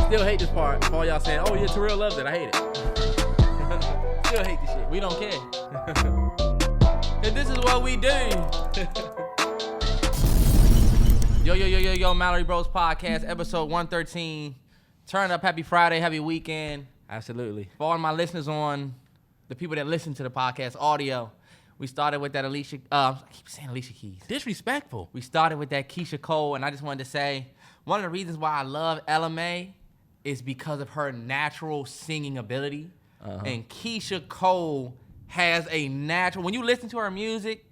Still hate this part. For all y'all saying, oh yeah, Terrell loves it. I hate it. Still hate this shit. We don't care. And this is what we do. Yo, MalloryBrosPodcast, episode 113. Turn up, happy Friday, happy weekend. Absolutely. For all my listeners the people that listen to the podcast audio, we started with that Alicia, I keep saying Alicia Keys. Disrespectful. We started with that Keisha Cole, and I just wanted to say, one of the reasons why I love Ella Mai is because of her natural singing ability. And Keisha Cole has a natural, when you listen to her music,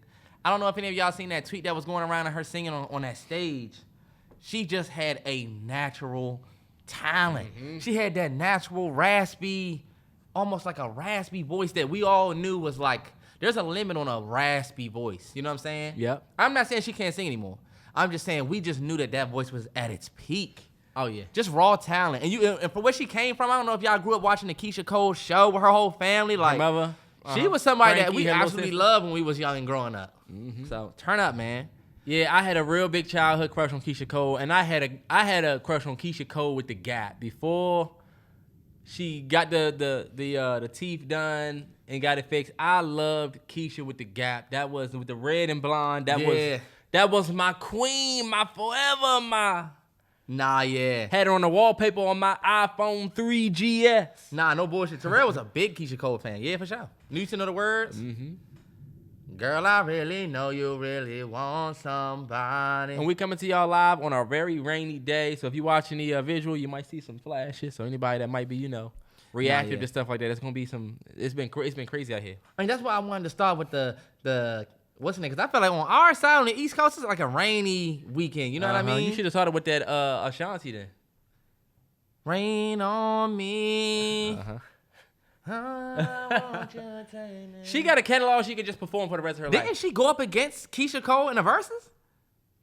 I don't know if any of y'all seen that tweet that was going around of her singing on that stage. She just had a natural talent. She had that natural raspy, almost like a raspy voice that we all knew was like, there's a limit on a raspy voice. You know what I'm saying? Yep. I'm not saying she can't sing anymore. I'm just saying we just knew that voice was at its peak. Oh yeah. Just raw talent. And for where she came from, I don't know if y'all grew up watching the Keisha Cole show with her whole family. Like, Remember? She was somebody Frankie, that we her little absolutely sister. loved when we was young and growing up. So turn up, man. Yeah, I had a real big childhood crush on Keisha Cole, and I had a crush on Keisha Cole with the Gap before she got the teeth done and got it fixed. I loved Keisha with the Gap. That was with the red and blonde. That was my queen, my forever, my. Nah, yeah. Had her on the wallpaper on my iPhone 3GS. Nah, no bullshit. Terrell was a big Keisha Cole fan. Yeah, for sure. Need to know the words? Girl, I really know you really want somebody. And we coming to y'all live on a very rainy day. So if you're watching the visual, you might see some flashes. So anybody that might be, reactive to stuff like that, it's gonna be some. It's been crazy out here. I mean, that's why I wanted to start with the what's the name? Because I feel like on our side on the East Coast, it's like a rainy weekend. You know what I mean? You should have started with that Ashanti then. Rain on me. I want you to take me. She got a catalog she could just perform for the rest of her life. Didn't she go up against Keisha Cole in the verses?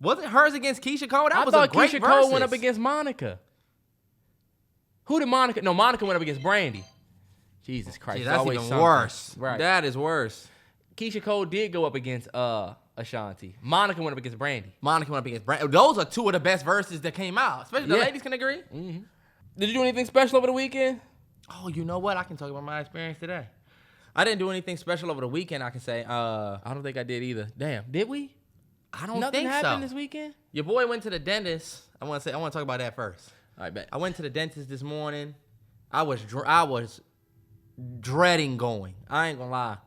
Was it hers against Keisha Cole? That was a great Keisha versus. Cole went up against Monica. Who did Monica? No, Monica went up against Brandy. Jesus Christ, See, that's always even something. worse. Right. That is worse. Keisha Cole did go up against Ashanti. Monica went up against Brandy. Monica went up against Brandy. Those are two of the best verses that came out. Especially the ladies can agree. Did you do anything special over the weekend? Oh, you know what? I can talk about my experience today. I didn't do anything special over the weekend, I can say. I don't think I did either. Damn, did we? I don't Nothing think happened so. this weekend? Your boy went to the dentist. I want to talk about that first. All right, bet. I went to the dentist this morning. I was dreading going. I ain't gonna lie.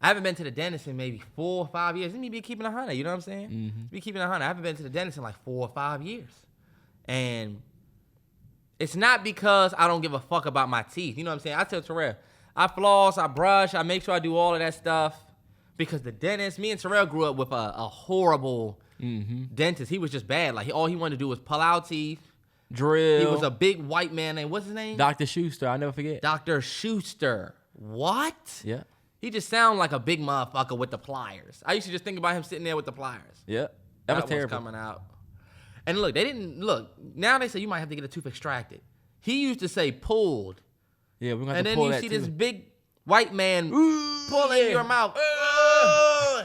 I haven't been to the dentist in maybe 4 or 5 years. Let me be keeping 100. You know what I'm saying? Be keeping 100. I haven't been to the dentist in like 4 or 5 years, and it's not because I don't give a fuck about my teeth. You know what I'm saying? I tell Terrell, I floss, I brush, I make sure I do all of that stuff because the dentist. Me and Terrell grew up with a horrible dentist. He was just bad. Like all he wanted to do was pull out teeth. Drill. He was a big white man named, what's his name? Dr. Schuster, I'll never forget. Dr. Schuster. What? Yeah. He just sounded like a big motherfucker with the pliers. I used to just think about him sitting there with the pliers. Yeah. That was terrible. Coming out. And look, now they say you might have to get a tooth extracted. He used to say pulled. Yeah, we're going to have and to then pull you that see too. this big white man pulling your mouth.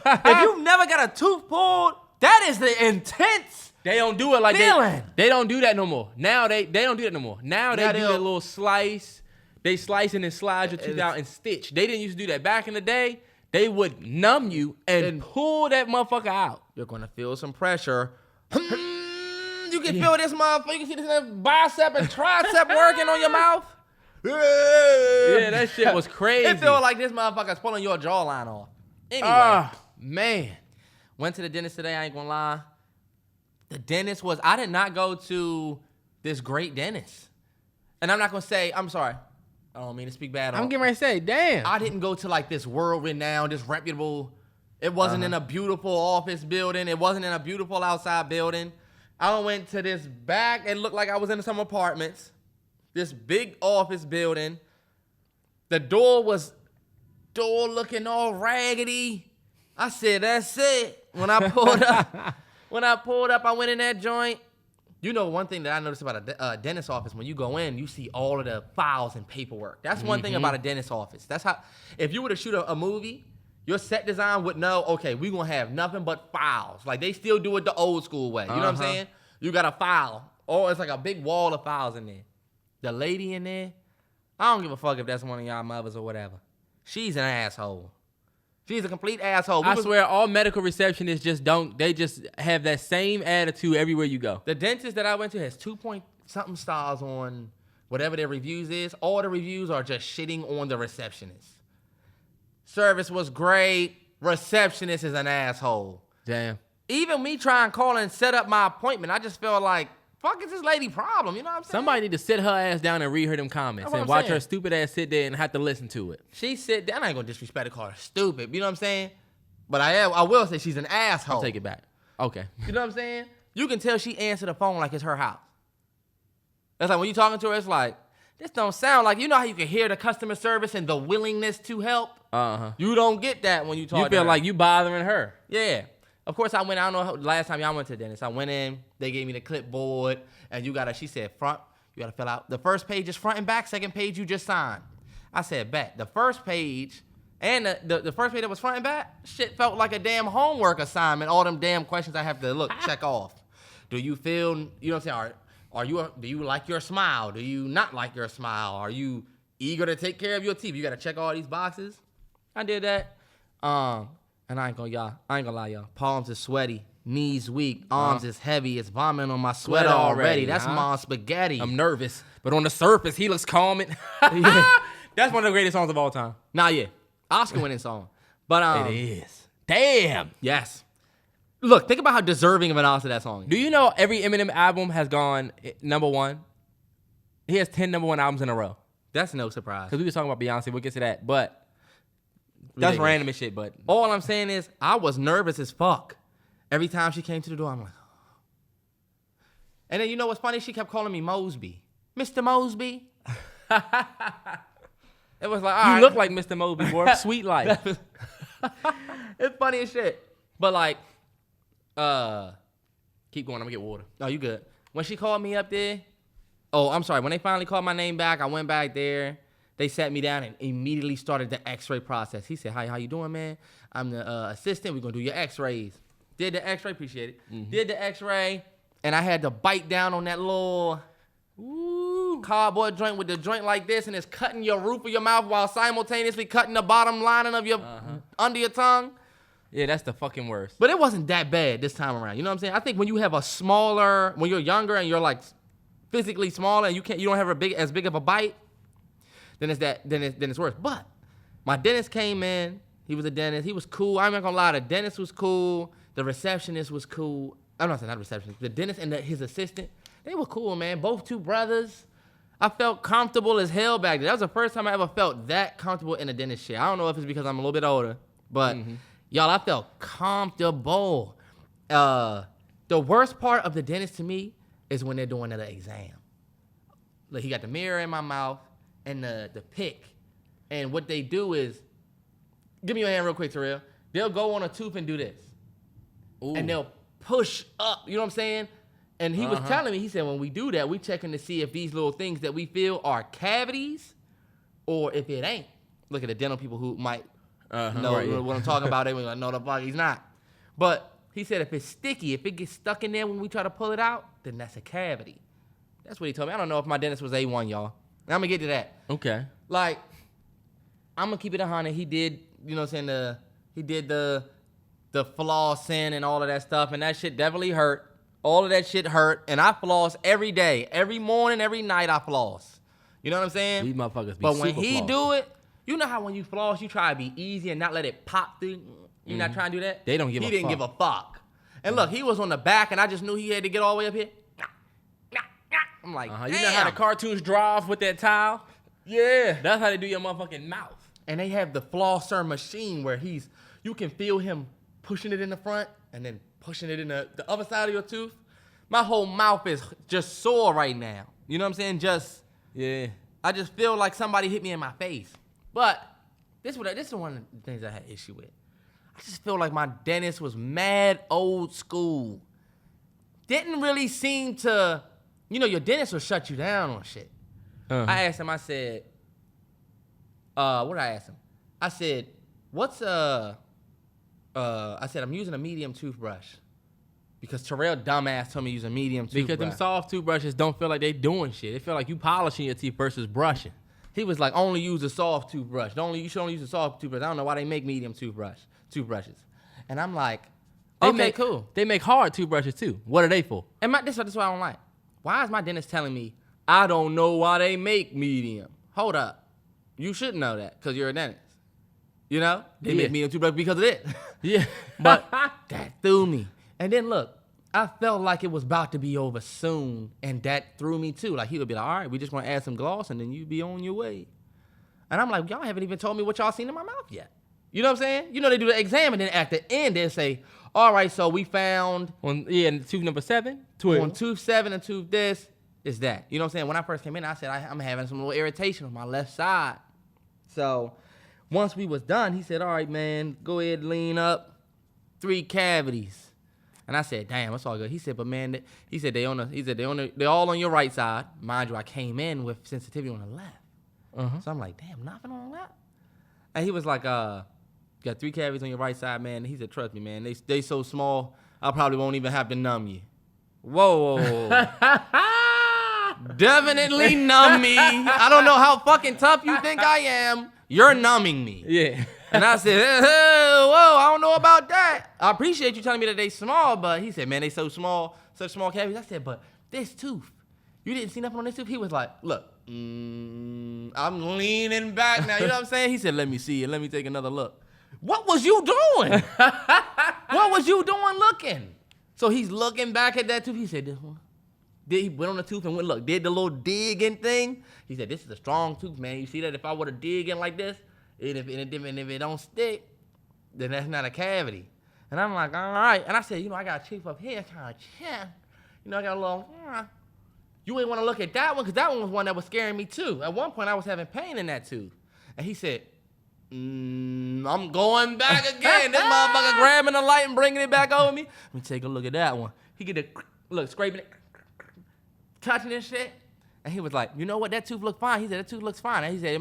If you've never got a tooth pulled, that is the intense. They don't do it like feeling. They don't do that no more. Now they don't do that no more. Now they do they'll- that little slice. They slice and then slide your tooth out and stitch. They didn't used to do that. Back in the day, they would numb you and pull that motherfucker out. You're going to feel some pressure. You can feel this motherfucker. You can see this bicep and tricep working on your mouth. Yeah, that shit was crazy. It felt like this motherfucker's pulling your jawline off. Anyway. Man. Went to the dentist today, I ain't gonna lie. The dentist I did not go to this great dentist. And I'm not gonna say, I'm sorry. I don't mean to speak bad on I'm getting ready to say, damn. I didn't go to like this world-renowned, this reputable. It wasn't in a beautiful office building. It wasn't in a beautiful outside building. I went to this back. It looked like I was in some apartments. This big office building. The door looking all raggedy. I said, that's it. When I pulled up, I went in that joint. You know, one thing that I noticed about a dentist office, when you go in, you see all of the files and paperwork. That's one thing about a dentist office. That's how, if you were to shoot a movie, your set design would know, okay, we're going to have nothing but files. Like, they still do it the old school way. You know what I'm saying? You got a file. Oh, it's like a big wall of files in there. the lady in there, I don't give a fuck if that's one of y'all mothers or whatever. She's an asshole. She's a complete asshole. I swear, all medical receptionists they just have that same attitude everywhere you go. The dentist that I went to has 2-point-something stars on whatever their reviews is. All the reviews are just shitting on the receptionist. Service was great. Receptionist is an asshole. Damn. Even me trying to call and set up my appointment, I just feel like, fuck is this lady problem? You know what I'm saying? Somebody need to sit her ass down and read her them comments and watch her stupid ass sit there and have to listen to it. She sit down. I ain't gonna disrespect her, call her stupid. You know what I'm saying? But I will say she's an asshole. I'll take it back. Okay. You know what I'm saying? You can tell she answered the phone like it's her house. That's like when you talking to her, it's like, this don't sound like, you know how you can hear the customer service and the willingness to help? Uh-huh. You don't get that when you talk to her. You feel like you bothering her. Yeah. Of course, I don't know, last time y'all went to the dentist, I went in, they gave me the clipboard, and she said, front, you gotta fill out, the first page is front and back, second page you just signed. I said, bet. The first page, and the first page that was front and back, shit felt like a damn homework assignment, all them damn questions I have to, check off. Do you feel, you know what I'm saying, do you like your smile? Do you not like your smile? Are you eager to take care of your teeth? You gotta check all these boxes. I did that. And I ain't gonna lie, y'all. Palms is sweaty, knees weak, arms is heavy. It's vomiting on my sweater already. That's mom spaghetti. I'm nervous, but on the surface, he looks calm. That's one of the greatest songs of all time. Nah, yeah. Oscar-winning song. But it is. Damn. Yes. Look, think about how deserving of an Oscar that song is. Do you know every Eminem album has gone number one? He has 10 number one albums in a row. That's no surprise. Because we were talking about Beyonce. We'll get to that. But that's random as shit. But all I'm saying is I was nervous as fuck. Every time she came to the door, I'm like, oh. And then you know what's funny? She kept calling me Mosby. Mr. Mosby. It was like, all right. You look like Mr. Mosby, boy. Sweet life. It's funny as shit. But like, keep going. I'm gonna get water. Oh, you good. When she called me up there, I'm sorry. When they finally called my name back, I went back there. They sat me down and immediately started the x-ray process. He said, hi, how you doing, man? I'm the assistant. We're going to do your x-rays. Did the x-ray. Appreciate it. Mm-hmm. Did the x-ray. And I had to bite down on that little cardboard joint with the joint like this, and it's cutting your roof of your mouth while simultaneously cutting the bottom lining of your under your tongue. Yeah, that's the fucking worst. But it wasn't that bad this time around. You know what I'm saying? I think when you have when you're younger and you're like physically smaller and you don't have as big of a bite, then it's worse. But my dentist came in. He was a dentist. He was cool. I'm not gonna lie. The dentist was cool. The receptionist was cool. I'm not saying not the receptionist. The dentist and his assistant, they were cool, man. Both two brothers. I felt comfortable as hell back then. That was the first time I ever felt that comfortable in a dentist chair. I don't know if it's because I'm a little bit older, but y'all, I felt comfortable. The worst part of the dentist to me is when they're doing the exam. Like, he got the mirror in my mouth and the pick. And what they do is, give me your hand real quick, Terrell. They'll go on a tooth and do this. Ooh. And they'll push up, you know what I'm saying? And he was telling me, he said, when we do that, we checking to see if these little things that we feel are cavities or if it ain't. Look at the dental people who might know what I'm talking about. They will know the fuck he's not. But he said if it's sticky, if it gets stuck in there when we try to pull it out, then that's a cavity. That's what he told me. I don't know if my dentist was A1, y'all. I'm going to get to that. Okay. Like, I'm going to keep it 100. He did, you know what I'm saying, he did the flossing and all of that stuff, and that shit definitely hurt. All of that shit hurt, and I floss every day. Every morning, every night I floss. You know what I'm saying? These motherfuckers be But when super he floss. do it, you know how when you floss, you try to be easy and not let it pop through? You're not trying to do that? They don't give a fuck. He didn't give a fuck. And look, he was on the back, and I just knew he had to get all the way up here. I'm like, damn. You know how the cartoons draw off with that tile? Yeah. That's how they do your motherfucking mouth. And they have the flosser machine where you can feel him pushing it in the front and then pushing it in the other side of your tooth. My whole mouth is just sore right now. You know what I'm saying? I just feel like somebody hit me in my face. But this is one of the things I had issue with. I just feel like my dentist was mad old school. Didn't really seem to, your dentist will shut you down on shit. I asked him, I said, what did I ask him? I said, I said, I'm using a medium toothbrush. Because Terrell dumbass told me use a medium toothbrush. Because them soft toothbrushes don't feel like they doing shit. They feel like you polishing your teeth versus brushing. He was like, only use a soft toothbrush. You should only use a soft toothbrush. I don't know why they make medium toothbrushes. And I'm like, cool. They make hard toothbrushes too. What are they for? And this is what I don't like. Why is my dentist telling me, I don't know why they make medium? Hold up. You should know that because you're a dentist. You know? They make medium toothbrush because of it. Yeah. But that threw me. And then look, I felt like it was about to be over soon, and that threw me too. Like he would be like, all right, we just want to add some gloss, and then you be on your way. And I'm like, y'all haven't even told me what y'all seen in my mouth yet. You know what I'm saying? You know, they do the exam, and then at the end, they say, all right, so we found... tooth number 7? 12. On tooth 7 and tooth this, is that. You know what I'm saying? When I first came in, I said, I'm having some little irritation on my left side. So once we was done, he said, all right, man, go ahead and lean up. 3 cavities. And I said, damn, that's all good. He said, but man, they're all on your right side. Mind you, I came in with sensitivity on the left. Uh-huh. So I'm like, damn, nothing on the left. And he was like, you got 3 cavities on your right side, man. And he said, trust me, man, they so small, I probably won't even have to numb you. Whoa. Definitely numb me. I don't know how fucking tough you think I am. You're numbing me. Yeah. And I said, whoa, I don't know about that. I appreciate you telling me that they small, but he said, man, they so small, such small cavities. I said, but this tooth, you didn't see nothing on this tooth? He was like, look, I'm leaning back now. You know what I'm saying? He said, let me see it. Let me take another look. What was you doing? What was you doing looking? So he's looking back at that tooth. He said, this one. He went on the tooth and did the little digging thing. He said, this is a strong tooth, man. You see that? If I were to dig in like this, and if it don't stick, then that's not a cavity. And I'm like, all right. And I said, I got a chief up here, kind of chin. I got a little, you ain't want to look at that one because that one was one that was scaring me too. At one point, I was having pain in that tooth. And he said, I'm going back again. This motherfucker grabbing the light and bringing it back over me. Let me take a look at that one. He get a scraping it, touching this shit. And he was like, you know what? That tooth look fine. He said, that tooth looks fine. And he said,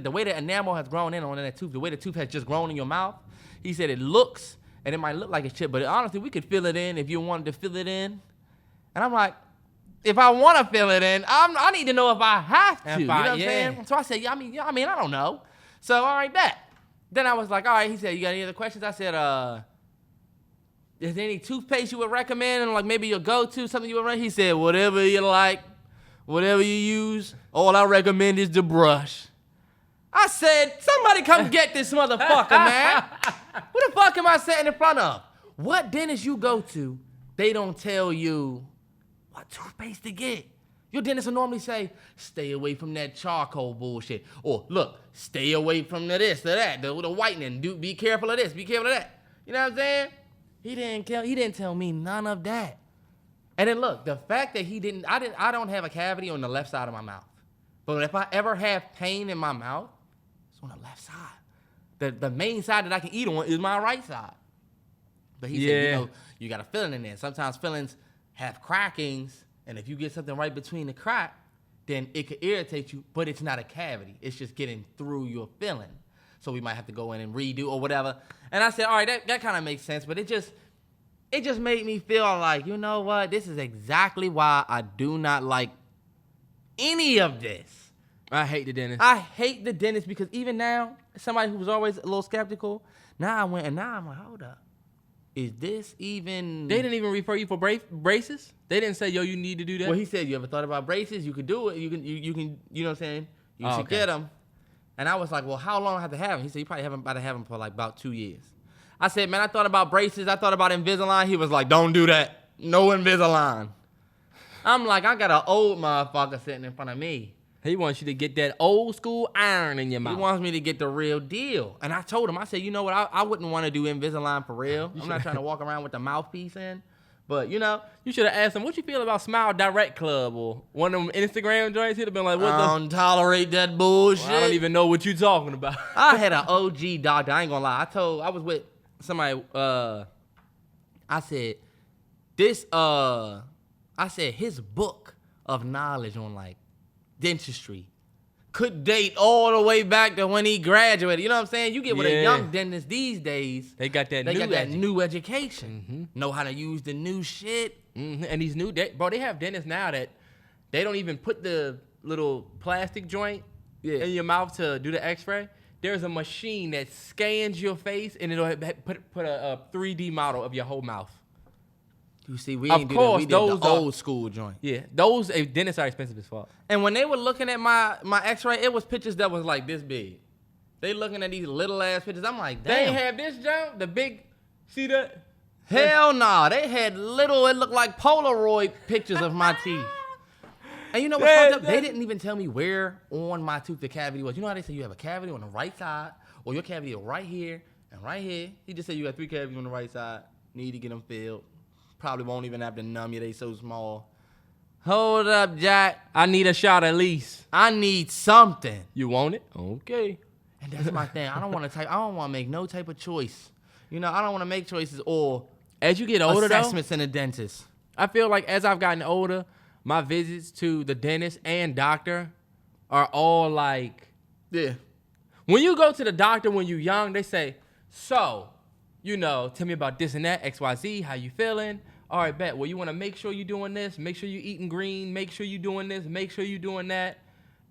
the way the enamel has grown in on that tooth, the way the tooth has just grown in your mouth, he said it looks, and it might look like it's chipped, but honestly, we could fill it in if you wanted to fill it in. And I'm like, if I want to fill it in, I need to know if I have to. You know what I'm saying? So I said, I mean, I don't know. So, all right, bet. Then I was like, all right, he said, you got any other questions? I said, is there any toothpaste you would recommend? And like maybe your go-to, something you would recommend? He said, whatever you like, whatever you use, all I recommend is the brush. I said, somebody come get this motherfucker, man. Who the fuck am I sitting in front of? What dentist you go to, they don't tell you what toothpaste to get. Your dentist will normally say, stay away from that charcoal bullshit. Or, look, stay away from this, that, the whitening. Be careful of this, be careful of that. You know what I'm saying? He didn't tell me none of that. And then look, the fact that I don't have a cavity on the left side of my mouth. But if I ever have pain in my mouth, it's on the left side. The main side that I can eat on is my right side. But he said, you got a filling in there. Sometimes fillings have crackings, and if you get something right between the crack, then it could irritate you, but it's not a cavity. It's just getting through your filling. So we might have to go in and redo or whatever. And I said, all right, that kind of makes sense, but it just made me feel like, you know what? This is exactly why I do not like any of this. I hate the dentist. I hate the dentist because even now, somebody who was always a little skeptical, now I'm like, hold up. Is this even... They didn't even refer you for braces? They didn't say, yo, you need to do that? Well, he said, you ever thought about braces? You could do it. You can, you know what I'm saying? You should get them. And I was like, well, how long do I have to have them? He said, you probably about to have them for like about 2 years. I said, man, I thought about braces. I thought about Invisalign. He was like, don't do that. No Invisalign. I'm like, I got an old motherfucker sitting in front of me. He wants you to get that old school iron in your mouth. He wants me to get the real deal. And I told him, I said, you know what? I wouldn't want to do Invisalign for real. I'm not trying to walk around with the mouthpiece in. But, you know. You should have asked him, what you feel about Smile Direct Club or one of them Instagram joints? He'd have been like, what I don't tolerate that bullshit. Well, I don't even know what you talking about. I had an OG doctor. I ain't gonna lie. I was with somebody. I said, his book of knowledge on like dentistry could date all the way back to when he graduated. You know what I'm saying? You get with a young dentist these days. They got that new education. Know how to use the new shit. And these new, they have dentists now that they don't even put the little plastic joint in your mouth to do the x-ray. There's a machine that scans your face and it'll put a 3D model of your whole mouth. You see, we ain't do that. We did the old school joint. Yeah, those dentists are expensive as fuck. And when they were looking at my x-ray, it was pictures that was like this big. They looking at these little ass pictures. I'm like, damn. They ain't have this jump, the big, see that? Hell nah. They had little, it looked like Polaroid pictures of my teeth. And you know what's fucked up? They didn't even tell me where on my tooth the cavity was. You know how they say you have a cavity on the right side, or your cavity is right here and right here? He just said you got 3 cavities on the right side. Need to get them filled. Probably won't even have to numb you. They so small. Hold up, Jack. I need a shot at least. I need something. You want it? Okay. And that's my thing. I don't want to make no type of choice. You know, I don't want to make choices or as you get older, assessments in a dentist. I feel like as I've gotten older, my visits to the dentist and doctor are all like, when you go to the doctor when you're young, they say, so, you know, tell me about this and that, XYZ, how you feeling? All right, bet. Well, you want to make sure you're doing this, make sure you're eating green, make sure you're doing this, make sure you're doing that.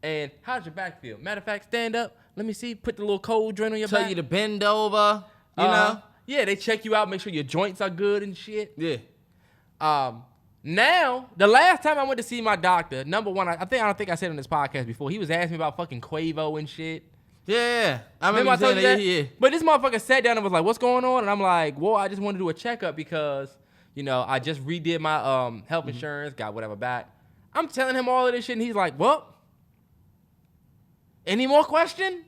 And how's your back feel? Matter of fact, stand up. Let me see. Put the little cold joint on your back. Tell you to bend over, you know? Yeah, they check you out, make sure your joints are good and shit. Yeah. Now, the last time I went to see my doctor, number one, I don't think I said on this podcast before, he was asking me about fucking Quavo and shit. Yeah. I remember you saying that. Yeah. But this motherfucker sat down and was like, what's going on? And I'm like, well, I just want to do a checkup because, you know, I just redid my health insurance, got whatever back. I'm telling him all of this shit, and he's like, well, any more question?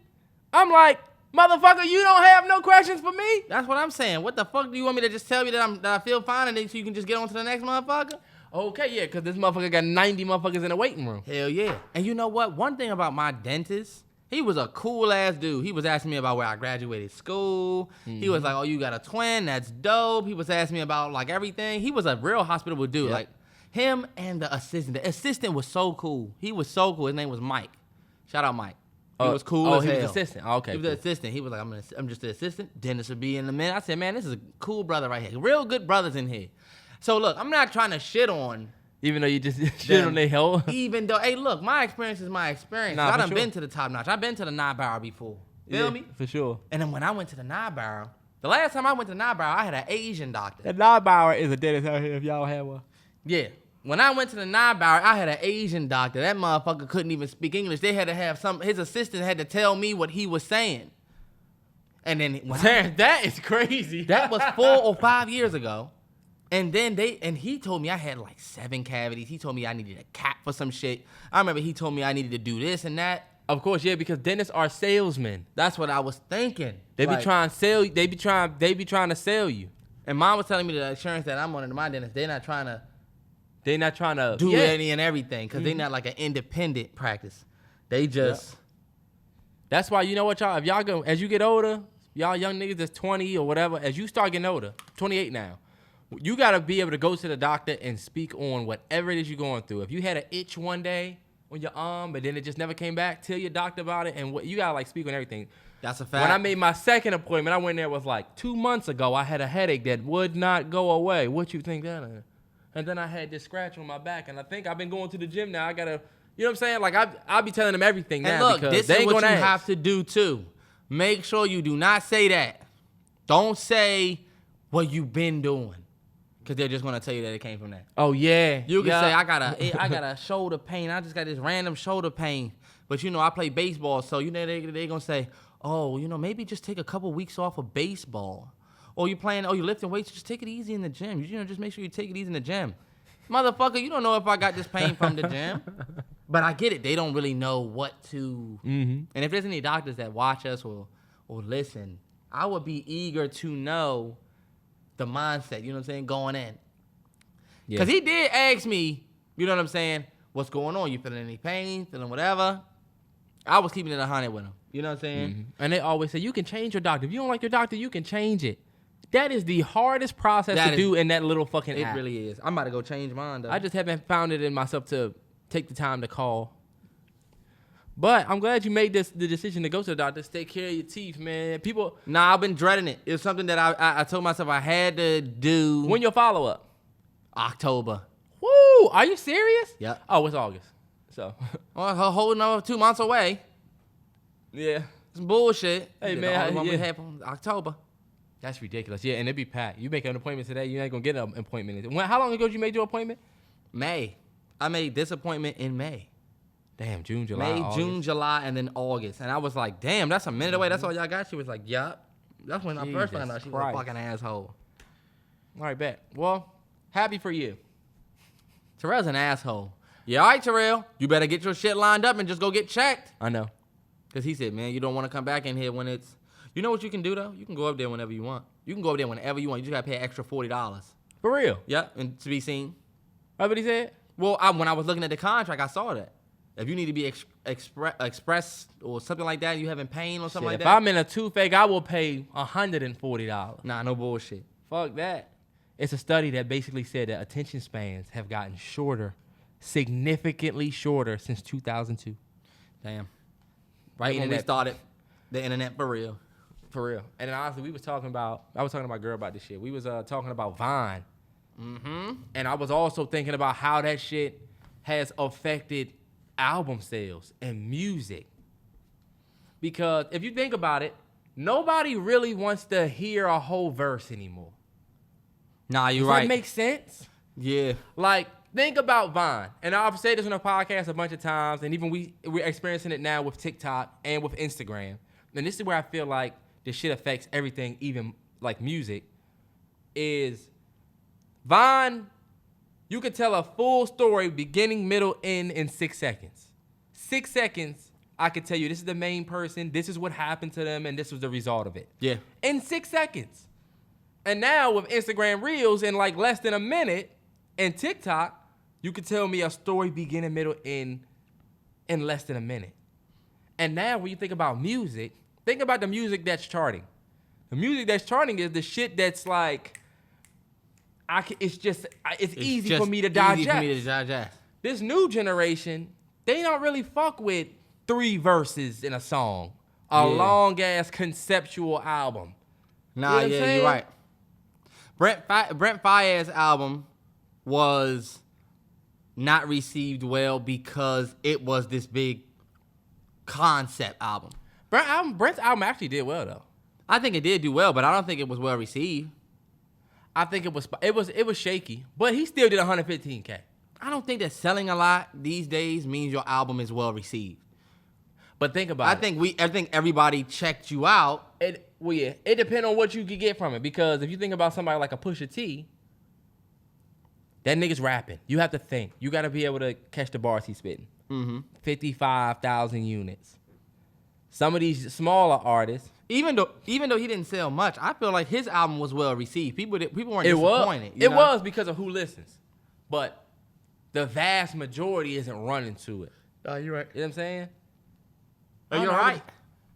I'm like, motherfucker, you don't have no questions for me? That's what I'm saying. What the fuck do you want me to just tell you that I feel fine and then so you can just get on to the next motherfucker? Okay, yeah, because this motherfucker got 90 motherfuckers in the waiting room. Hell yeah. And you know what? One thing about my dentist, he was a cool ass dude. He was asking me about where I graduated school. He was like, oh, you got a twin? That's dope. He was asking me about like everything. He was a real hospitable dude. Yep. Like him and the assistant. The assistant was so cool. He was so cool. His name was Mike. Shout out Mike. He was cool as hell. He was the assistant. Okay, he was the assistant. He was like, I'm just the assistant. Dennis will be in a minute. I said, man, this is a cool brother right here. Real good brothers in here. So look, I'm not trying to shit on. Even though you just shit on their health. Even though, hey, look, my experience is my experience. I done been to the top notch. I've been to the 9 Barrel before. Feel me? For sure. And then when I went to the 9 Barrel, the last time I went to the 9 Barrel, I had an Asian doctor. The 9 Barrel is a dentist out here if y'all have one. Yeah. When I went to the 9 Barrel, I had an Asian doctor. That motherfucker couldn't even speak English. They had to have his assistant had to tell me what he was saying. And then that is crazy. That was 4 or 5 years ago. And then he told me I had like 7 cavities. He told me I needed a cap for some shit. I remember he told me I needed to do this and that. Of course, yeah, because dentists are salesmen. That's what I was thinking. They be trying to sell you. They be trying to sell you. And mom was telling me the insurance that I'm on in my dentist, they're not trying to do any and everything because they're not like an independent practice. They just. That's why, you know what, y'all, if y'all go, as you get older, y'all young niggas that's 20 or whatever, as you start getting older, 28 now, you got to be able to go to the doctor and speak on whatever it is you're going through. If you had an itch one day on your arm, but then it just never came back, tell your doctor about it, and you got to, like, speak on everything. That's a fact. When I made my second appointment, I went there, was like 2 months ago. I had a headache that would not go away. What you think that is? And then I had this scratch on my back, and I think I've been going to the gym now. I got to, you know what I'm saying? Like, I'll be telling them everything now. And look, because this is what you have to do, too. Make sure you do not say that. Don't say what you've been doing. Because they're just going to tell you that it came from that. Oh, yeah. You can say, I got a shoulder pain. I just got this random shoulder pain. But, you know, I play baseball. So, you know, they're going to say, oh, you know, maybe just take a couple weeks off of baseball. Or you're lifting weights. Just take it easy in the gym. You know, just make sure you take it easy in the gym. Motherfucker, you don't know if I got this pain from the gym. But I get it. They don't really know what to. Mm-hmm. And if there's any doctors that watch us or listen, I would be eager to know the mindset, you know what I'm saying, going in. Because he did ask me, you know what I'm saying, what's going on? You feeling any pain, feeling whatever? I was keeping it 100 with him. You know what I'm saying? Mm-hmm. And they always say, you can change your doctor. If you don't like your doctor, you can change it. That is the hardest process to do in that little fucking app. It really is. I'm about to go change mine, though. I just haven't found it in myself to take the time to call. But I'm glad you made the decision to go to the doctor. Take care of your teeth, man. People. Nah, I've been dreading it. It's something that I told myself I had to do. When your follow up? October. Woo! Are you serious? Yeah. Oh, it's August. So. Well, a whole another 2 months away. Yeah. Some bullshit. Hey, man. We had from October. That's ridiculous. Yeah, and it'd be packed. You make an appointment today, you ain't gonna get an appointment. How long ago did you make your appointment? May. I made this appointment in May. Damn, June, July, May, August. June, July, and then August. And I was like, damn, that's a minute away. That's all y'all got? She was like, yup. That's when I first found out she was a fucking asshole. All right, bet. Well, happy for you. Terrell's an asshole. Yeah, all right, Terrell. You better get your shit lined up and just go get checked. I know. Because he said, man, you don't want to come back in here when it's... You know what you can do, though? You can go up there whenever you want. You can go up there whenever you want. You just got to pay an extra $40. For real? Yep, and to be seen. That's what he said? Well, when I was looking at the contract, I saw that. If you need to be expressed or something like that, you having pain or something like If that. I'm in a toothache, I will pay $140. Nah, no bullshit. Fuck that. It's a study that basically said that attention spans have gotten shorter, significantly shorter since 2002. Damn. Right when we started the internet for real. For real. And then honestly, I was talking to my girl about this shit. We was talking about Vine. Mm-hmm. And I was also thinking about how that shit has affected album sales and music. Because if you think about it, nobody really wants to hear a whole verse anymore. Nah, you're Does right. that make sense? Yeah. Like, think about Vine. And I've said this on the podcast a bunch of times, and even we're experiencing it now with TikTok and with Instagram. And this is where I feel like this shit affects everything, even like music, is Vine, you could tell a full story, beginning, middle, end in 6 seconds. 6 seconds, I could tell you this is the main person, this is what happened to them, and this was the result of it. Yeah. In 6 seconds. And now with Instagram Reels in like less than a minute, and TikTok, you could tell me a story beginning, middle, end in less than a minute. And now when you think about music, think about the music that's charting. The music that's charting is the shit that's like, it's easy for me to digest. Easy for me to digest. This new generation, they don't really fuck with 3 verses in a song. A long-ass conceptual album. Nah, you know you're right. Brent Faiyaz's album was not received well because it was this big concept album. Brent's album actually did well, though. I think it did do well, but I don't think it was well received. I think it was shaky, but he still did 115K. I don't think that selling a lot these days means your album is well received. But think about it. I think everybody checked you out. It depends on what you could get from it. Because if you think about somebody like a Pusha T, that nigga's rapping. You have to think. You got to be able to catch the bars he's spitting. 55,000 units. Some of these smaller artists, even though he didn't sell much, I feel like his album was well received. People weren't disappointed. It was because of who listens, but the vast majority isn't running to it. You're right. You know what I'm saying? You're right.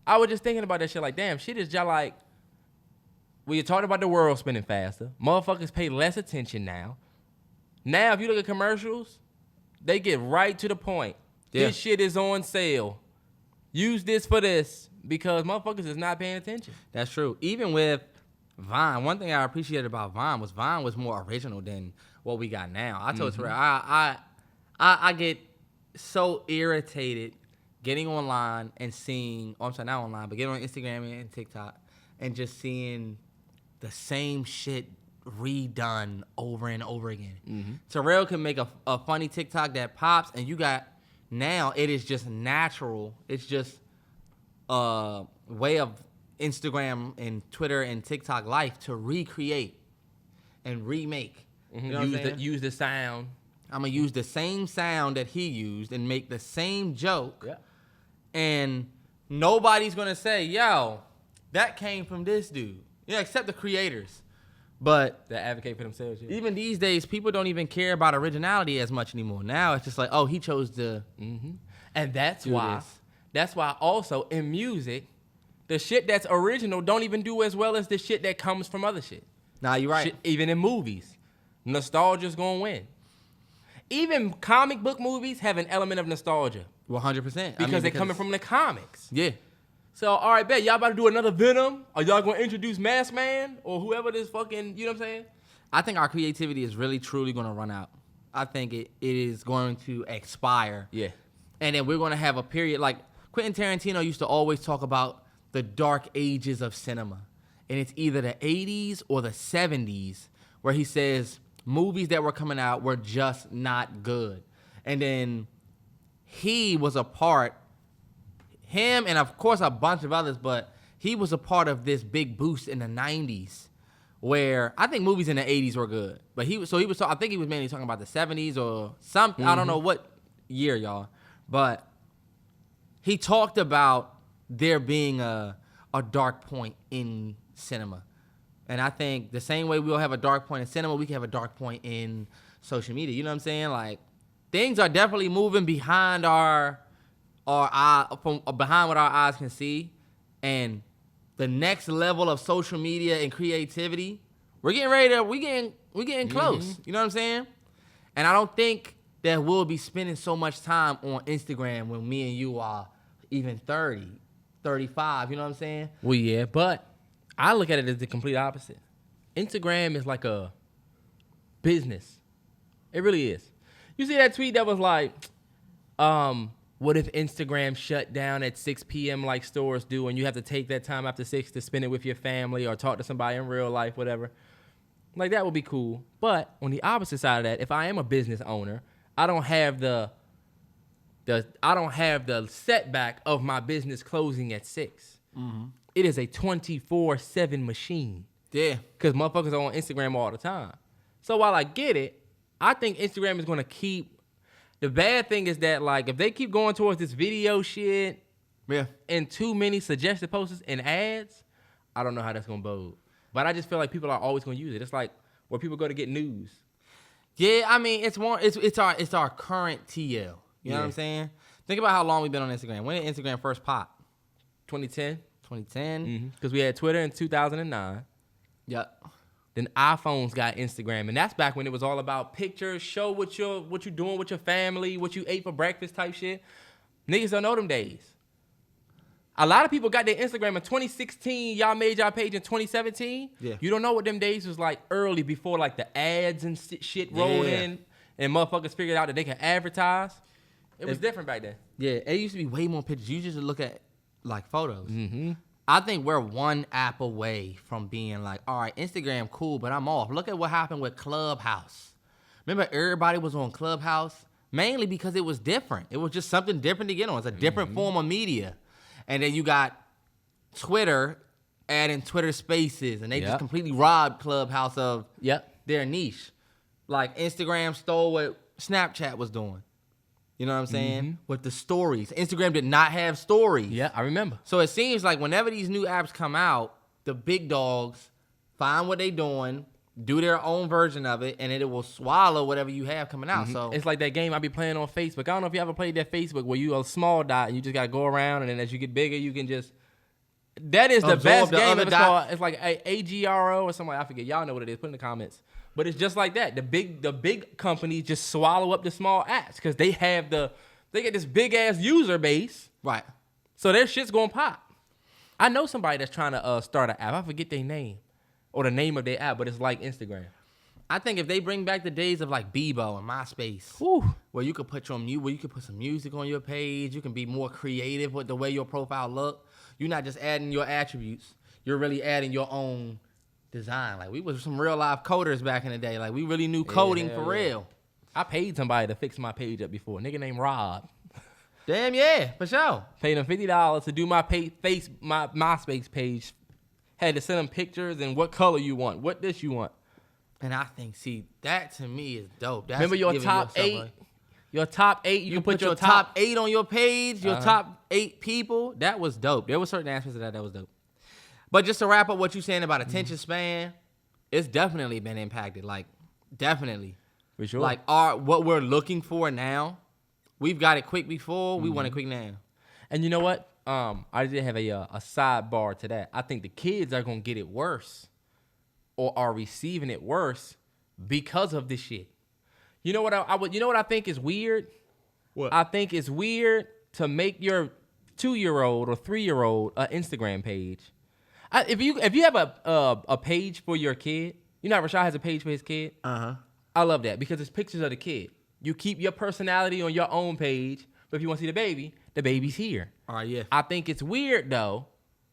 I was just thinking about that shit. Like, damn, shit is just like when you're talking about the world spinning faster. Motherfuckers pay less attention now. Now, if you look at commercials, they get right to the point. Yeah. This shit is on sale. Use this for this, because motherfuckers is not paying attention. That's true. Even with Vine, one thing I appreciated about Vine was more original than what we got now. I told Terrell, I get so irritated getting online and seeing, not online, but getting on Instagram and TikTok and just seeing the same shit redone over and over again. Terrell can make a funny TikTok that pops, and you got, now it is just natural. It's just a way of Instagram and Twitter and TikTok life to recreate and remake. You know Use the sound. I'm going to use the same sound that he used and make the same joke. Yeah. And nobody's going to say, yo, that came from this dude. Yeah, except the creators. But That advocate for themselves. Yeah. even these days, people don't even care about originality as much anymore. Now it's just like, oh, he chose to And that's do why. this. That's why also in music, the shit that's original don't even do as well as the shit that comes from other shit. Nah, you're right. Shit, even in movies, nostalgia's gonna win. Even comic book movies have an element of nostalgia 100%. because they're coming from the comics. Yeah. So, all right, bet. Y'all about to do another Venom? Are y'all going to introduce Mask Man or whoever this fucking, you know what I'm saying? I think our creativity is really, truly going to run out. I think it is going to expire. Yeah. And then we're going to have a period like Quentin Tarantino used to always talk about the dark ages of cinema. And it's either the 80s or the 70s where he says movies that were coming out were just not good. And then he was a part, him and of course a bunch of others, but he was a part of this big boost in the 90s where I think movies in the 80s were good. But I think he was mainly talking about the 70s or something. I don't know what year, y'all. But he talked about there being a dark point in cinema. And I think the same way we'll have a dark point in cinema, we can have a dark point in social media. You know what I'm saying? Like, things are definitely moving behind our eye, behind what our eyes can see. And the next level of social media and creativity, we're getting close. You know what I'm saying? And I don't think that we'll be spending so much time on Instagram when me and you are even 30, 35. You know what I'm saying? Well, yeah, but I look at it as the complete opposite. Instagram is like a business. It really is. You see that tweet that was like, what if Instagram shut down at 6 p.m. like stores do, and you have to take that time after 6 to spend it with your family or talk to somebody in real life, whatever. Like, that would be cool. But on the opposite side of that, if I am a business owner, I don't have the setback of my business closing at 6. Mm-hmm. It is a 24/7 machine. Yeah. Because motherfuckers are on Instagram all the time. So while I get it, I think Instagram is going to keep... The bad thing is that, like, if they keep going towards this video shit and too many suggested posts and ads, I don't know how that's going to bode. But I just feel like people are always going to use it. It's like where people go to get news. Yeah, I mean, it's our current TL. You know what I'm saying? Think about how long we've been on Instagram. When did Instagram first pop? 2010. 2010. Because we had Twitter in 2009. Yep. Then iPhones got Instagram, and that's back when it was all about pictures, show what you doing with your family, what you ate for breakfast type shit. Niggas don't know them days. A lot of people got their Instagram in 2016. Y'all made y'all page in 2017. Yeah. You don't know what them days was like early before like the ads and shit rolled in, and motherfuckers figured out that they can advertise. It was different back then. Yeah, it used to be way more pictures. You just look at like photos. Mm-hmm. I think we're one app away from being like, all right, Instagram cool, but I'm off. Look at what happened with Clubhouse. Remember everybody was on Clubhouse? Mainly because it was different. It was just something different to get on. It's a different form of media. And then you got Twitter adding Twitter Spaces, and they just completely robbed Clubhouse of their niche. Like Instagram stole what Snapchat was doing. You know what I'm saying? With the stories. Instagram did not have stories. Yeah, I remember. So it seems like whenever these new apps come out, the big dogs find what they doing, do their own version of it, and it will swallow whatever you have coming out. So it's like that game I be playing on Facebook. I don't know if you ever played that Facebook where you a small dot and you just gotta go around, and then as you get bigger, you can just. That is the best game. It's like AGRO or something. I forget. Y'all know what it is. Put in the comments. But it's just like that. The big companies just swallow up the small apps because they get this big ass user base. Right. So their shit's gonna pop. I know somebody that's trying to start an app. I forget their name or the name of their app, but it's like Instagram. I think if they bring back the days of like Bebo and MySpace, where you could put some music on your page, you can be more creative with the way your profile look. You're not just adding your attributes. You're really adding your own design. Like, we was some real life coders back in the day. Like, we really knew coding for real. I paid somebody to fix my page up before. A nigga named Rob. Damn, yeah, for sure. Paid him $50 to do my MySpace page. Had to send him pictures and what color you want, what this you want. And I think, see, that to me is dope. That's remember your top 8? Your top 8, you can put your top 8 on your page, your top 8 people. That was dope. There were certain aspects of that was dope. But just to wrap up what you're saying about attention span, it's definitely been impacted. Like, definitely. For sure. Like, what we're looking for now, we've got it quick before, we want it quick now. And you know what? I did have a sidebar to that. I think the kids are going to get it worse or are receiving it worse because of this shit. You know what I would? You know what I think is weird? What? I think it's weird to make your 2-year-old or 3-year-old an Instagram page. If you have a page for your kid, you know how Rashad has a page for his kid. I love that because it's pictures of the kid. You keep your personality on your own page, but if you want to see the baby's here. All right, yeah. I think it's weird though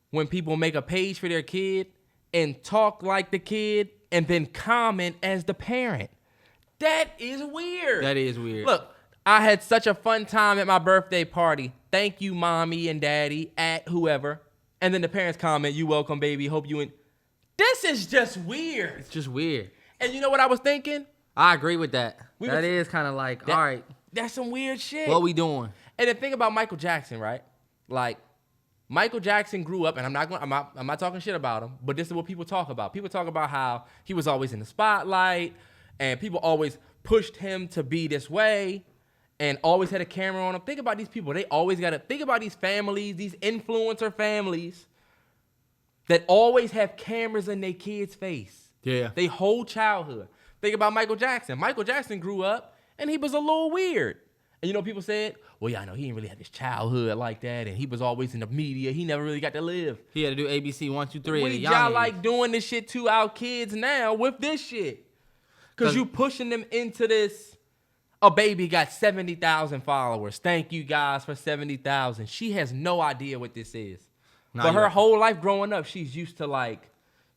when people make a page for their kid and talk like the kid and then comment as the parent. That is weird. That is weird. Look, I had such a fun time at my birthday party. Thank you, mommy and daddy, at whoever. And then the parents comment, "You welcome, baby. Hope you." This is just weird. It's just weird. And you know what I was thinking? I agree with that. That is kind of like, all right. That's some weird shit. What we doing? And the thing about Michael Jackson, right? Like, Michael Jackson grew up, and I'm not talking shit about him, but this is what people talk about. People talk about how he was always in the spotlight, and people always pushed him to be this way, and always had a camera on him. Think about these people. They always got to think about these families, these influencer families that always have cameras in their kids' face. Yeah. They whole childhood. Think about Michael Jackson. Michael Jackson grew up, and he was a little weird. And you know, people said, well, yeah, I know he didn't really have his childhood like that, and he was always in the media. He never really got to live. He had to do ABC 1, 2, 3. We y'all like doing this shit to our kids now with this shit. Because you pushing them into this, a baby got 70,000 followers. Thank you guys for 70,000. She has no idea what this is. But her whole life growing up, she's used to like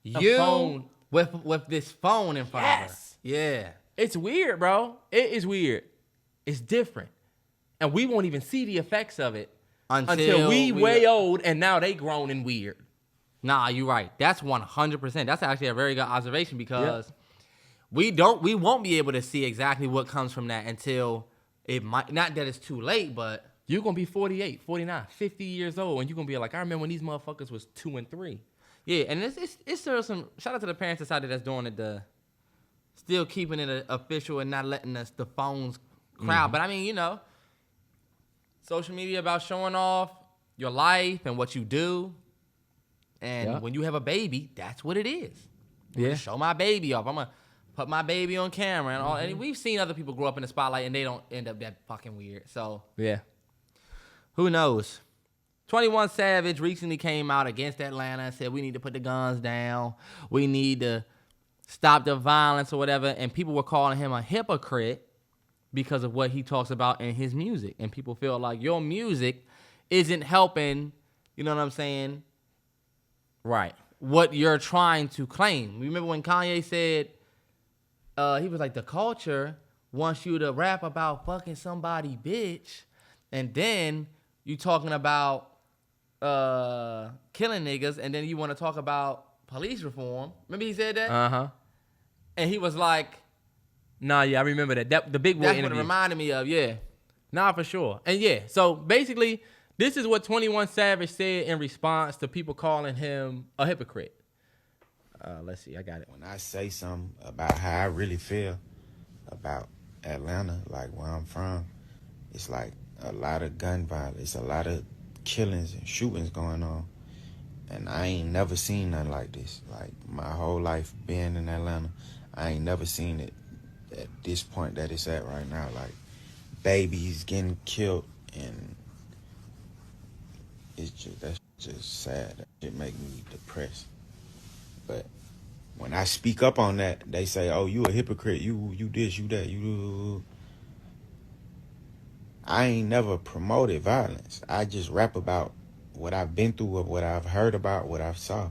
a phone. With this phone in front of her. Yeah. It's weird, bro. It is weird. It's different. And we won't even see the effects of it until we way old, and now they grown and weird. Nah, you're right. That's 100%. That's actually a very good observation because we won't be able to see exactly what comes from that until it might, not that it's too late, but you're going to be 48, 49, 50 years old, and you're going to be like, I remember when these motherfuckers was 2 and 3. Yeah, and it's still some, shout out to the parents decided that's doing it, still keeping it official and not letting the phones crowd. But I mean, you know, social media about showing off your life and what you do. And when you have a baby, that's what it is. Yeah. Show my baby off. I'm going to put my baby on camera and all. And we've seen other people grow up in the spotlight and they don't end up that fucking weird. So, yeah. Who knows? 21 Savage recently came out against Atlanta and said we need to put the guns down. We need to stop the violence or whatever. And people were calling him a hypocrite because of what he talks about in his music. And people feel like your music isn't helping, you know what I'm saying? Right. What you're trying to claim. Remember when Kanye said, he was like, the culture wants you to rap about fucking somebody, bitch. And then you talking about killing niggas, and then you want to talk about police reform. Remember he said that? Uh-huh. And he was like, nah, yeah, I remember that. The Big Boy interview. That's what it reminded me of, yeah. Nah, for sure. And yeah, so basically, this is what 21 Savage said in response to people calling him a hypocrite. Let's see, I got it. When I say something about how I really feel about Atlanta, like where I'm from, it's like a lot of gun violence, a lot of killings and shootings going on. And I ain't never seen nothing like this. Like, my whole life being in Atlanta, I ain't never seen it at this point that it's at right now. Like, babies getting killed, and that's just sad. That shit make me depressed. But when I speak up on that, they say, oh, you a hypocrite, you this, you that, you... I ain't never promoted violence. I just rap about what I've been through, what I've heard about, what I've saw.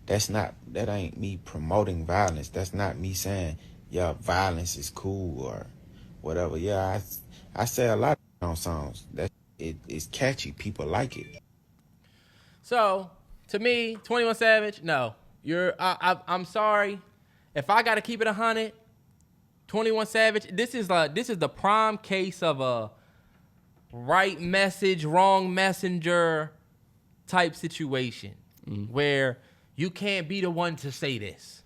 That ain't me promoting violence. That's not me saying, yeah, violence is cool or whatever. Yeah, I say a lot on songs. It's catchy. People like it. So, to me, 21 Savage, no. I'm sorry. If I got to keep it 100, 21 Savage, this is the prime case of a right message, wrong messenger type situation where you can't be the one to say this.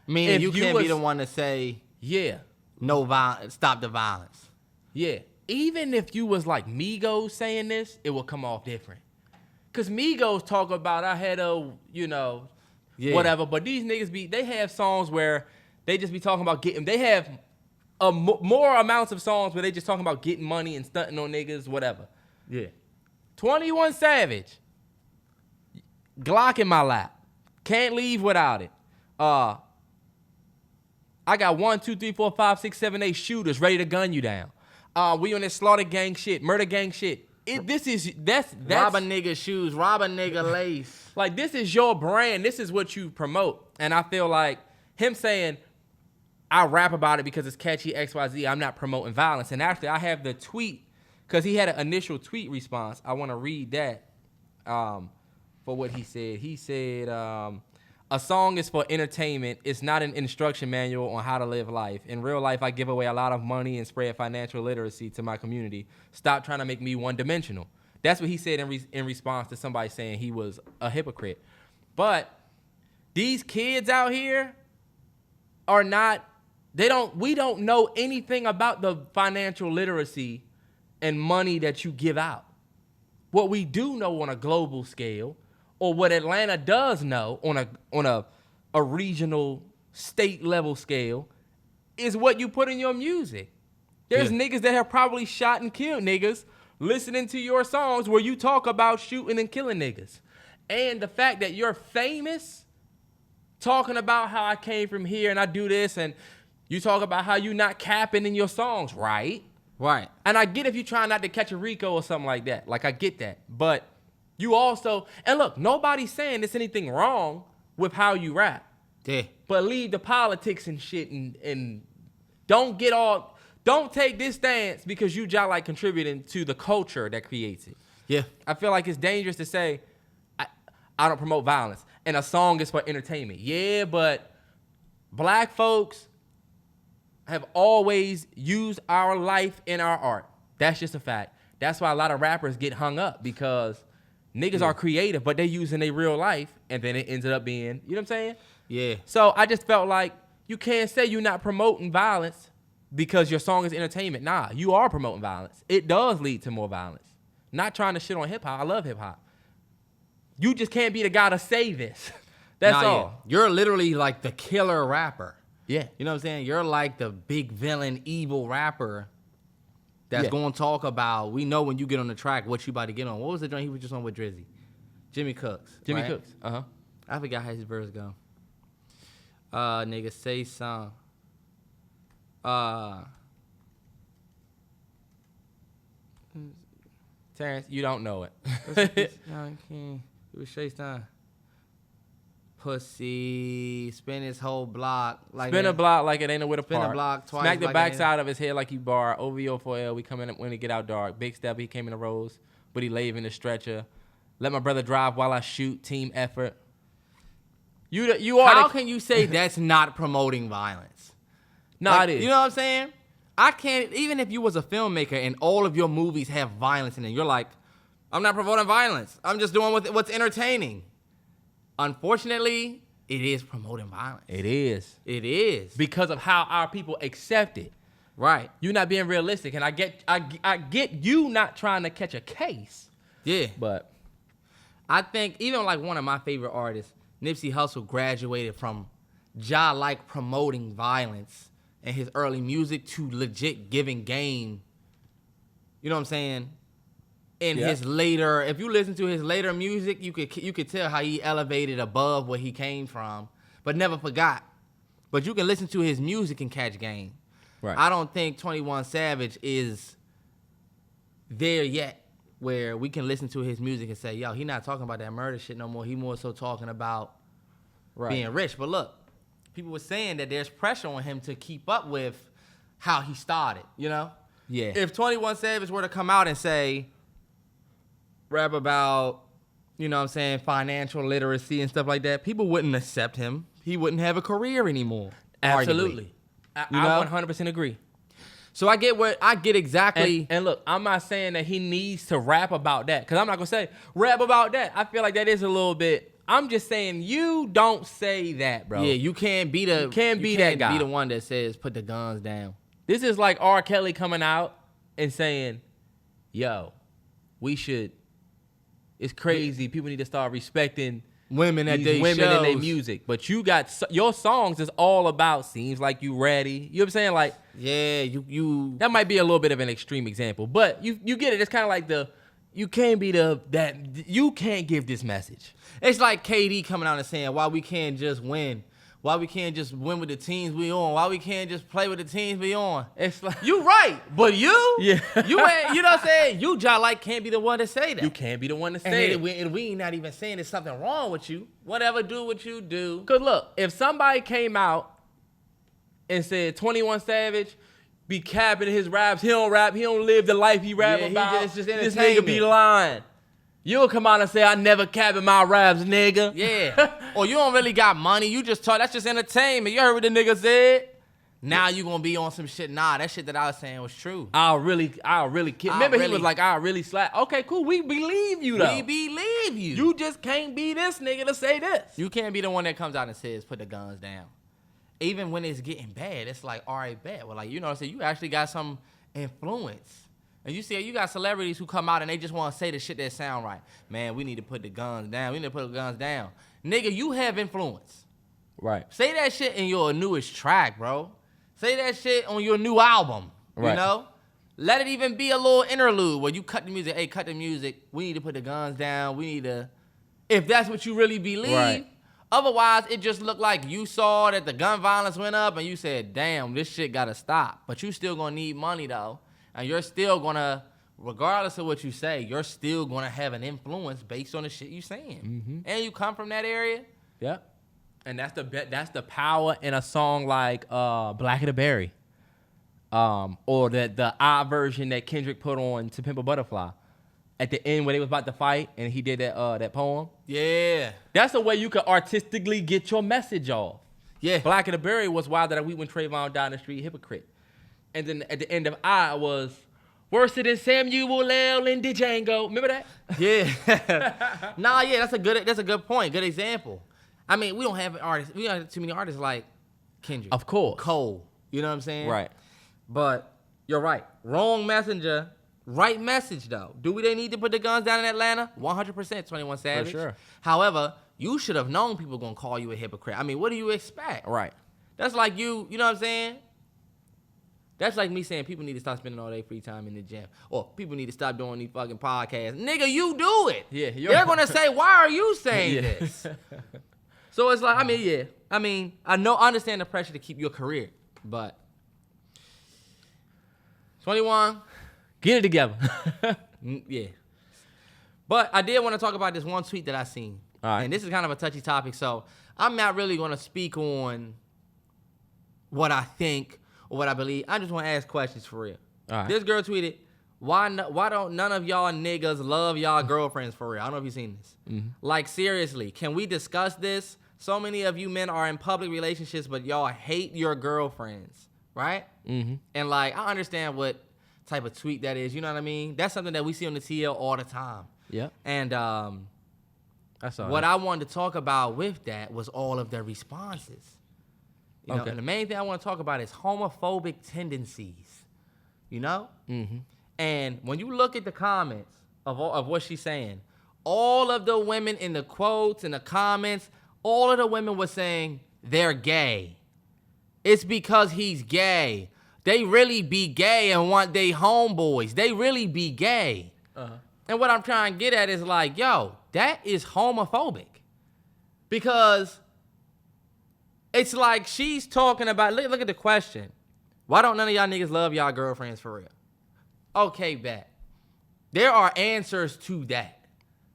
Meaning you can't be the one to say, no violence, stop the violence. Yeah. Even if you was like Migos saying this, it will come off different. Because Migos talk about, I had whatever, but these niggas they have songs where they just be talking about they have more amounts of songs where they just talking about getting money and stunting on niggas, whatever. Yeah. 21 Savage, Glock in my lap, can't leave without it. I got 1, 2, 3, 4, 5, 6, 7, 8 shooters ready to gun you down. We on this slaughter gang shit, murder gang shit. That's rob a nigga shoes, rob a nigga lace. Like, this is your brand. This is what you promote. And I feel like him saying, I rap about it because it's catchy, XYZ, I'm not promoting violence. And actually, I have the tweet, because he had an initial tweet response. I want to read that for what he said. He said, a song is for entertainment. It's not an instruction manual on how to live life. In real life, I give away a lot of money and spread financial literacy to my community. Stop trying to make me one-dimensional. That's what he said in response to somebody saying he was a hypocrite. But these kids out here are not, we don't know anything about the financial literacy and money that you give out. What we do know on a global scale, or what Atlanta does know on a regional state level scale, is what you put in your music. There's niggas that have probably shot and killed niggas listening to your songs where you talk about shooting and killing niggas. And the fact that you're famous, talking about how I came from here and I do this, and you talk about how you not capping in your songs, right? Right. And I get if you try not to catch a Rico or something like that. Like, I get that. But you also, and look, nobody's saying there's anything wrong with how you rap. Yeah. But leave the politics and shit and don't take this stance because you just like contributing to the culture that creates it. Yeah. I feel like it's dangerous to say, I don't promote violence and a song is for entertainment. Yeah, but black folks have always used our life in our art. That's just a fact. That's why a lot of rappers get hung up, because niggas are creative, but they using their real life, and then it ended up being, you know what I'm saying? Yeah. So I just felt like you can't say you're not promoting violence because your song is entertainment. Nah, you are promoting violence. It does lead to more violence. Not trying to shit on hip hop. I love hip hop. You just can't be the guy to say this. That's all. Yeah. You're literally like the killer rapper. Yeah. You know what I'm saying? You're like the big villain, evil rapper that's going to talk about, we know when you get on the track what you about to get on. What was the joint he was just on with Drizzy? Jimmy Cooks. Jimmy right? Cooks. Uh-huh. I forgot how his verse go. Nigga, say something. Terrance, you don't know it. It was Chase time. Pussy, spin his whole block. Like Spin a block like it ain't nowhere to park. Spin a block twice. Smack the like backside of his head like he bar. OVO 4L, we come in when it get out dark. Big step, he came in the rows, but he lay in the stretcher. Let my brother drive while I shoot. Team effort. You are. How can you say that's not promoting violence? No, Like, it is. You know what I'm saying? I can't, even if you was a filmmaker and all of your movies have violence in it, you're like, I'm not promoting violence. I'm just doing what's entertaining. Unfortunately, it is promoting violence. It is. It is. Because of how our people accept it. Right. You're not being realistic. And I get you not trying to catch a case. Yeah. But I think even like one of my favorite artists, Nipsey Hussle, graduated from like promoting violence in his early music to legit giving game. You know what I'm saying? In his later, if you listen to his later music, you could tell how he elevated above where he came from, but never forgot. But you can listen to his music and catch game. right. I don't think 21 Savage is there yet where we can listen to his music and say, yo, he not talking about that murder shit no more. He more so talking about being rich. But look, people were saying that there's pressure on him to keep up with how he started, you know? Yeah. If 21 Savage were to come out and say, rap about, you know what I'm saying, financial literacy and stuff like that, people wouldn't accept him. He wouldn't have a career anymore. Absolutely. You know? I 100% agree. So I get exactly. And look, I'm not saying that he needs to rap about that, because I'm not going to say rap about that. I feel like that is a little bit. I'm just saying you don't say that, bro. Yeah, you can't be the that guy. Be the one that says put the guns down. This is like R. Kelly coming out and saying, yo, we should. It's crazy. People need to start respecting women at these they women in their shows. music. But you got your songs is all about seems like you ready. You know what I'm saying? Like, yeah, you that might be a little bit of an extreme example, but you get it. It's kind of like you can't you can't give this message. It's like KD coming out and saying why we can't just win. Why we can't just win with the teams we on? Why we can't just play with the teams we on? It's like You right, but you Yeah. you ain't, you know what I'm saying? You just like can't be the one to say that. you can't be the one to say it. And we ain't not even saying there's something wrong with you. Whatever, do what you do. Cause look, if somebody came out and said 21 Savage be capping his raps, he don't rap, he don't live the life he rap Yeah, he about. just this entertainment. nigga be lying. You'll come out and say I never capping my raps, nigga. Yeah. Or you don't really got money. You just talk. That's just entertainment. You heard what the nigga said. Now you gonna be on some shit. Nah, that shit that I was saying was true. I'll really kid. Remember he was like, I'll really slap. Okay, cool. We believe you though. We believe you. You just can't be this nigga to say this. You can't be the one that comes out and says, put the guns down. Even when it's getting bad, it's like, all right, bad. Well, like, you know what I'm saying? You actually got some influence. And you see, you got celebrities who come out and they just want to say the shit that sound right. Man, we need to put the guns down. We need to put the guns down. Nigga, you have influence. Right. Say that shit in your newest track, bro. Say that shit on your new album, Right. you know? Let it even be a little interlude where you cut the music. Hey, cut the music. We need to put the guns down. We need to, if that's what you really believe. Right. Otherwise, it just looked like you saw that the gun violence went up and you said, damn, this shit got to stop. But you still going to need money, though. And you're still going to, regardless of what you say, you're still going to have an influence based on the shit you're saying. Mm-hmm. And you come from that area. Yep. And that's the power in a song like Black of the Berry. Or the I version that Kendrick put on To Pimp a Butterfly. At the end where they was about to fight and he did that poem. Yeah. That's a way you could artistically get your message off. Yeah. Black of the Berry was Wild That I Weep When Trayvon Died in the Street, Hypocrite. And then at the end of I was worse than Samuel L. and Django. Remember that? Yeah. Nah, yeah, that's a good point. Good example. I mean, we don't have artists. We don't have too many artists like Kendrick. Of course. Cole. You know what I'm saying? Right. But you're right. Wrong messenger. Right message, though. Do they need to put the guns down in Atlanta? 100% 21 Savage. For sure. However, you should have known people going to call you a hypocrite. I mean, what do you expect? Right. That's like you know what I'm saying? That's like me saying people need to stop spending all their free time in the gym. Or people need to stop doing these fucking podcasts. Nigga, you do it. Yeah. They're going to say, why are you saying Yeah. this? So it's like, I mean, yeah. I mean, I understand the pressure to keep your career. But 21... Get it together. Yeah. But I did want to talk about this one tweet that I seen. All right. And this is kind of a touchy topic, so I'm not really going to speak on what I think or what I believe. I just want to ask questions for real. All right. This girl tweeted, why don't none of y'all niggas love y'all girlfriends for real? I don't know if you've seen this. Mm-hmm. Like, seriously, can we discuss this? So many of you men are in public relationships, but y'all hate your girlfriends, right? Mm-hmm. And, like, I understand what type of tweet that is, you know what I mean? That's something that we see on the TL all the time. Yeah. And That's all what right. I wanted to talk about with that was all of their responses. You know, Okay. and the main thing I want to talk about is homophobic tendencies. You know? Mm-hmm. And when you look at the comments of what she's saying, all of the women in the quotes and the comments, all of the women were saying they're gay. It's because he's gay. They really be gay and want they homeboys. They really be gay. Uh-huh. And what I'm trying to get at is like, yo, that is homophobic. Because it's like she's talking about, look at the question. Why don't none of y'all niggas love y'all girlfriends for real? Okay, bet. There are answers to that.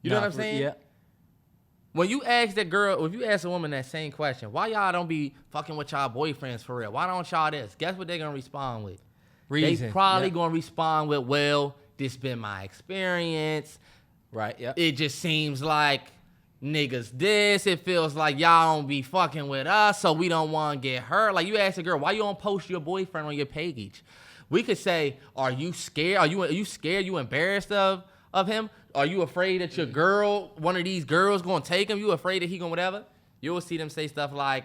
You know what I'm saying? Yeah. When you ask that girl, if you ask a woman that same question, why y'all don't be fucking with y'all boyfriends for real? Why don't y'all this? Guess what they're going to respond with? Reason. They probably Yep. going to respond with, well, this been my experience. Right. Yeah. It just seems like niggas this. It feels like y'all don't be fucking with us, so we don't want to get hurt. Like, you ask a girl, why you don't post your boyfriend on your page? We could say, are you scared? Are you scared? You embarrassed of him? Are you afraid that your girl, one of these girls, gonna take him? You afraid that he gonna whatever? You'll see them say stuff like,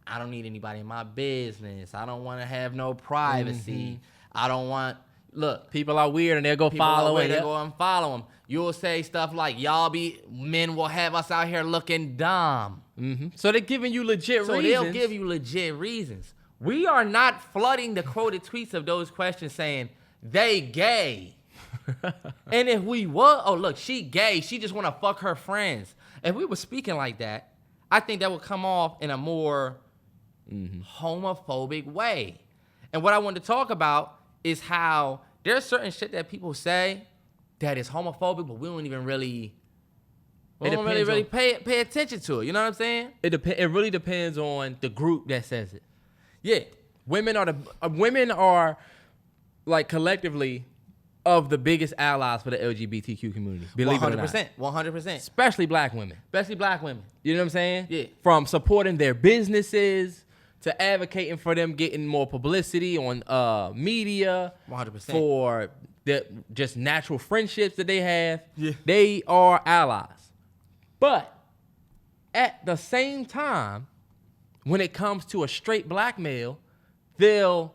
I don't need anybody in my business. I don't want to have no privacy. I don't want, look, People are weird and they'll go follow it. They go and follow them. You'll say stuff like, men will have us out here looking dumb. Mm-hmm. So they're giving you legit reasons. So they'll give you legit reasons. We are not flooding the quoted tweets of those questions saying, they gay. And if we were, look, she gay. She just want to fuck her friends. If we were speaking like that, I think that would come off in a more homophobic way. And what I want to talk about is how there's certain shit that people say that is homophobic, but we don't even really, pay attention to it. You know what I'm saying? It really depends on the group that says it. Yeah, women are like collectively of the biggest allies for the LGBTQ community. Believe it or not. 100%. Especially black women. You know what I'm saying? Yeah. From supporting their businesses to advocating for them getting more publicity on media. 100%. For the just natural friendships that they have. Yeah. They are allies. But at the same time, when it comes to a straight black male, they'll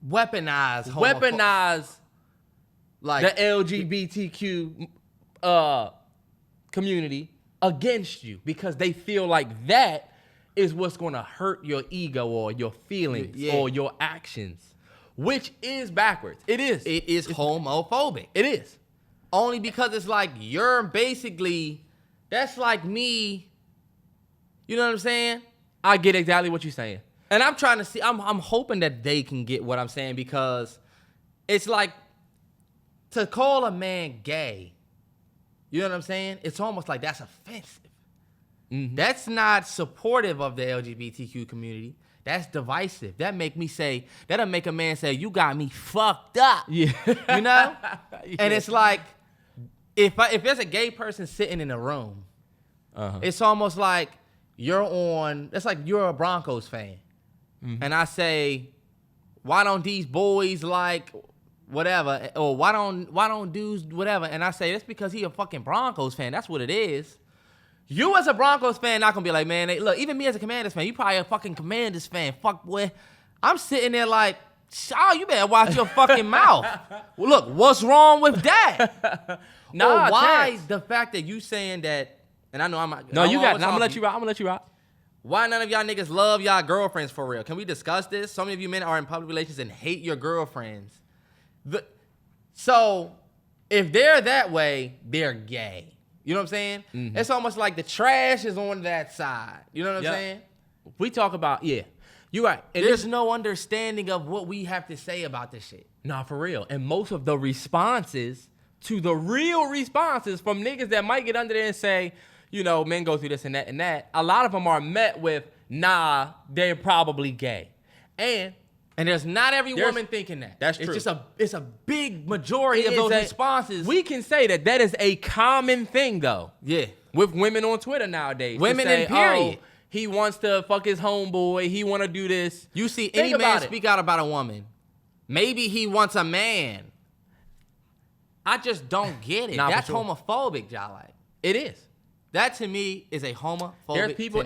weaponize like the LGBTQ community against you because they feel like that is what's going to hurt your ego or your feelings or your actions, which is backwards. It is. It's homophobic. It is. Only because it's like you're basically, that's like me. You know what I'm saying? I get exactly what you're saying. And I'm trying to see, I'm hoping that they can get what I'm saying because it's like to call a man gay, you know what I'm saying? It's almost like that's offensive. Mm-hmm. That's not supportive of the LGBTQ community. That's divisive. That'll make a man say, you got me fucked up. Yeah. You know? Yeah. And it's like, if there's a gay person sitting in a room, it's almost like it's like you're a Broncos fan. Mm-hmm. And I say, why don't these boys like whatever, or why don't dudes whatever? And I say, that's because he a fucking Broncos fan. That's what it is. You as a Broncos fan not gonna be like, man, look, even me as a Commanders fan, you probably a fucking Commanders fan. Fuck, boy. I'm sitting there like, you better watch your fucking mouth. Well, look, what's wrong with that? Why the fact that you saying that, and I know I'm not. No, you got it. I'm gonna let you rock. Why none of y'all niggas love y'all girlfriends for real? Can we discuss this? So many of you men are in public relations and hate your girlfriends. So if they're that way, they're gay. You know what I'm saying? Mm-hmm. It's almost like the trash is on that side. You know what I'm saying? We talk about, you're right. And there's no understanding of what we have to say about this shit. Nah, for real. And most of the responses to the real responses from niggas that might get under there and say, you know, men go through this and that, a lot of them are met with, nah, they're probably gay. And there's not every woman thinking that. That's true. It's a big majority of those responses. We can say that is a common thing, though. Yeah. With women on Twitter nowadays. Women in period. Oh, he wants to fuck his homeboy. He want to do this. You see any man speak out about a woman. Maybe he wants a man. I just don't get it. That's homophobic, Jalai. It is. That to me is a homophobic. There's people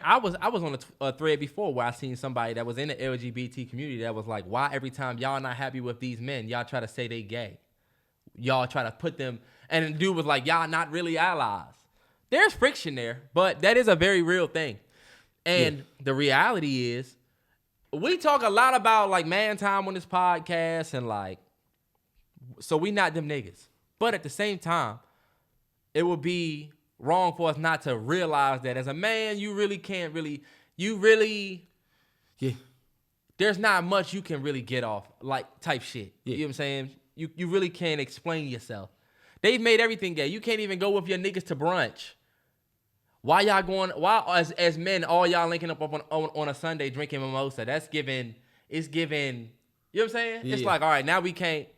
I was on a thread before where I seen somebody that was in the LGBT community that was like, why every time y'all not happy with these men, y'all try to say they gay? Y'all try to put them, and the dude was like, y'all not really allies. There's friction there, but that is a very real thing. And the reality is, we talk a lot about like man time on this podcast and like, so we not them niggas. But at the same time, it would be wrong for us not to realize that as a man, there's not much you can really get off, like type shit. Yeah. You know what I'm saying? You really can't explain yourself. They've made everything gay. You can't even go with your niggas to brunch. Why y'all going, as men, all y'all linking up on a Sunday drinking mimosa? It's giving, you know what I'm saying? Yeah. It's like, all right, now we can't.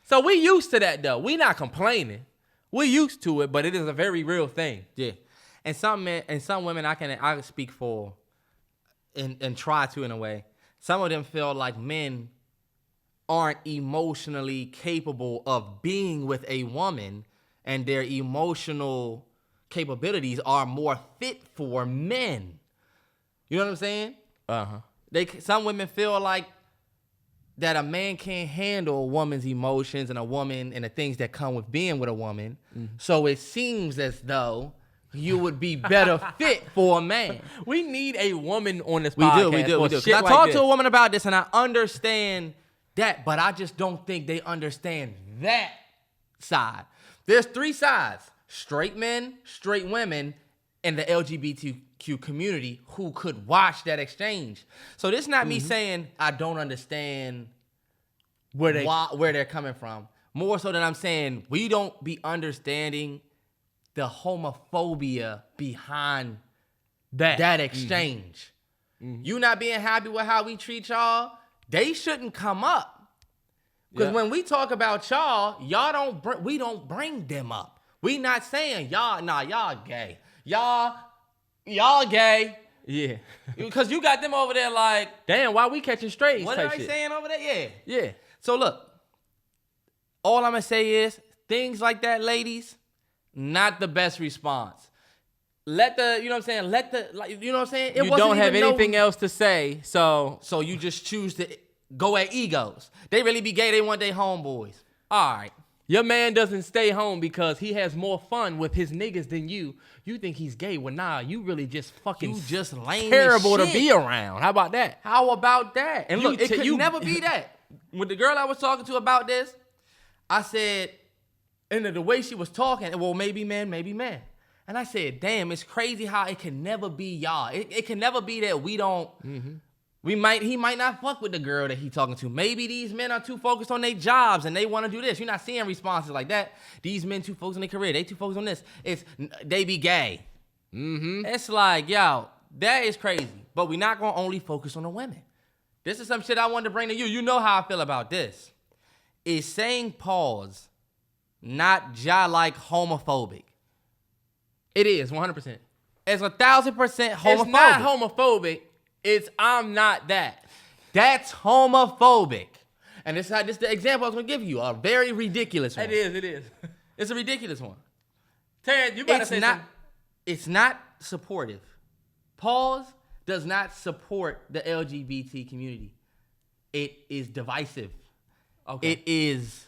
So we used to that though. We not complaining. We used to it, but it is a very real thing. Yeah. And some men and some women I can speak for and try to in a way. Some of them feel like men aren't emotionally capable of being with a woman and their emotional capabilities are more fit for men. You know what I'm saying? Uh-huh. Some women feel like that a man can't handle a woman's emotions and a woman and the things that come with being with a woman. So it seems as though you would be better fit for a man. We need a woman on this podcast. We do. 'Cause I talked to a woman about this, and I understand that, but I just don't think they understand that side. There's 3 sides: straight men, straight women, and the LGBTQ community who could watch that exchange. So this is not me saying I don't understand where they're coming from. More so than I'm saying we don't be understanding the homophobia behind that exchange. You not being happy with how we treat y'all, they shouldn't come up. Because when we talk about y'all, we don't bring them up. We not saying y'all gay. Y'all gay. Yeah. Because you got them over there like, damn, why we catching strays? what are they saying over there? Yeah. Yeah. So look, all I'm going to say is things like that, ladies, not the best response. You know what I'm saying? You know what I'm saying? You don't have anything else to say, so you just choose to go at egos. They really be gay. They want their homeboys. All right. Your man doesn't stay home because he has more fun with his niggas than you. You think he's gay? Well, nah, you really just fucking lame terrible as to shit. be around. How about that? How about that? And look, it could you never be that. With the girl I was talking to about this, I said, and the way she was talking, well, maybe man. And I said, damn, it's crazy how it can never be y'all. It can never be that we don't, he might not fuck with the girl that he talking to. Maybe these men are too focused on their jobs and they want to do this. You're not seeing responses like that. These men too focused on their career. They too focused on this. They be gay. It's like, yo, that is crazy. But we're not going to only focus on the women. This is some shit I wanted to bring to you. You know how I feel about this. Is saying pause not like homophobic? It is 100%. It's 1,000% homophobic. It's not homophobic. It's I'm not that. That's homophobic. And this is the example I was gonna give you. A very ridiculous one. It is. It's a ridiculous one. Terrance, you better say something. It's not supportive. Pause does not support the LGBT community. It is divisive. Okay. It is.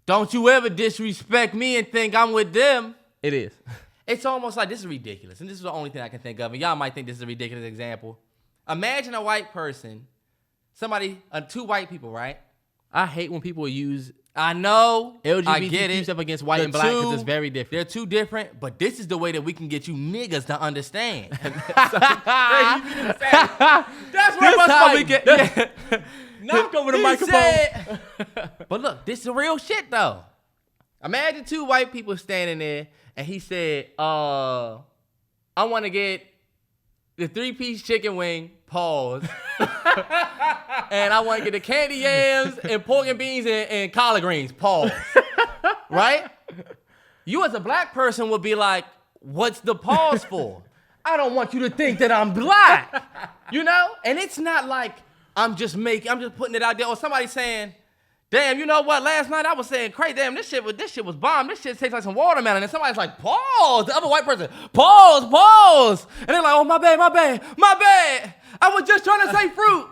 Don't you ever disrespect me and think I'm with them. It is. It's almost like this is ridiculous. And this is the only thing I can think of. And y'all might think this is a ridiculous example. Imagine a white person, two white people, right? I hate when people use I know LGBTQ stuff against white and black because it's very different. They're two different, but this is the way that we can get you niggas to understand. That's how we get. Knock over the microphone. But look, this is real shit though. Imagine two white people standing there, and he said, "I want to get the 3-piece chicken wing, pause, and I want to get the candy yams and pork and beans and collard greens, pause." Right? You as a black person would be like, "What's the pause for?" I don't want you to think that I'm black, you know? And it's not like I'm just putting it out there, or somebody saying, "Damn, you know what? Last night I was saying, crazy. Damn, this shit was bomb. This shit tastes like some watermelon." And somebody's like, "Pause." The other white person, pause. And they're like, "Oh, my bad. I was just trying to say fruit."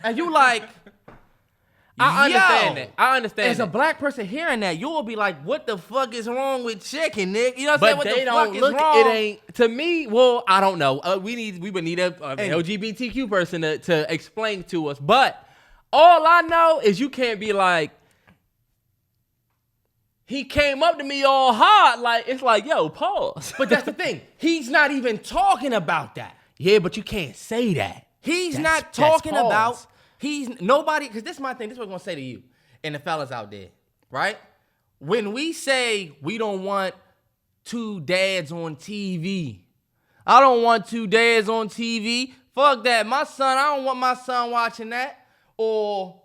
And you like, I understand that. I understand. As a black person hearing that, you will be like, "What the fuck is wrong with chicken, Nick?" You know what I'm saying? But What they the don't fuck look. is wrong? It ain't to me. Well, I don't know. We would need a LGBTQ person to explain to us. But all I know is you can't be like, he came up to me all hard. Like, it's like, yo, pause. But that's the thing. He's not even talking about that. Yeah, but you can't say that. He's not talking about, nobody, because this is my thing. This is what I'm going to say to you and the fellas out there, right? When we say we don't want two dads on TV, I don't want two dads on TV. Fuck that. I don't want my son watching that. Or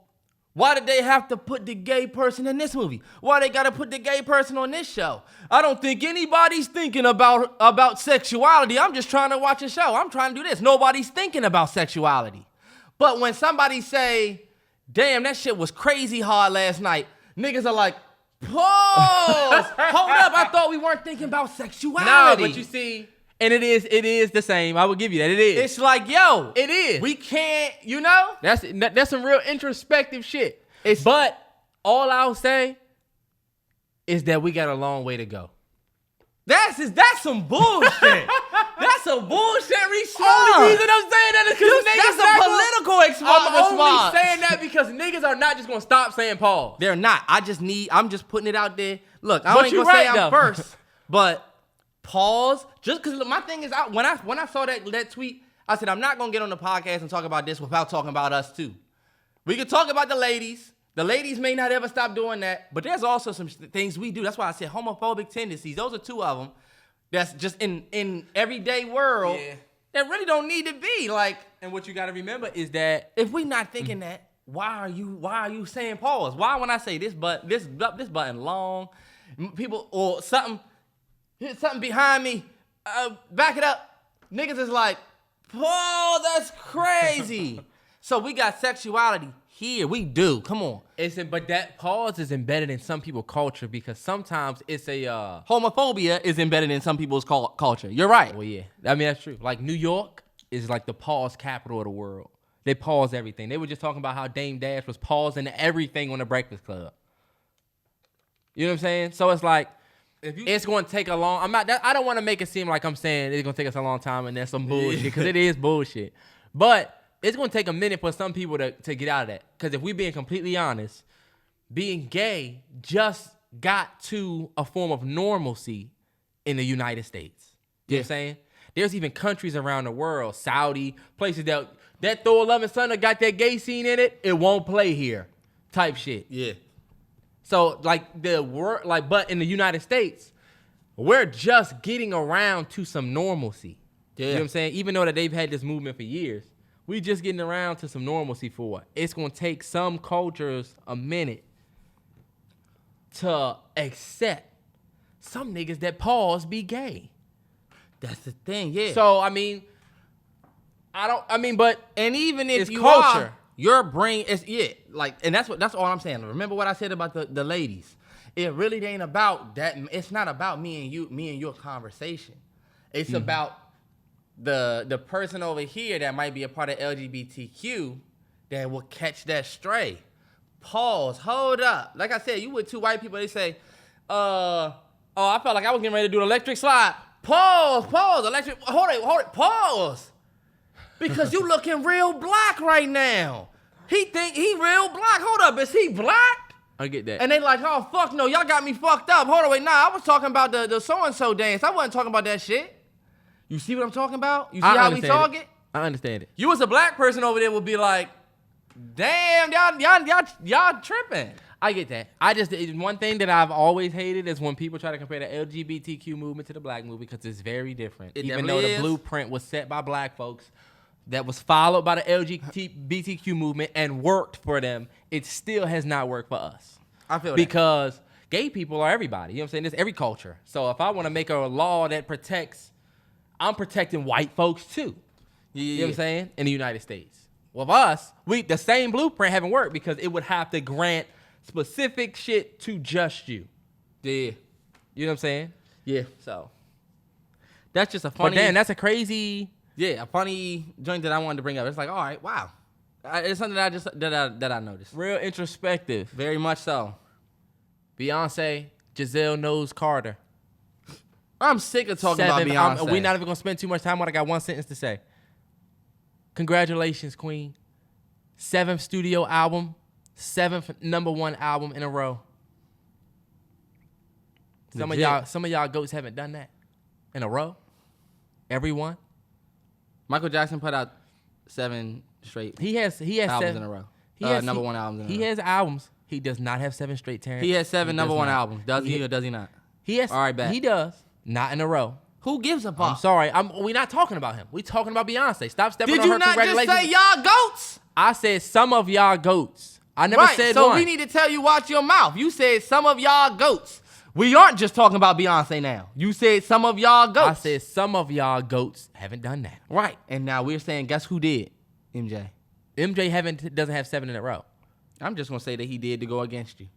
why did they have to put the gay person in this movie? Why they got to put the gay person on this show? I don't think anybody's thinking about sexuality. I'm just trying to watch a show. I'm trying to do this. Nobody's thinking about sexuality. But when somebody say, "Damn, that shit was crazy hard last night," niggas are like, "Pause. Hold up. I thought we weren't thinking about sexuality." No, but you see, And it is the same. I will give you that. It is. It's like, yo, It is. we can't, you know? That's some real introspective shit. It's- But all I'll say is that we got a long way to go. That's some bullshit. That's a bullshit response. Only reason I'm saying that is because niggas That's a political response. I'm only saying that because niggas are not just gonna stop saying pause. They're not. I'm just putting it out there. Look, I But ain't you gonna say right, I'm though. first, but pause. Just because my thing is, when I saw that tweet, I said I'm not gonna get on the podcast and talk about this without talking about us too. We can talk about the ladies. The ladies may not ever stop doing that, but there's also some things we do. That's why I said homophobic tendencies. Those are two of them. That's just in everyday world that really don't need to be. Like, And what you gotta remember is that if we not thinking that, why are you saying pause? Why when I say this button long, people or something behind me, back it up. Niggas is like, Paul, that's crazy. So we got sexuality here. We do. Come on. but that pause is embedded in some people's culture because sometimes it's a Homophobia is embedded in some people's culture. You're right. well, yeah. I mean, that's true. Like New York is like the pause capital of the world. They pause everything. They were just talking about how Dame Dash was pausing everything on the Breakfast Club. You know what I'm saying? So it's like, it's going to take a long. I don't want to make it seem like I'm saying it's going to take us a long time and that's some bullshit because it is bullshit. But it's going to take a minute for some people to get out of that. Because if we're being completely honest, being gay just got to a form of normalcy in the United States. You know what I'm saying? There's even countries around the world, Saudi, places that Thor Love and Thunder got that gay scene in it, it won't play here type shit. Yeah. So but in the United States, we're just getting around to some normalcy. Yeah. You know what I'm saying? Even though that they've had this movement for years, we just getting around to some normalcy for it. It's gonna take some cultures a minute to accept some niggas that pause be gay. That's the thing, yeah. So but and even if it's you culture. are, your brain is and that's all I'm saying. Remember what I said about the ladies. It really ain't about that. It's not about me and your conversation. It's about the person over here that might be a part of LGBTQ that will catch that stray. Pause. Hold up. Like I said, you with two white people, they say, I felt like I was getting ready to do the electric slide. Pause. Electric. Hold it. Pause. Because you looking real black right now. He think he real black. Hold up. Is he black? I get that. And they like, oh, fuck no. Y'all got me fucked up. Hold on. Wait. Nah, I was talking about the so-and-so dance. I wasn't talking about that shit. You see what I'm talking about? You see how we talk it? I understand it. You as a black person over there would be like, damn, y'all tripping. I get that. One thing that I've always hated is when people try to compare the LGBTQ movement to the black movement because it's very different. Even though the blueprint was set by black folks, that was followed by the LGBTQ movement and worked for them, it still has not worked for us. I feel that. Because gay people are everybody. You know what I'm saying? There's every culture. So if I want to make a law that protects, I'm protecting white folks too. You know what I'm saying? In the United States. With us, the same blueprint haven't worked because it would have to grant specific shit to just you. Yeah. You know what I'm saying? Yeah. So that's just a funny. But damn, that's a crazy. Yeah, a funny joint that I wanted to bring up. It's like, all right, wow. It's something that I noticed. Real introspective. Very much so. Beyonce, Giselle knows Carter. I'm sick of talking about Beyonce. We're not even going to spend too much time on it. I got one sentence to say. Congratulations, Queen. 7th studio album. 7th #1 album in a row. Some of y'all goats haven't done that in a row. Everyone. Michael Jackson put out 7 straight. He has albums in a row. He has #1 albums in a row. He has albums. He does not have 7 straight, Terrance. He has 7 #1 albums. Does he or does he not? He has. All right, bet. He does. Not in a row. Who gives a fuck? I'm sorry. We're not talking about him. We're talking about Beyonce. Stop stepping on her. Did you not just say y'all goats? I said some of y'all goats. I never said so one. we need to tell you watch your mouth. You said some of y'all goats. We aren't just talking about Beyonce now. You said some of y'all goats. I said some of y'all goats haven't done that. Right. And now we're saying, guess who did? MJ. MJ doesn't have 7 in a row. I'm just going to say that he did to go against you.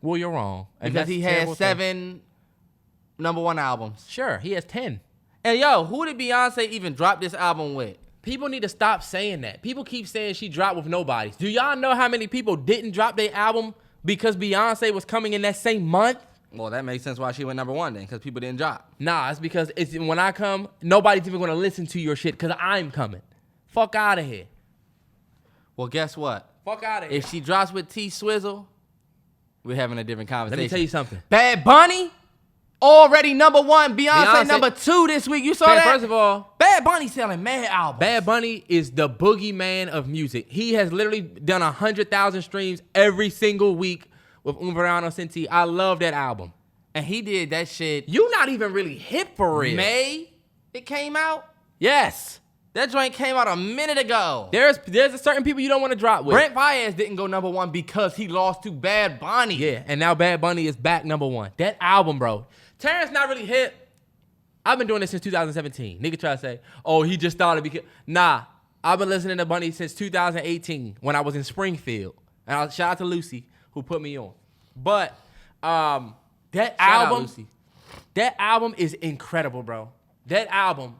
Well, you're wrong. Because he has 7 #1 albums. Sure, he has 10. And yo, who did Beyonce even drop this album with? People need to stop saying that. People keep saying she dropped with nobody. Do y'all know how many people didn't drop their album because Beyonce was coming in that same month? Well, that makes sense why she went number one then, because people didn't drop. Nah, it's because when I come, nobody's even going to listen to your shit because I'm coming. Fuck out of here. Well, guess what? Fuck out of here. If she drops with T Swizzle, we're having a different conversation. Let me tell you something. Bad Bunny, already number one. Beyonce number 2 this week. You saw that? First of all, Bad Bunny selling mad albums. Bad Bunny is the boogeyman of music. He has literally done 100,000 streams every single week with Un Verano Sin Ti. I love that album. And he did that shit. You not even really hip for real. May it came out? Yes. That joint came out a minute ago. There's a certain people you don't want to drop with. Brent Faiyaz didn't go number one because he lost to Bad Bunny. Yeah, and now Bad Bunny is back number one. That album, bro. Terrance not really hip. I've been doing this since 2017. Nigga try to say, oh, he just started because... Nah, I've been listening to Bunny since 2018 when I was in Springfield. And shout out to Lucy who put me on. But that album is incredible, bro. That album...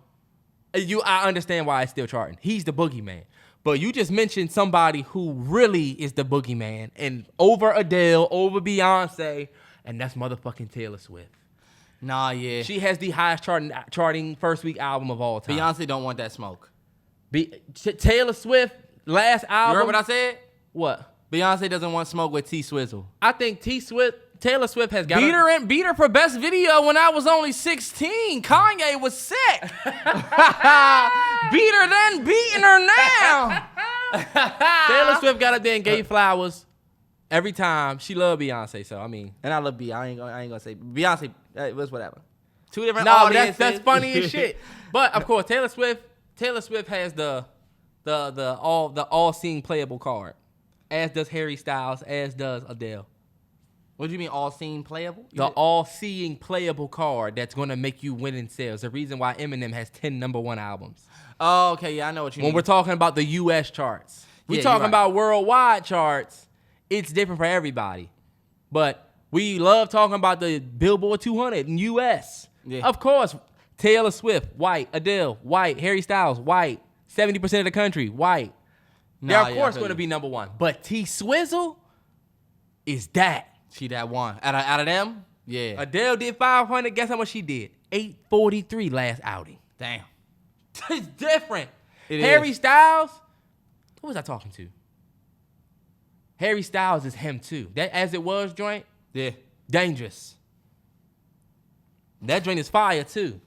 I understand why it's still charting. He's the boogeyman. But you just mentioned somebody who really is the boogeyman and over Adele, over Beyonce, and that's motherfucking Taylor Swift. Nah, yeah. She has the highest charting first week album of all time. Beyonce don't want that smoke. Taylor Swift, last album. You heard what I said? What? Beyonce doesn't want smoke with T Swizzle. I think Taylor Swift has got beat her for best video when I was only 16. Kanye was sick. Beat her then, beating her now. Taylor Swift got up there and gave flowers every time. She loved Beyonce, so I mean. And I love Beyonce. I ain't gonna say Beyonce. It was whatever. Two different no, audiences. that's funny as shit. But of course, Taylor Swift has the all-seeing playable card, as does Harry Styles, as does Adele. What do you mean all-seeing playable? The all-seeing playable card that's going to make you win in sales. The reason why Eminem has 10 number one albums. Oh, okay. Yeah, I know what you mean. When we're talking about the U.S. charts. We're talking about worldwide charts. It's different for everybody. But we love talking about the Billboard 200 in U.S. Yeah. Of course, Taylor Swift, white. Adele, white. Harry Styles, white. 70% of the country, white. They're, of course, going to be number one. But T Swizzle is that. She that one. Out of them? Yeah. Adele did 500. Guess how much she did? 843 last outing. Damn. It's different. Harry Styles. Who was I talking to? Harry Styles is him too. That As It Was joint. Yeah. Dangerous. That joint is fire too.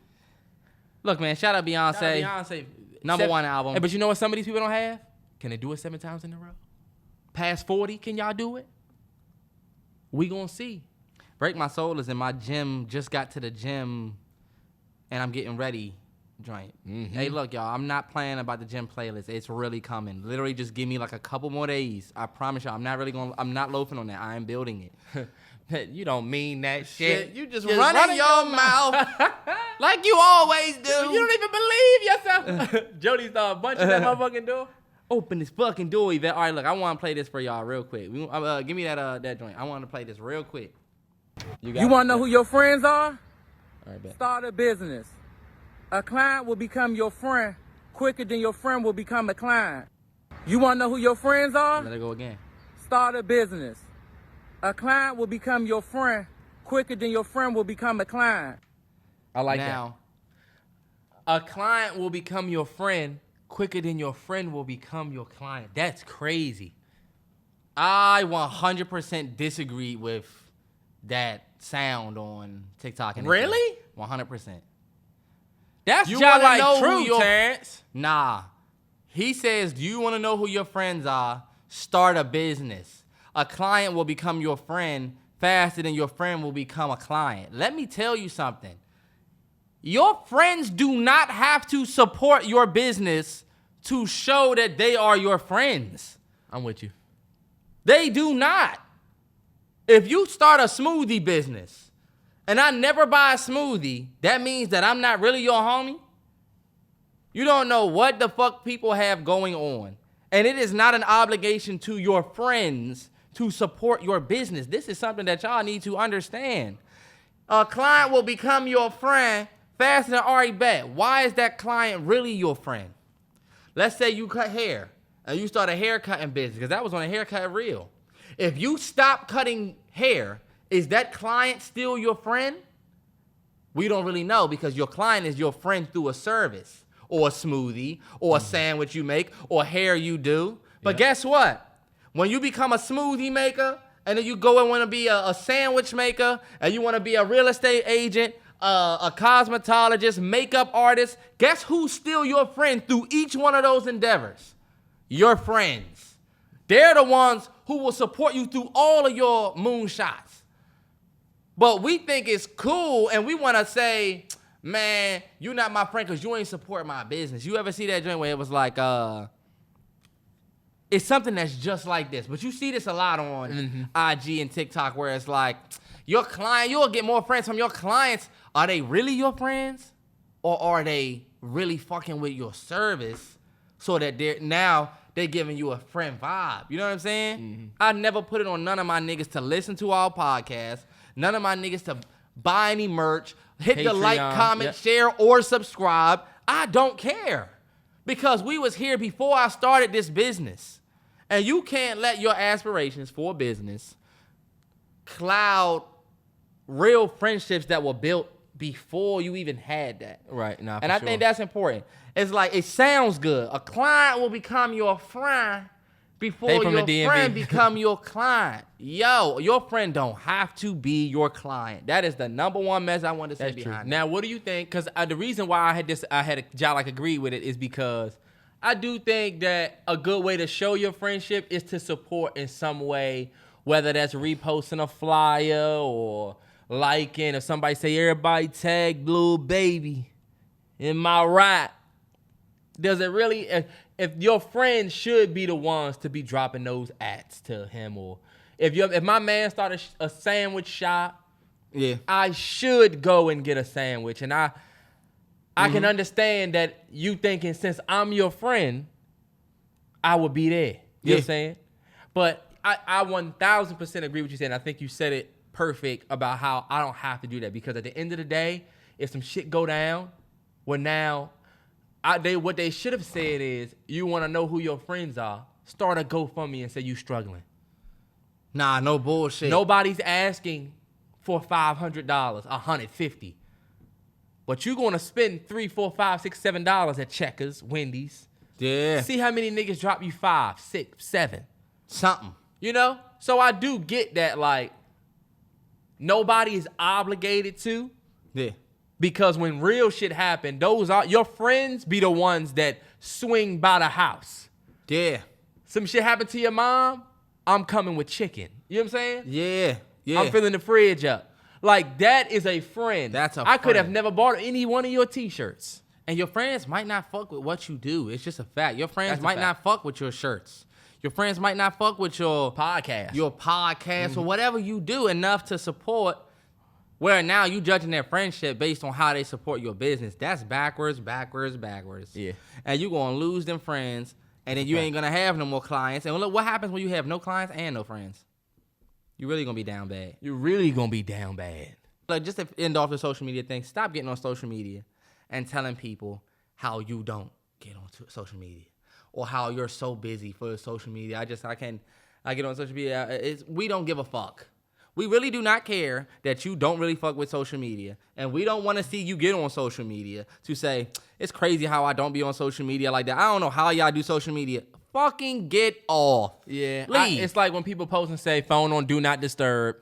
Look, man. Shout out Beyonce. Number one album. Hey, but you know what some of these people don't have? Can they do it 7 times in a row? Past 40, can y'all do it? We gonna see. Break My Soul is in my gym. Just got to the gym, and I'm getting ready. Joint. Mm-hmm. Hey, look, y'all. I'm not playing about the gym playlist. It's really coming. Literally, just give me like a couple more days. I promise y'all. I'm not loafing on that. I am building it. You don't mean that shit. You just running your mouth like you always do. You don't even believe yourself. Jody started bunching that motherfucking door. Open this fucking door, Yvette. All right, look, I want to play this for y'all real quick. Give me that joint. I want to play this real quick. You want to know who your friends are? All right, bet. Start a business. A client will become your friend quicker than your friend will become a client. You want to know who your friends are? Let it go again. Start a business. A client will become your friend quicker than your friend will become a client. I like that. A client will become your friend quicker than your friend will become your client. That's crazy. I 100% disagree with that sound on TikTok. And really? 100%. That's just like true, Terrance. Nah. He says, do you want to know who your friends are? Start a business. A client will become your friend faster than your friend will become a client. Let me tell you something. Your friends do not have to support your business to show that they are your friends. I'm with you. They do not. If you start a smoothie business and I never buy a smoothie, that means that I'm not really your homie. You don't know what the fuck people have going on. And it is not an obligation to your friends to support your business. This is something that y'all need to understand. A client will become your friend faster than already bet. Why is that client really your friend? Let's say you cut hair and you start a haircutting business, because that was on a haircut reel. If you stop cutting hair, is that client still your friend? We don't really know, because your client is your friend through a service or a smoothie or a sandwich you make or hair you do. But guess what? When you become a smoothie maker and then you go and want to be a sandwich maker and you want to be a real estate agent, a cosmetologist, makeup artist, guess who's still your friend through each one of those endeavors? Your friends. They're the ones who will support you through all of your moonshots. But we think it's cool and we want to say, man, you're not my friend because you ain't support my business. You ever see that joint where it was like, it's something that's just like this. But you see this a lot on IG and TikTok where it's like, your client, you'll get more friends from your clients. Are they really your friends? Or are they really fucking with your service so that they're giving you a friend vibe? You know what I'm saying? I never put it on none of my niggas to listen to our podcast. None of my niggas to buy any merch, hit the like, comment, share, or subscribe. I don't care. Because we was here before I started this business. And you can't let your aspirations for business cloud real friendships that were built before you even had that. Right. Nah, and I think that's important. It's like, it sounds good. A client will become your friend before your friend become your client. Yo, your friend don't have to be your client. That is the number one message I want to say behind it. Now, what do you think? Because the reason why I had a agree with it is because I do think that a good way to show your friendship is to support in some way, whether that's reposting a flyer or liking, if somebody say, everybody tag Blue Baby in my rap. Does it really, if your friends should be the ones to be dropping those ads to him, or if my man started a sandwich shop, I should go and get a sandwich. And I can understand that you thinking, since I'm your friend, I would be there. You know what I'm saying? But I 1000% agree with you saying. I think you said it perfect about how I don't have to do that, because at the end of the day, if some shit go down, well, now what they should have said is, you want to know who your friends are, start a GoFundMe and say you struggling. Nah, no bullshit. Nobody's asking for $500, $150. But you going to spend $3, $4, $5, $6, $7 at Checkers, Wendy's. Yeah. See how many niggas drop you 5, 6, 7. Something. You know? So I do get that, like, nobody is obligated to. Yeah. Because when real shit happen, those are your friends be the ones that swing by the house. Yeah. Some shit happen to your mom, I'm coming with chicken. You know what I'm saying? Yeah. Yeah. I'm filling the fridge up. Like, that is a friend. That's a I could have friend. never bought any one of your t-shirts. And your friends might not fuck with what you do. It's just a fact. Your friends might not fuck with your shirts. Your friends might not fuck with your podcast. Or whatever you do enough to support. Where now you judging their friendship based on how they support your business. That's backwards. Yeah. And you're going to lose them friends. And then you ain't going to have no more clients. And look, what happens when you have no clients and no friends? You're really going to be down bad. You're really going to be down bad. Like, just to end off the social media thing, stop getting on social media and telling people how you don't get on social media. Or how you're so busy for social media. I get on social media. We don't give a fuck. We really do not care that you don't really fuck with social media. And we don't want to see you get on social media to say, it's crazy how I don't be on social media like that. I don't know how y'all do social media. Fucking get off. Yeah. Leave. It's like when people post and say, phone on do not disturb.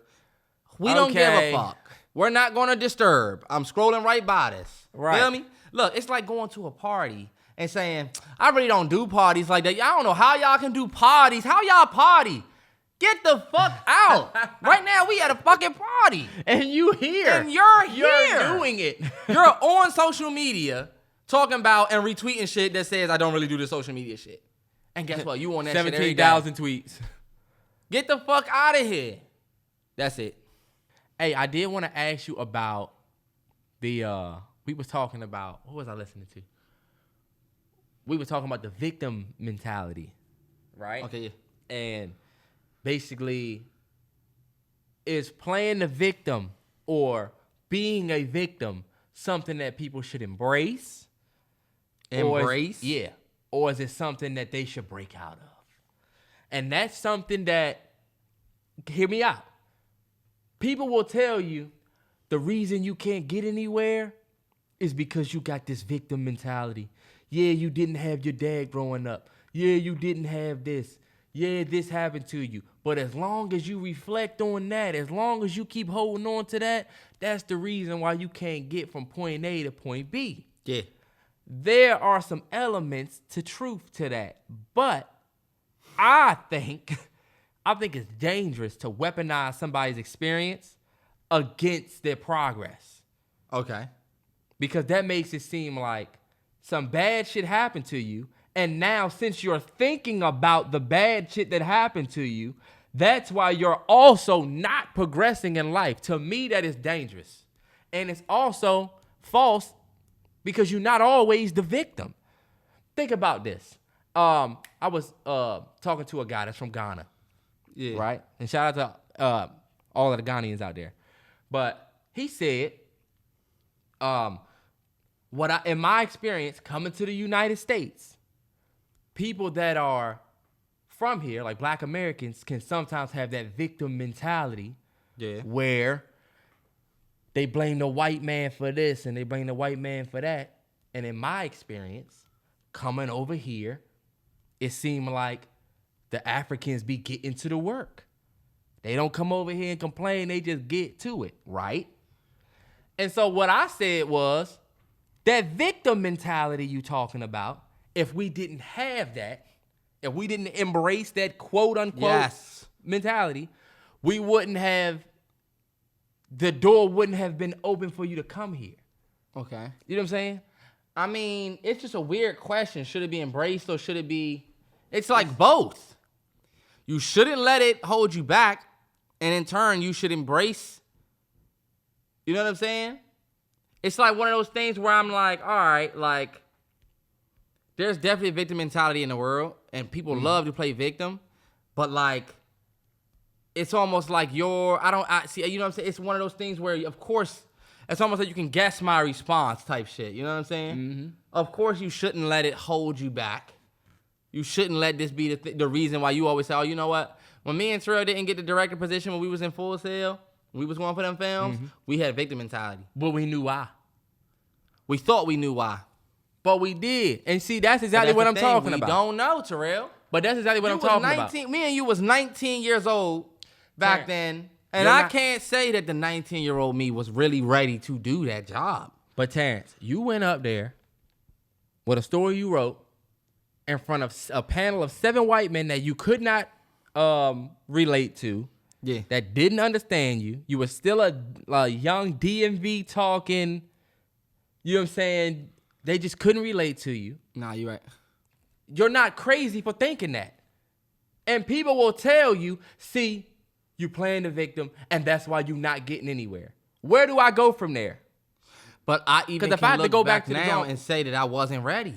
We don't give a fuck. We're not going to disturb. I'm scrolling right by this. Right. Feel me? Look, it's like going to a party and saying, I really don't do parties like that. Y'all don't know how y'all can do parties. How y'all party? Get the fuck out. Right now, we at a fucking party. And you here. And you're here. You're doing it. You're on social media talking about and retweeting shit that says I don't really do the social media shit. And guess what? You on that shit every day. 17,000 tweets. Get the fuck out of here. That's it. Hey, I did want to ask you about we was talking about, what was I listening to? We were talking about the victim mentality, right? Okay. And basically, is playing the victim or being a victim something that people should embrace? Embrace? Or is it something that they should break out of? And that's something that, hear me out. People will tell you the reason you can't get anywhere is because you got this victim mentality. Yeah, you didn't have your dad growing up. Yeah, you didn't have this. Yeah, this happened to you. But as long as you reflect on that, as long as you keep holding on to that, that's the reason why you can't get from point A to point B. Yeah. There are some elements to truth to that. But I think it's dangerous to weaponize somebody's experience against their progress. Okay. Because that makes it seem like some bad shit happened to you. And now, since you're thinking about the bad shit that happened to you, that's why you're also not progressing in life. To me, that is dangerous. And it's also false because you're not always the victim. Think about this. I was talking to a guy that's from Ghana. Yeah. Right? And shout out to all of the Ghanaians out there. But he said, in my experience, coming to the United States, people that are from here, like Black Americans, can sometimes have that victim mentality where they blame the white man for this and they blame the white man for that. And in my experience, coming over here, it seemed like the Africans be getting to the work. They don't come over here and complain. They just get to it, right? And so what I said was, that victim mentality you talking about, if we didn't have that, if we didn't embrace that quote-unquote mentality, we wouldn't have, the door wouldn't have been open for you to come here. Okay. You know what I'm saying? I mean, it's just a weird question. Should it be embraced or should it be... It's like both. You shouldn't let it hold you back, and in turn, you should embrace... You know what I'm saying? It's like one of those things where I'm like, all right, like... There's definitely a victim mentality in the world, and people love to play victim, but like, it's almost like you know what I'm saying? It's one of those things where, of course, it's almost like you can guess my response type shit. You know what I'm saying? Mm-hmm. Of course, you shouldn't let it hold you back. You shouldn't let this be the reason why you always say, oh, you know what? When me and Terrell didn't get the director position when we was in Full Sail, we was going for them films, we had victim mentality. But we knew why. We thought we knew why. But we did. And see, that's exactly what I'm talking about. We don't know, Terrell. But that's exactly what I'm talking about. Me and you was 19 years old back then. And I can't say that the 19-year-old me was really ready to do that job. But Terrance, you went up there with a story you wrote in front of a panel of 7 white men that you could not relate to. Yeah. That didn't understand you. You were still a young DMV talking, you know what I'm saying? They just couldn't relate to you. Nah, you're right. You're not crazy for thinking that. And people will tell you, see, you playing the victim, and that's why you're not getting anywhere. Where do I go from there? But I even if I had to go back to now and say that I wasn't ready.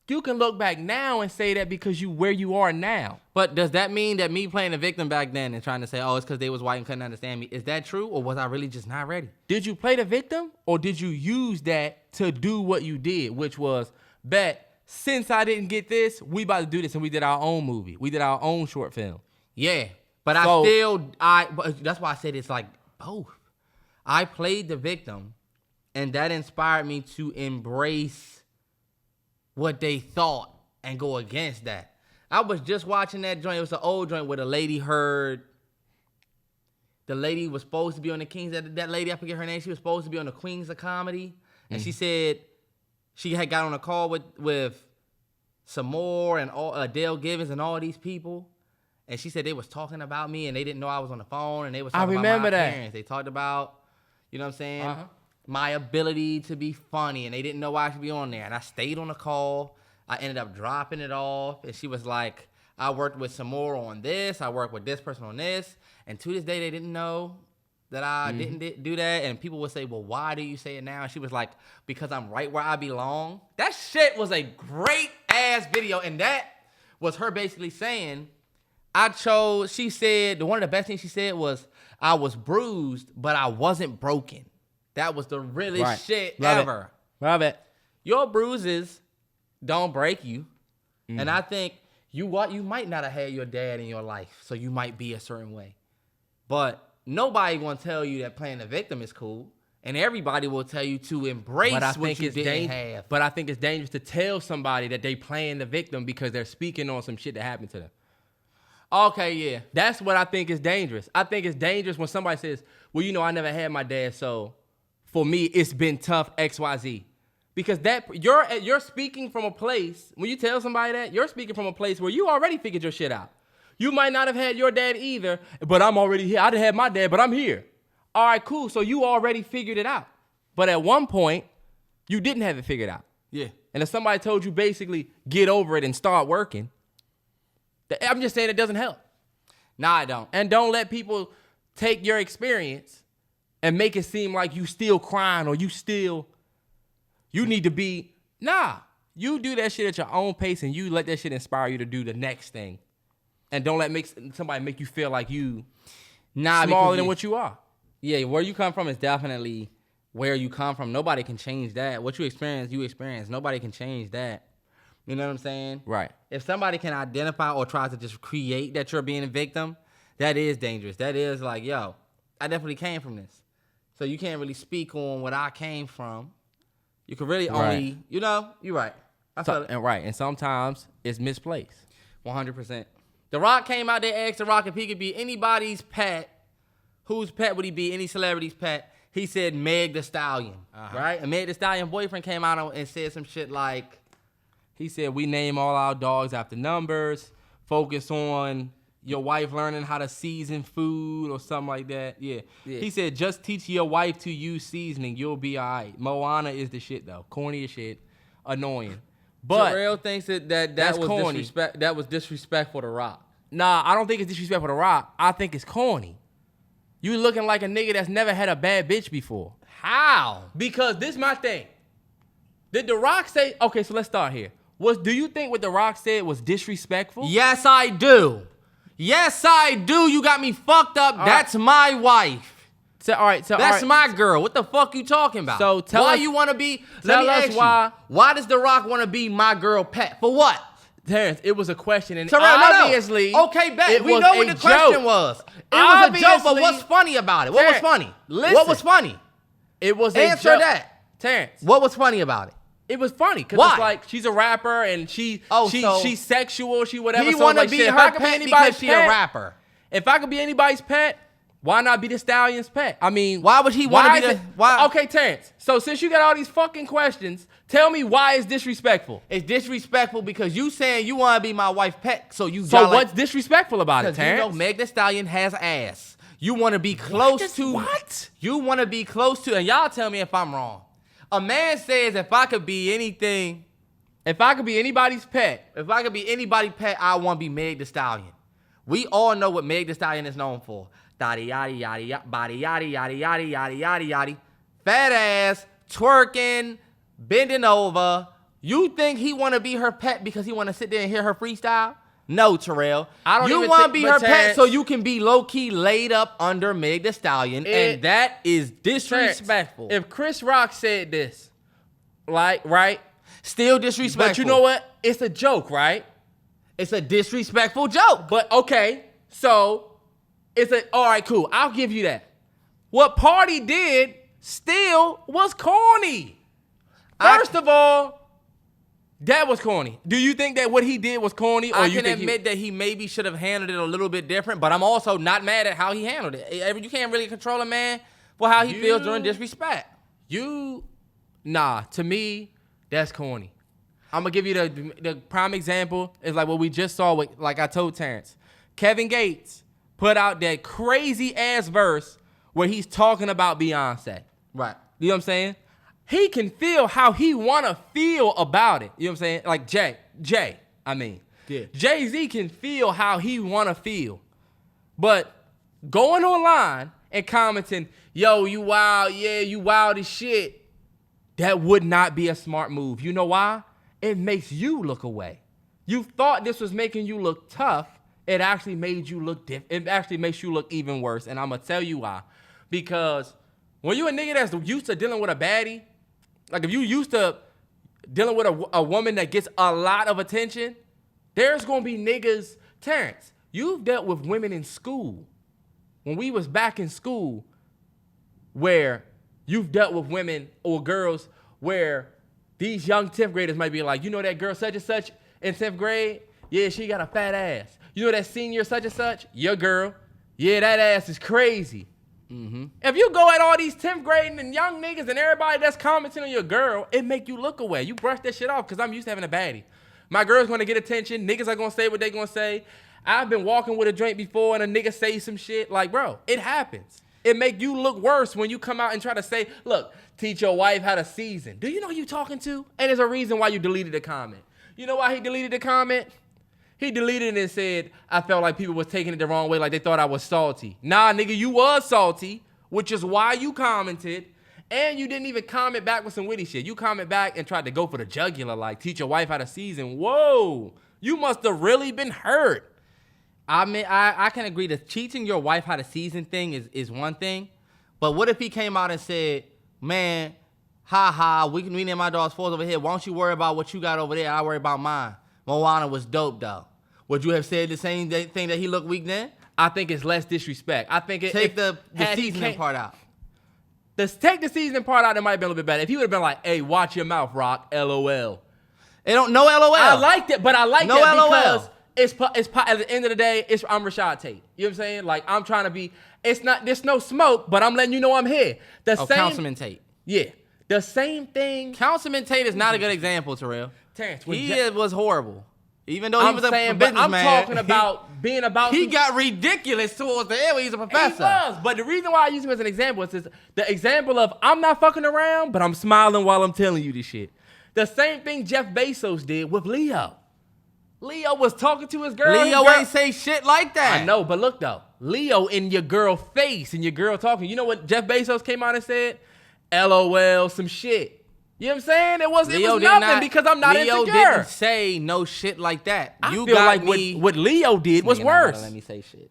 You can look back now and say that because where you are now. But does that mean that me playing the victim back then and trying to say, oh, it's because they was white and couldn't understand me, is that true, or was I really just not ready? Did you play the victim, or did you use that to do what you did, which was, since I didn't get this, we about to do this, and we did our own movie. We did our own short film. Yeah, but but that's why I said it's like both. I played the victim, and that inspired me to embrace what they thought and go against that. I was just watching that joint. It was an old joint where the lady heard the lady was supposed to be on the Kings. That lady, I forget her name, she was supposed to be on the Queens of Comedy. And she said she had got on a call with some more and all Dale Givens and all these people. And she said they was talking about me and they didn't know I was on the phone and they was talking about my appearance. They talked about, you know what I'm saying? My ability to be funny, and they didn't know why I should be on there. And I stayed on the call. I ended up dropping it off, and she was like, I worked with some more on this. I worked with this person on this. And to this day, they didn't know that I didn't do that. And people would say, well, why do you say it now? And she was like, because I'm right where I belong. That shit was a great-ass video, and that was her basically saying, she said, one of the best things she said was, I was bruised, but I wasn't broken. That was the realest shit Love ever. Love it. Your bruises don't break you. And I think you might not have had your dad in your life, so you might be a certain way. But nobody gonna tell you that playing the victim is cool. And everybody will tell you to embrace what you didn't have. But I think it's dangerous to tell somebody that they playing the victim because they're speaking on some shit that happened to them. Okay, yeah. That's what I think is dangerous. I think it's dangerous when somebody says, well, you know, I never had my dad, so for me, it's been tough, XYZ. Because that you're speaking from a place, when you tell somebody that, you're speaking from a place where you already figured your shit out. You might not have had your dad either, but I'm already here. I didn't have my dad, but I'm here. All right, cool. So you already figured it out. But at one point, you didn't have it figured out. Yeah. And if somebody told you basically get over it and start working, I'm just saying it doesn't help. Nah, I don't. And don't let people take your experience and make it seem like you still crying or you need to be. Nah, you do that shit at your own pace and you let that shit inspire you to do the next thing. And don't let somebody make you feel like you smaller than what you are. Yeah, where you come from is definitely where you come from. Nobody can change that. What you experience. Nobody can change that. You know what I'm saying? Right. If somebody can identify or try to just create that you're being a victim, that is dangerous. That is like, yo, I definitely came from this. So you can't really speak on what I came from. You can really only, you know, you're right. I feel it. Right. And sometimes it's misplaced. 100%. The Rock came out there, asked The Rock if he could be anybody's pet. Whose pet would he be? Any celebrity's pet? He said Meg Thee Stallion, right? And Meg Thee Stallion boyfriend came out and said some shit like, he said, we name all our dogs after numbers, focus on your wife learning how to season food or something like that. Yeah. He said, just teach your wife to use seasoning, you'll be all right. Moana is the shit, though. Corny as shit. Annoying. But Terrell thinks that was corny. That was disrespectful to Rock. Nah, I don't think it's disrespectful to Rock. I think it's corny. You looking like a nigga that's never had a bad bitch before. How? Because this is my thing. Did The Rock say, okay, so let's start here. Do you think what The Rock said was disrespectful? Yes, I do. Yes, I do. You got me fucked up. That's my wife. That's my girl. What the fuck you talking about? So tell why us, you want to be? Tell let me us ask why. You, why does The Rock want to be my girl pet? For what? Terrance, it was a question, and Terrell, obviously, okay, bet we know what the question was. It was a joke, but what's funny about it? What was funny? What was funny? It was answer a joke. that, Terrance. What was funny about it? It was funny because it's like she's a rapper and she's sexual, she whatever. He so want to like, be shit, her pet because she a rapper. If I could be anybody's pet, why not be the Stallion's pet? I mean, why would he want to be why? Okay, Terrance. So since you got all these fucking questions, tell me why it's disrespectful. It's disrespectful because you saying you want to be my wife's pet, so you. So what's disrespectful about it, Terrance? You know, Meg Thee Stallion has ass. You want to be close to what? You want to be close to, and y'all tell me if I'm wrong. A man says if I could be anything, if I could be anybody's pet, I want to be Meg Thee Stallion. We all know what Meg Thee Stallion is known for. Yada yada yada yada, body yada yada yada yada yada yada. Fat ass, twerking, bending over. You think he want to be her pet because he want to sit there and hear her freestyle? No, Terrell. You want to be her pet so you can be low-key laid up under Meg Thee Stallion, and that is disrespectful. If Chris Rock said this, like, right? Still disrespectful. But you know what? It's a joke, right? It's a disrespectful joke. But, okay, so all right, cool. I'll give you that. What Pardi did still was corny. First of all, that was corny. Do you think that what he did was corny? Or I can admit that he maybe should have handled it a little bit different, but I'm also not mad at how he handled it. You can't really control a man for how he feels during disrespect. Nah, to me, that's corny. I'm going to give you the prime example is like what we just saw with, like I told Terrance. Kevin Gates put out that crazy-ass verse where he's talking about Beyonce. Right. You know what I'm saying? He can feel how he want to feel about it. You know what I'm saying? Like Jay, I mean. Yeah. Jay-Z can feel how he want to feel. But going online and commenting, yo, you wild, yeah, you wild as shit, that would not be a smart move. You know why? It makes you look away. You thought this was making you look tough. It actually made you look different. It actually makes you look even worse. And I'm going to tell you why. Because When you a nigga that's used to dealing with a baddie, like if you used to dealing with a woman that gets a lot of attention, there's gonna be niggas. Terrance, you've dealt with women in school. When we was back in school, where you've dealt with women or girls where these young 10th graders might be like, you know that girl such and such in 10th grade? Yeah, she got a fat ass. You know that senior such and such? Your girl. Yeah, that ass is crazy. Mm-hmm. If you go at all these 10th grade and young niggas and everybody that's commenting on your girl, it make you look away. You brush that shit off because I'm used to having a baddie. My girl's going to get attention. Niggas are going to say what they going to say. I've been walking with a joint before and a nigga say some shit. Like, bro, it happens. It make you look worse when you come out and try to say, look, teach your wife how to season. Do you know who you talking to? And there's a reason why you deleted the comment. You know why he deleted the comment? He deleted it and said, I felt like people was taking it the wrong way, like they thought I was salty. Nah, nigga, you was salty, which is why you commented. And you didn't even comment back with some witty shit. You comment back and tried to go for the jugular, like teach your wife how to season. Whoa, you must have really been hurt. I mean, I can agree that teaching your wife how to season thing is one thing. But what if he came out and said, man, we named my dog's fours over here. Why don't you worry about what you got over there? I worry about mine. Moana was dope, though. Would you have said the same thing that he looked weak then? I think it's less disrespect. I think take the seasoning part out. Take the seasoning part out, it might have been a little bit better. If he would have been like, hey, watch your mouth, Rock, LOL. It don't, no LOL. I liked it, but I liked no it LOL. because it's at the end of the day, I'm Rashad Tate. You know what I'm saying? Like, I'm trying to be, there's no smoke, but I'm letting you know I'm here. Councilman Tate. Yeah. The same thing. Councilman Tate is not a good example, Terrell. Terrance, he was horrible. Even though he was a businessman. I'm talking about being about. He got ridiculous towards the end when he's a professor. He was, but the reason why I use him as an example is the example of I'm not fucking around, but I'm smiling while I'm telling you this shit. The same thing Jeff Bezos did with Leo. Leo was talking to his girl. Leo ain't say shit like that. I know, but look though. Leo in your girl face and your girl talking. You know what Jeff Bezos came out and said? LOL, some shit. You know what I'm saying? It was nothing because I'm not Leo insecure. Leo didn't say no shit like that. I feel like what Leo did was worse. Let me say shit.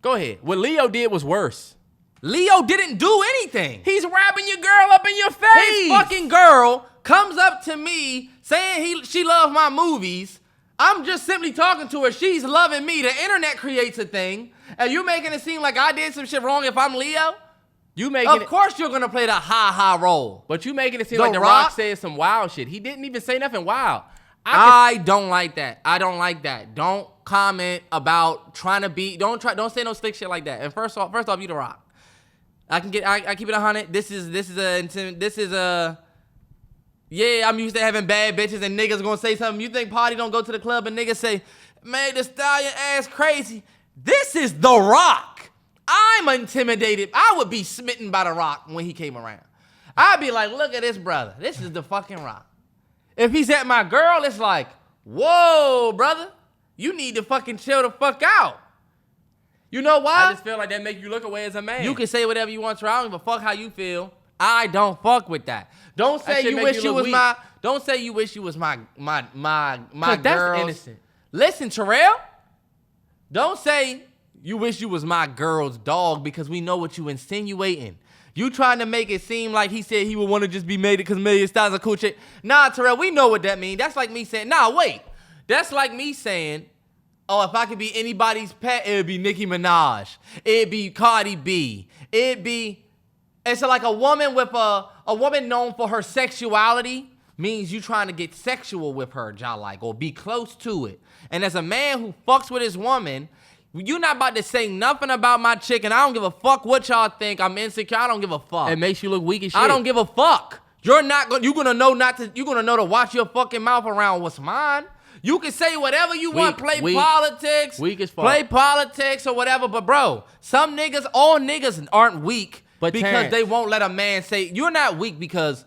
Go ahead. What Leo did was worse. Leo didn't do anything. He's wrapping your girl up in your face. His fucking girl comes up to me saying she loves my movies. I'm just simply talking to her. She's loving me. The internet creates a thing. And you making it seem like I did some shit wrong if I'm Leo? Of course you're going to play the ha-ha role. But you making it seem like The Rock said some wild shit. He didn't even say nothing wild. I don't like that. I don't like that. Don't comment about trying to be, don't say no slick shit like that. And first off, you The Rock. I keep it 100. This is a yeah, I'm used to having bad bitches and niggas gonna say something. You think Pardi don't go to the club and niggas say, man, the Stallion ass crazy. This is The Rock. I'm intimidated. I would be smitten by The Rock when he came around. I'd be like, look at this brother. This is the fucking Rock. If he's at my girl, it's like, whoa, brother. You need to fucking chill the fuck out. You know why? I just feel like that make you look away as a man. You can say whatever you want to. I don't give a fuck how you feel. I don't fuck with that. Don't say you wish you was my. Don't say you wish you was my girl. That's innocent. Listen, Terrell. Don't say you wish you was my girl's dog because we know what you insinuating. You trying to make it seem like he said he would want to just be made it because Million Styles a cool chick. Nah, Terrell, we know what that means. That's like me saying, nah, wait. That's like me saying, oh, if I could be anybody's pet, it'd be Nicki Minaj. It'd be Cardi B. It's like a woman with a woman known for her sexuality means you trying to get sexual with her, or be close to it. And as a man who fucks with his woman, you're not about to say nothing about my chick, and I don't give a fuck what y'all think. I'm insecure. I don't give a fuck. It makes you look weak as shit. I don't give a fuck. You're gonna know to watch your fucking mouth around what's mine. You can say whatever you want, play politics, weak as fuck. Play politics or whatever, but bro, all niggas aren't weak because Terrance, they won't let a man say, you're not weak because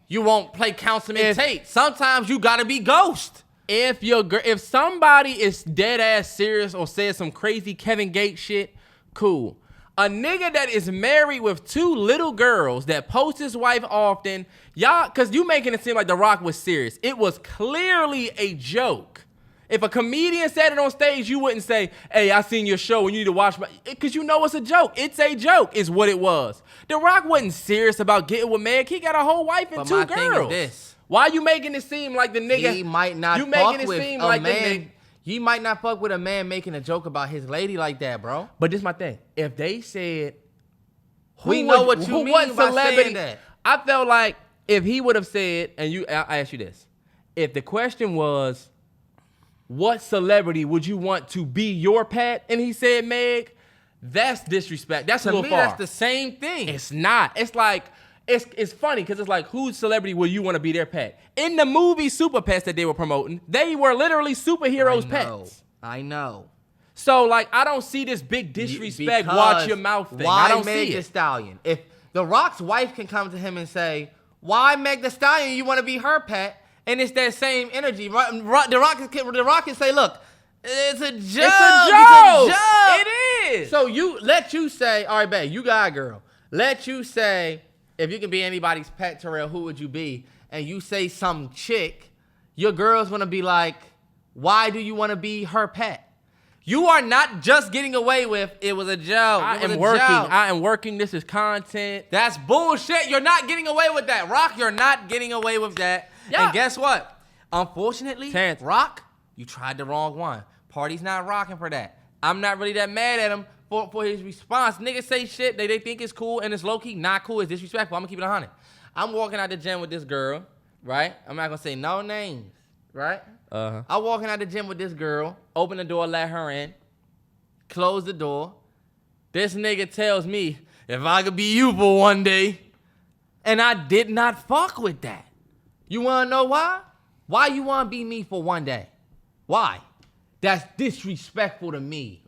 you won't play Councilman Tate. Sometimes you gotta be ghost. If somebody is dead ass serious or says some crazy Kevin Gates shit, cool. A nigga that is married with 2 little girls that posts his wife often, y'all, cause you making it seem like The Rock was serious. It was clearly a joke. If a comedian said it on stage, you wouldn't say, hey, I seen your show and you need to watch because you know it's a joke. It's a joke is what it was. The Rock wasn't serious about getting with Meg. He got a whole wife and But 2 my girls. thing is this. Why you making it seem like the nigga? He might not you fuck making it with seem a like man. He might not fuck with a man making a joke about his lady like that, bro. But this is my thing. If they said, We know what you mean by saying that. I felt like if he would have said, and I ask you this, if the question was, what celebrity would you want to be your pet? And he said Meg, that's disrespect. That's a little far. That's the same thing. It's not. It's like, it's funny because it's like, whose celebrity would you want to be their pet? In the movie Super Pets that they were promoting, they were literally superheroes' pets. I know. So, like, I don't see this big disrespect, watch your mouth thing. I don't Meg see the it. Stallion? If The Rock's wife can come to him and say, why Meg the Stallion? You want to be her pet? And it's that same energy. The Rock can say, look, it's a joke. It's a joke. It is. So you say, all right, babe, you got a girl. Let you say, if you can be anybody's pet, Terrell, who would you be? And you say some chick, your girl's gonna be like, why do you want to be her pet? You are not just getting away with, it was a joke. I am working. This is content. That's bullshit. You're not getting away with that. Rock, you're not getting away with that. Yeah. And guess what? Unfortunately, Terrance. Rock, you tried the wrong one. Pardi's not rocking for that. I'm not really that mad at him for his response. Niggas say shit they think is cool and it's low-key not cool. It's disrespectful. I'm going to keep it 100. I'm walking out the gym with this girl, right? I'm not going to say no names, right? Uh-huh. I'm walking out the gym with this girl, open the door, let her in, close the door. This nigga tells me, if I could be you for one day, and I did not fuck with that. You want to know why? Why you want to be me for one day? Why? That's disrespectful to me.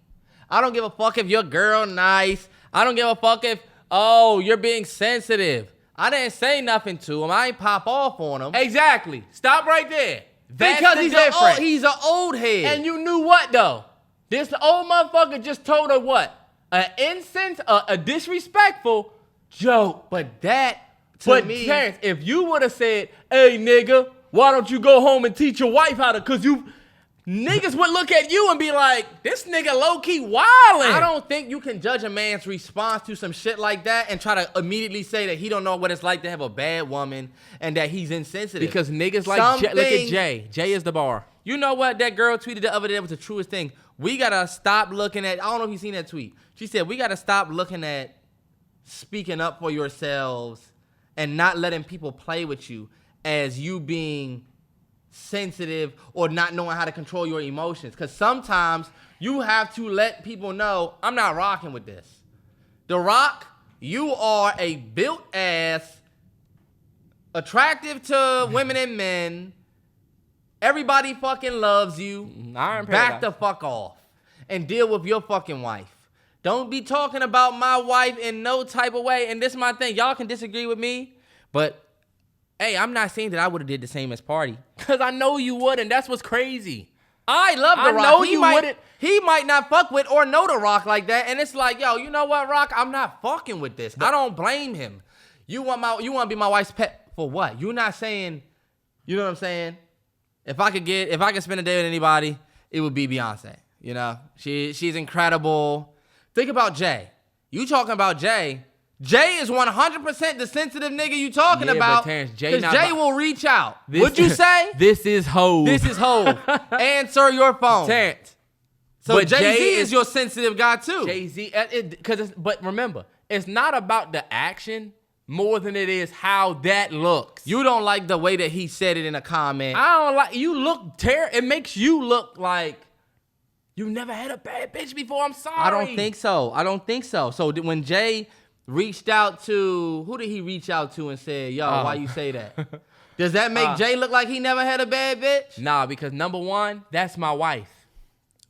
I don't give a fuck if your girl nice. I don't give a fuck if, you're being sensitive. I didn't say nothing to him. I ain't pop off on him. Exactly. Stop right there. That's Because the he's difference. he's an old head. And you knew what, though? This old motherfucker just told her what? An incense, a disrespectful joke. But that, to me... Terrance, if you would have said, hey, nigga, why don't you go home and teach your wife how to... Because you... Niggas would look at you and be like, this nigga low-key wildin'. I don't think you can judge a man's response to some shit like that and try to immediately say that he don't know what it's like to have a bad woman and that he's insensitive. Because niggas like Jay, look at Jay. Jay is the bar. You know what that girl tweeted the other day was the truest thing? We got to stop looking at... I don't know if you've seen that tweet. She said, we got to stop looking at speaking up for yourselves and not letting people play with you as you being... sensitive or not knowing how to control your emotions, because sometimes you have to let people know I'm not rocking with this. The Rock, you are a built ass, attractive to women and men. Everybody fucking loves you. Back the fuck off and deal with your fucking wife. Don't be talking about my wife in no type of way. And this is my thing. Y'all can disagree with me, but hey, I'm not saying that I would have did the same as Pardi. Because I know you wouldn't. That's what's crazy. I love The Rock. I know you wouldn't. He might not fuck with or know The Rock like that. And it's like, yo, you know what, Rock? I'm not fucking with this. I don't blame him. You want to be my wife's pet for what? You're not saying, you know what I'm saying? If I could spend a day with anybody, it would be Beyonce. You know? She's incredible. Think about Jay. You talking about Jay. Jay is 100% the sensitive nigga you talking about. Because Jay will reach out. Would you say? This is Hov. This is Hov. Answer your phone. Terrance. So But Jay-Z Jay is your sensitive guy too. Jay-Z, but remember, it's not about the action more than it is how that looks. You don't like the way that he said it in a comment. I don't like, you look terrible. It makes you look like you never had a bad bitch before. I'm sorry. I don't think so. So when Jay reached out to, who did he reach out to and said, yo, why you say that? Does that make Jay look like he never had a bad bitch? Nah, because number one, that's my wife.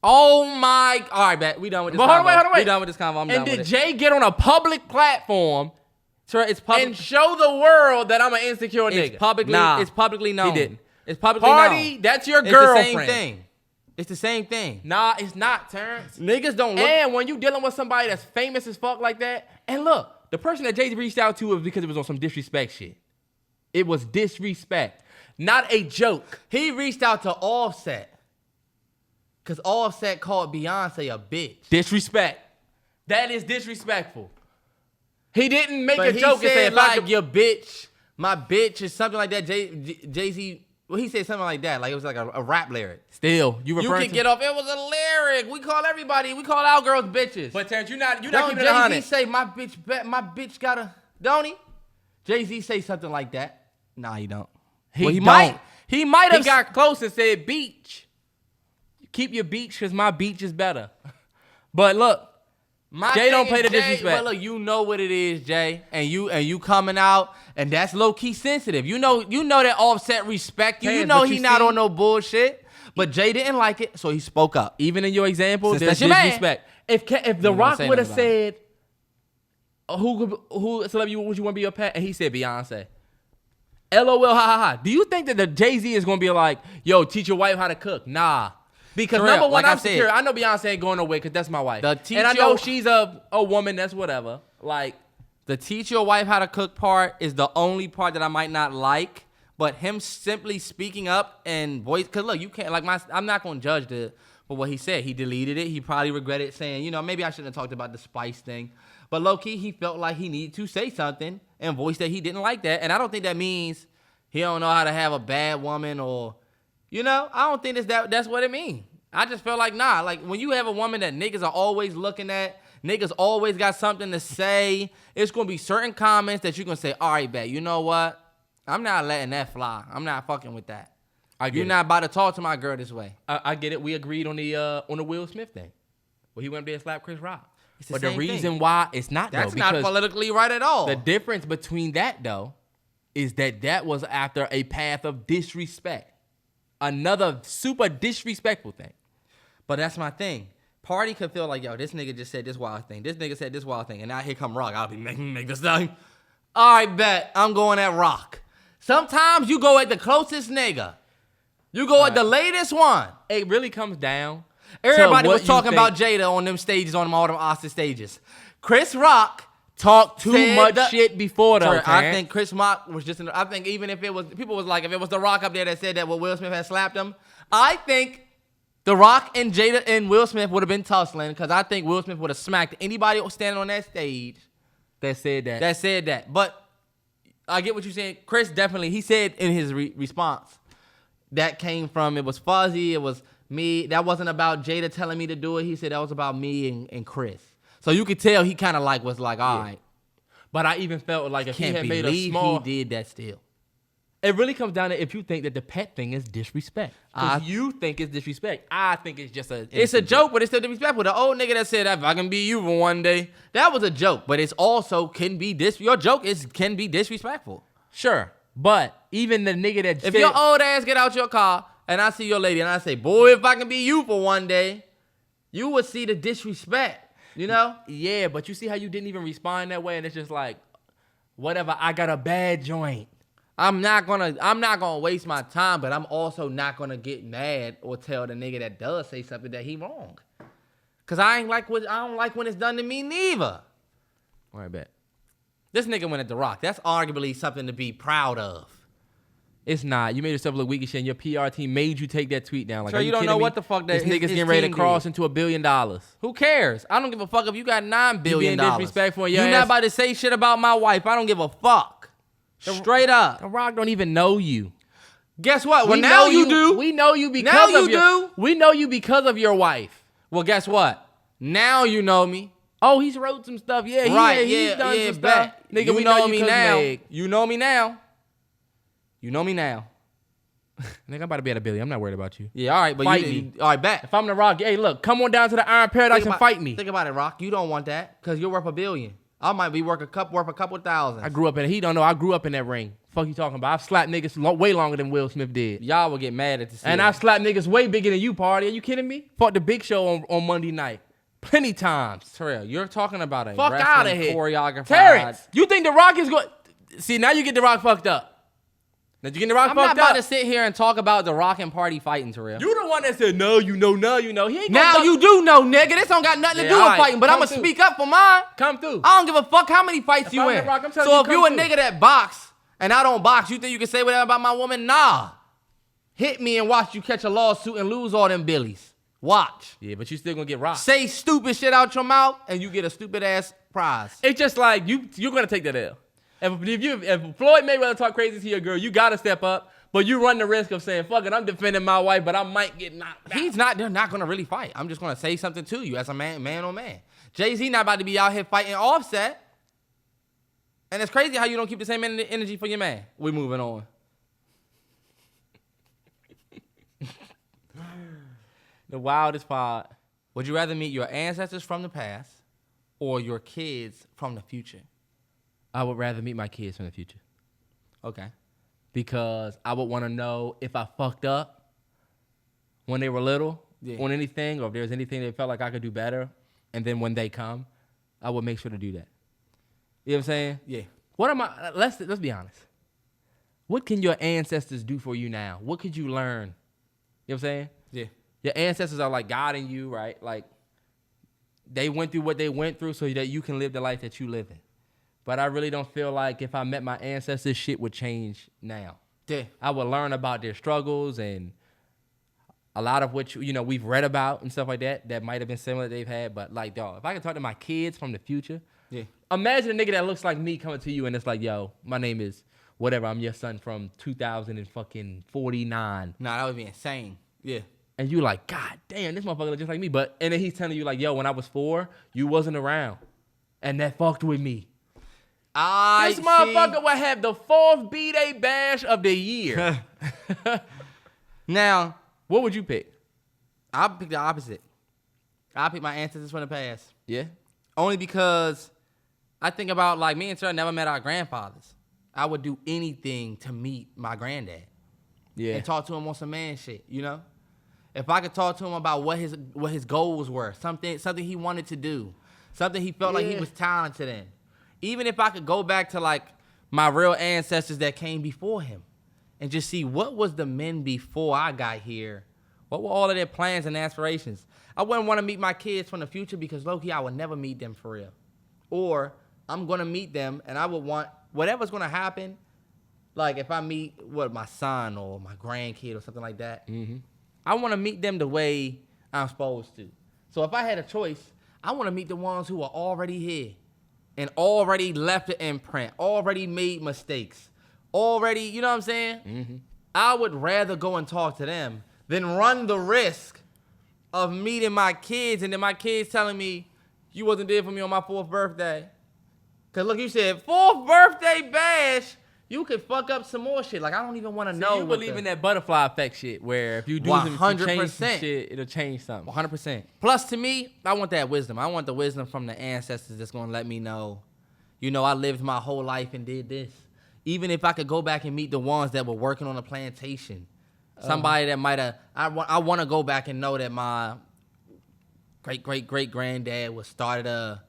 Oh my, all right, bet. We done with this convo. Hold on. We done with this convo. I'm done with it. And did Jay get on a public platform It's public. and show the world that I'm an insecure nigga? It's publicly known. He didn't. It's publicly known. Pardi, that's your girlfriend. It's the same thing. Nah, it's not, Terrance. Niggas don't look. And when you dealing with somebody that's famous as fuck like that, and look, the person that Jay reached out to was because it was on some disrespect shit. It was disrespect, not a joke. He reached out to Offset. Because Offset called Beyonce a bitch. Disrespect. That is disrespectful. He didn't make But a joke and say, if I could... your bitch, my bitch, or something like that. Jay-Z, well, he said something like that. Like it was like a rap lyric. Still, you can get off. It was a lyric. We call our girls bitches. But Terrance, you're not keeping it Jay-Z 100. say my bitch gotta, don't he? Jay-Z say something like that. Nah, he don't. He might have. He got close and said beach. Keep your beach because my beach is better. But look, Jay don't play the disrespect. But look, you know what it is, Jay, and you coming out, and that's low key sensitive. You know that Offset respect you. You know he not on no bullshit. But Jay didn't like it, so he spoke up. Even in your example, Since there's that's your man. disrespect. If The Rock would have said, who celebrity would you want to be your pet? And he said Beyonce. LOL, ha ha ha. Do you think that the Jay-Z is going to be like, yo, teach your wife how to cook? Nah. Because Terrell, number one, like I'm secure. I know Beyonce ain't going nowhere because that's my wife. And I know she's a woman, that's whatever. Like, the teach your wife how to cook part is the only part that I might not like. But him simply speaking up and voice, because look, you can't, I'm not going to judge but what he said. He deleted it. He probably regretted saying, maybe I shouldn't have talked about the spice thing. But low-key, he felt like he needed to say something and voice that he didn't like that. And I don't think that means he don't know how to have a bad woman or, I don't think that's what it means. I just feel like, nah, like when you have a woman that niggas are always looking at, niggas always got something to say, it's going to be certain comments that you're going to say, all right, bet, you know what? I'm not letting that fly. I'm not fucking with that. You're not about to talk to my girl this way. I get it. We agreed on the Will Smith thing. Well, he went up there and slapped Chris Rock. But the reason why it's not, that's not politically right at all. The difference between that, though, is that was after a path of disrespect. Another super disrespectful thing. But that's my thing. Pardi could feel like, yo, this nigga just said this wild thing. This nigga said this wild thing. And now here come Rock. I'll be make this thing. All right, bet. I'm going at Rock. Sometimes you go at the closest nigga. You go at the latest one. It really comes down. Everybody was talking about Jada on them stages, on all them Austin stages. Chris Rock talked too much shit before though. I think Chris Rock was just. I think even if it was, people was like, if it was The Rock up there that said that Will Smith had slapped him, I think The Rock and Jada and Will Smith would have been tussling because I think Will Smith would have smacked anybody standing on that stage that said that. But I get what you're saying. Chris definitely, he said in his response, that came from, it was fuzzy, it was me. That wasn't about Jada telling me to do it. He said that was about me and Chris. So you could tell he kind of was like, all right. But I even felt like if he had made a small... he did that still. It really comes down to if you think that the pet thing is disrespect. Because you think it's disrespect. I think it's just a... It's a joke, but it's still disrespectful. The old nigga that said, if I can be you for one day, that was a joke. But it's also can be your joke can be disrespectful. Sure. But even the nigga that if your old ass get out your car and I see your lady and I say, boy, if I can be you for one day, you would see the disrespect. Yeah, but you see how you didn't even respond that way, and it's just like, whatever. I got a bad joint. I'm not gonna waste my time, but I'm also not gonna get mad or tell the nigga that does say something that he wrong. Cause I don't like when it's done to me neither. All right, bet. This nigga went at The Rock. That's arguably something to be proud of. It's not. You made yourself look weak as shit, and your PR team made you take that tweet down. Like, sure, you don't know what the fuck this nigga's getting ready to cross into $1 billion. Who cares? I don't give a fuck if you got $9 billion. You being disrespectful. You're not about to say shit about my wife. I don't give a fuck. Straight up. The Rock don't even know you. Guess what? Well, now you do. We know you because we know you because of your wife. Well, guess what? Now you know me. Oh, he's wrote some stuff. Yeah, he's done some stuff. Nigga, we know me now. You know me now. You know me now. Nigga, I'm about to be at $1 billion. I'm not worried about you. Yeah, all right, but fight me. All right, bet. If I'm The Rock, hey, look, come on down to the Iron Paradise and fight me. Think about it, Rock. You don't want that because you're worth $1 billion. I might be worth a couple thousand. I grew up in it. He don't know. I grew up in that ring. Fuck you talking about? I've slapped niggas way longer than Will Smith did. Y'all will get mad at the scene. And I've slapped niggas way bigger than you, Pardi. Are you kidding me? Fought the Big Show on Monday night. Plenty times. Terrell, you're talking about a fuck out of here choreographer. Terrance, you think The Rock is going... See, now you get The Rock fucked up. Now you getting The Rock fucked up. I'm not about to sit here and talk about The Rock and Pardi fighting, Terrell. You the one that said, no, you know, no, you know. He ain't now you do know, nigga. This don't got nothing to do with fighting, but I'm going to speak up for mine. Come through. I don't give a fuck how many fights you in. Rock, so if you a nigga that box and I don't box, you think you can say whatever about my woman? Nah. Hit me and watch you catch a lawsuit and lose all them billies. Watch. Yeah, but you still gonna get rocked. Say stupid shit out your mouth, and you get a stupid ass prize. It's just like you're gonna take that L. If Floyd Mayweather talk crazy to your girl, you gotta step up. But you run the risk of saying, "Fuck it, I'm defending my wife, but I might get knocked out." They're not gonna really fight. I'm just gonna say something to you as a man on man. Jay-Z not about to be out here fighting Offset. And it's crazy how you don't keep the same energy for your man. We're moving on. The wildest part. Would you rather meet your ancestors from the past or your kids from the future? I would rather meet my kids from the future. Okay. Because I would want to know if I fucked up when they were little on anything, or if there's anything they felt like I could do better. And then when they come, I would make sure to do that. You know what I'm saying? Yeah. What am I? Let's be honest. What can your ancestors do for you now? What could you learn? You know what I'm saying? Yeah. Your ancestors are like guiding you, right? Like they went through what they went through so that you can live the life that you live in. But I really don't feel like if I met my ancestors, shit would change now. Yeah. I would learn about their struggles and a lot of which, we've read about and stuff like that might have been similar that they've had. But like, dog, if I could talk to my kids from the future, imagine a nigga that looks like me coming to you and it's like, yo, my name is whatever. I'm your son from 2049. Nah, that would be insane. Yeah. And you like, God damn, this motherfucker looks just like me. And then he's telling you like, yo, when I was 4, you wasn't around. And that fucked with me. This motherfucker would have the 4th B-Day bash of the year. Now, what would you pick? I'll pick the opposite. I'll pick my ancestors from the past. Yeah? Only because I think about, like, me and Terrell never met our grandfathers. I would do anything to meet my granddad. Yeah. And talk to him on some man shit, If I could talk to him about what his goals were, something he wanted to do, something he felt like he was talented in. Even if I could go back to, like, my real ancestors that came before him and just see what was the men before I got here. What were all of their plans and aspirations? I wouldn't want to meet my kids from the future because, low-key, I would never meet them for real. Or I'm going to meet them and I would want whatever's going to happen, like if I meet, my son or my grandkid or something like that, I want to meet them the way I'm supposed to. So if I had a choice, I want to meet the ones who are already here and already left an imprint, already made mistakes, already, you know what I'm saying? I would rather go and talk to them than run the risk of meeting my kids and then my kids telling me, you wasn't there for me on my 4th birthday. Because look, you said 4th birthday bash, you could fuck up some more shit. Like, I don't even want to know. You believe in that butterfly effect shit where if you do some shit, it'll change something. 100%. Plus, to me, I want that wisdom. I want the wisdom from the ancestors that's going to let me know, I lived my whole life and did this. Even if I could go back and meet the ones that were working on a plantation. Somebody that might have, I want to go back and know that my great-great-great-granddad was started a,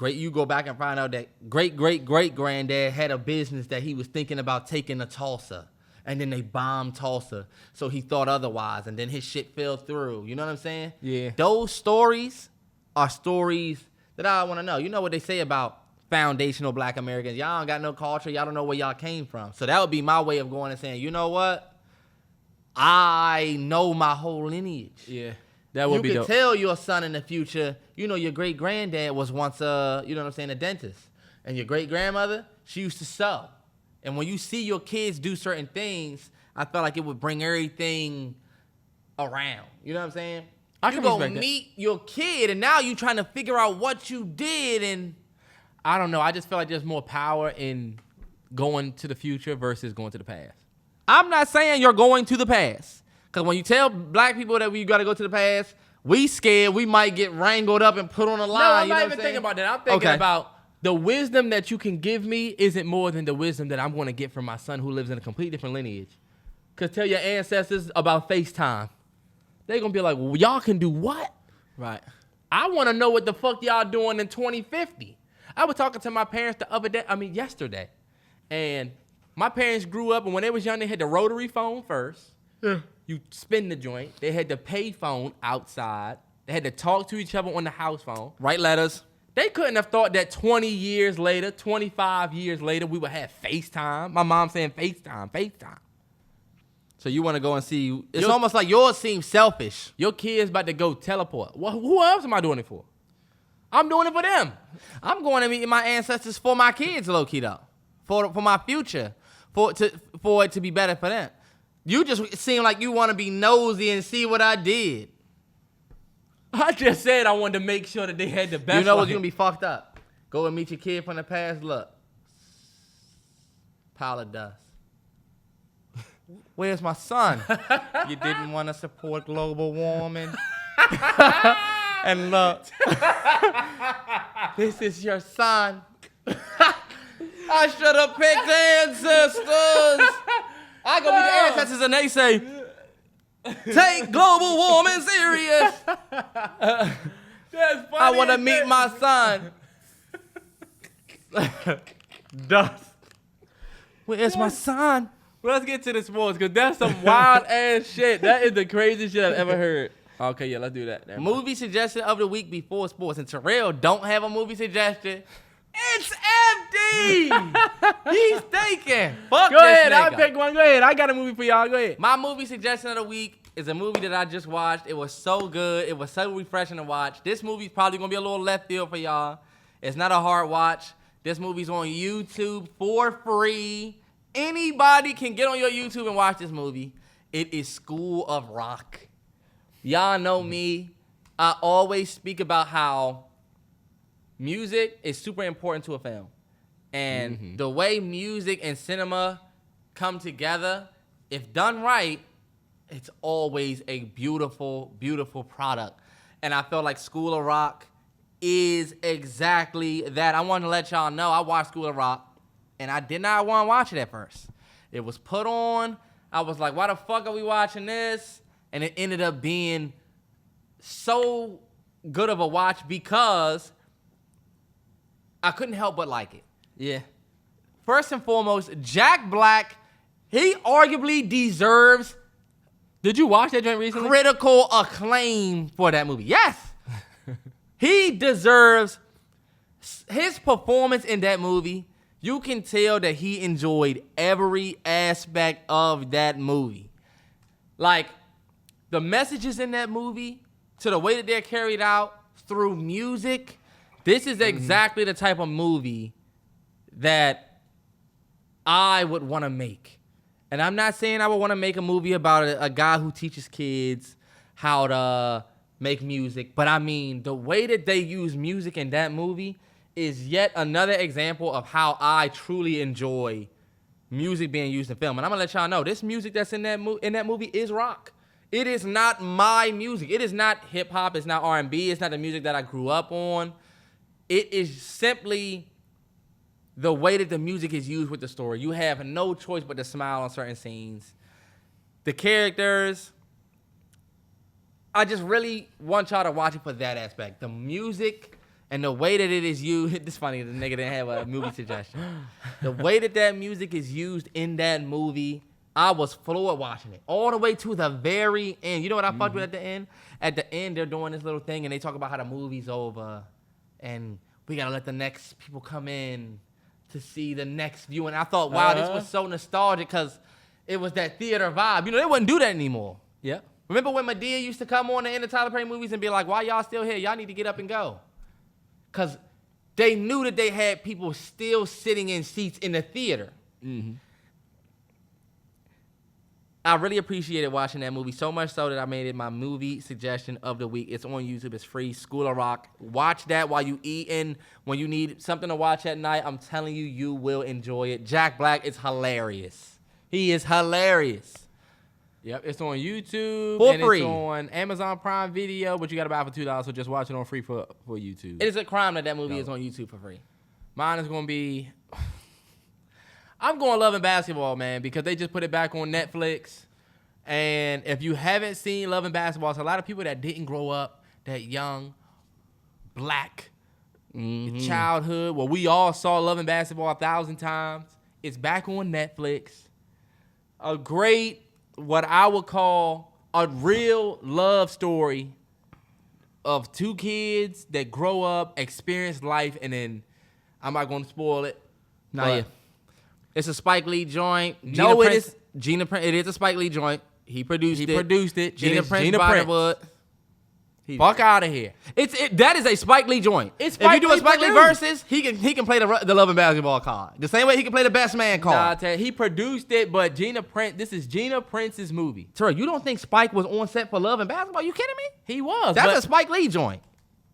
you go back and find out that great-great-great-granddad had a business that he was thinking about taking to Tulsa. And then they bombed Tulsa. So he thought otherwise. And then his shit fell through. You know what I'm saying? Yeah. Those stories are stories that I want to know. You know what they say about foundational Black Americans? Y'all don't got no culture. Y'all don't know where y'all came from. So that would be my way of going and saying, you know what? I know my whole lineage. Yeah. That would be dope. You can tell your son in the future, your great-granddad was once a dentist. And your great-grandmother, she used to sew. And when you see your kids do certain things, I felt like it would bring everything around. You know what I'm saying? You go meet your kid, and now you trying to figure out what you did, and I don't know. I just feel like there's more power in going to the future versus going to the past. I'm not saying you're going to the past. Because when you tell Black people that we got to go to the past, we scared we might get wrangled up and put on a line. No, I'm not even thinking about that. I'm thinking about the wisdom that you can give me isn't more than the wisdom that I'm going to get from my son who lives in a completely different lineage. Because tell your ancestors about FaceTime. They're going to be like, well, y'all can do what? Right. I want to know what the fuck y'all doing in 2050. I was talking to my parents yesterday. And my parents grew up, and when they was young, they had the rotary phone first. Yeah. You spin the joint. They had the pay phone outside. They had to talk to each other on the house phone. Write letters. They couldn't have thought that 20 years later, 25 years later, we would have FaceTime. My mom saying FaceTime. So you want to go and see? It's almost like yours seems selfish. Your kid's about to go teleport. Who else am I doing it for? I'm doing it for them. I'm going to meet my ancestors for my kids, low key though, for my future, for it to be better for them. You just seem like you want to be nosy and see what I did. I just said I wanted to make sure that they had the best. You know what's gonna be fucked up? Go and meet your kid from the past. Look, pile of dust. Where's my son? You didn't want to support global warming. And look, this is your son. I should have picked ancestors. I go meet the ancestors and they say, take global warming serious. That's funny. I want to meet my son. Dust. Where's my son? Well, let's get to the sports because that's some wild ass shit. That is the craziest shit I've ever heard. Okay, yeah, let's do that. Movie suggestion of the week before sports. And Terrell don't have a movie suggestion. It's empty. He's thinking. Fuck Go this ahead, nigga. I'll pick one. Go ahead. I got a movie for y'all. Go ahead. My movie suggestion of the week is a movie that I just watched. It was so good. It was so refreshing to watch. This movie's probably going to be a little left field for y'all. It's not a hard watch. This movie's on YouTube for free. Anybody can get on your YouTube and watch this movie. It is School of Rock. Y'all know me. I always speak about how music is super important to a film. And the way music and cinema come together, if done right, it's always a beautiful, beautiful product. And I feel like School of Rock is exactly that. I want to let y'all know I watched School of Rock, and I did not want to watch it at first. It was put on. I was like, why the fuck are we watching this? And it ended up being so good of a watch because I couldn't help but like it. Yeah. First and foremost, Jack Black, he arguably deserves Did you watch that joint recently? critical acclaim for that movie. Yes. He deserves his performance in that movie. You can tell that he enjoyed every aspect of that movie. Like, the messages in that movie, to the way that they're carried out through music, this is exactly the type of movie that I would want to make. And I'm not saying I would want to make a movie about a guy who teaches kids how to make music, but I mean, the way that they use music in that movie is yet another example of how I truly enjoy music being used in film. And I'm gonna let y'all know, this music that's in that movie is rock. It is not my music. It is not hip hop. It's not R&B. It's not the music that I grew up on. It is simply the way that the music is used with the story. You have no choice but to smile on certain scenes. The characters, I just really want y'all to watch it for that aspect. The music and the way that it is used. It's funny, the nigga didn't have a movie suggestion. The way that music is used in that movie, I was floored watching it. All the way to the very end. You know what I fucked with at the end? At the end, they're doing this little thing, and they talk about how the movie's over, and we got to let the next people come in to see the next view. And I thought, wow, this was so nostalgic because it was that theater vibe. You know, they wouldn't do that anymore. Yeah. Remember when Medea used to come on the end of Tyler Perry movies and be like, why y'all still here? Y'all need to get up and go. Because they knew that they had people still sitting in seats in the theater. Mm-hmm. I really appreciated watching that movie, so much so that I made it my movie suggestion of the week. It's on YouTube. It's free. School of Rock. Watch that while you eating, when you need something to watch at night. I'm telling you, you will enjoy it. Jack Black is hilarious. He is hilarious. Yep, it's on YouTube. For and free. It's on Amazon Prime Video, but you got to buy it for $2, so just watch it on free for YouTube. It is a crime that movie is on YouTube for free. Mine is going to be... I'm going Love and Basketball, man, because they just put it back on Netflix. And if you haven't seen Love and Basketball, it's a lot of people that didn't grow up that young, black childhood. Well, we all saw Love and Basketball 1,000 times. It's back on Netflix. A great, what I would call a real love story of two kids that grow up, experience life, and then I'm not going to spoil it. Not yet. It's a Spike Lee joint. No, it is. Gina Prince. It is a Spike Lee joint. He produced it. Gina Prince. Bollywood. Fuck out of here. That is a Spike Lee joint. It's if you do a Spike Spike Lee versus, he can play the Love and Basketball card. The same way he can play the Best Man card. Nah, he produced it, but this is Gina Prince's movie. Terrell, you don't think Spike was on set for Love and Basketball? You kidding me? He was. That's a Spike Lee joint.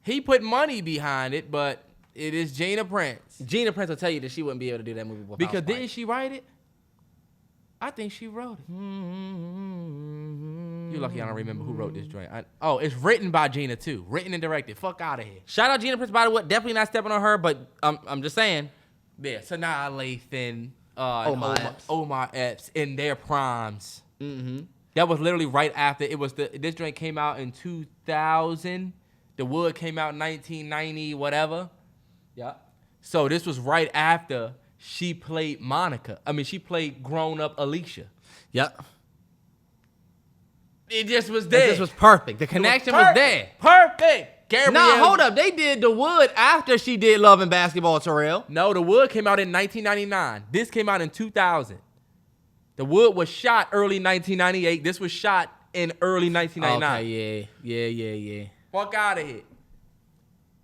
He put money behind it, but it is Gina Prince. Gina Prince will tell you that she wouldn't be able to do that movie without Because Spike. didn't she write it? I think she wrote it. You're lucky I don't remember who wrote this joint. It's written by Gina too. Written and directed. Fuck out of here. Shout out Gina Prince, by the way. Definitely not stepping on her, but I'm just saying. Yeah, Sanaa Lathan, Omar Epps in their primes. Mm-hmm. That was literally right after this joint came out in 2000. The Wood came out in 1990, whatever. Yeah. So this was right after she played Monica. I mean, she played grown-up Alicia. Yep. It just was there. It just was perfect. The connection was there. Perfect. Gabrielle. Nah, hold up. They did The Wood after she did Love and Basketball, Terrell. No, The Wood came out in 1999. This came out in 2000. The Wood was shot early 1998. This was shot in early 1999. Okay, yeah. Fuck out of here.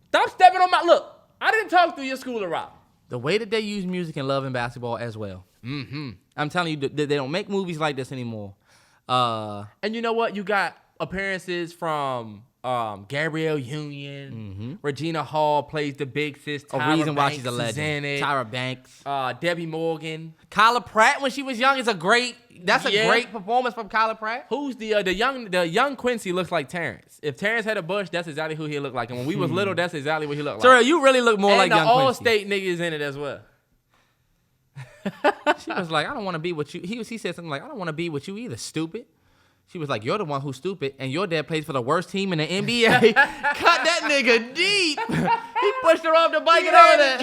Stop stepping on my... Look, I didn't talk through your School of Rock. The way that they use music in Love and Basketball as well. Mm-hmm. I'm telling you, they don't make movies like this anymore. And you know what? You got appearances from Gabrielle Union. Mm-hmm. Regina Hall plays the big sis. A Tyra reason why Banks she's a is legend. in it. Tyra Banks. Debbie Morgan. Kyla Pratt when she was young is a great performance from Kyla Pratt. Who's the young Quincy looks like Terrance. If Terrance had a bush, that's exactly who he looked like. And when we was little, that's exactly what he looked like. Terrell, you really look more like young Quincy. And the All-State niggas in it as well. She was like, I don't want to be with you. He said something like, I don't want to be with you either, stupid. She was like, you're the one who's stupid, and your dad plays for the worst team in the NBA. Cut that nigga deep. He pushed her off the bike and all of that.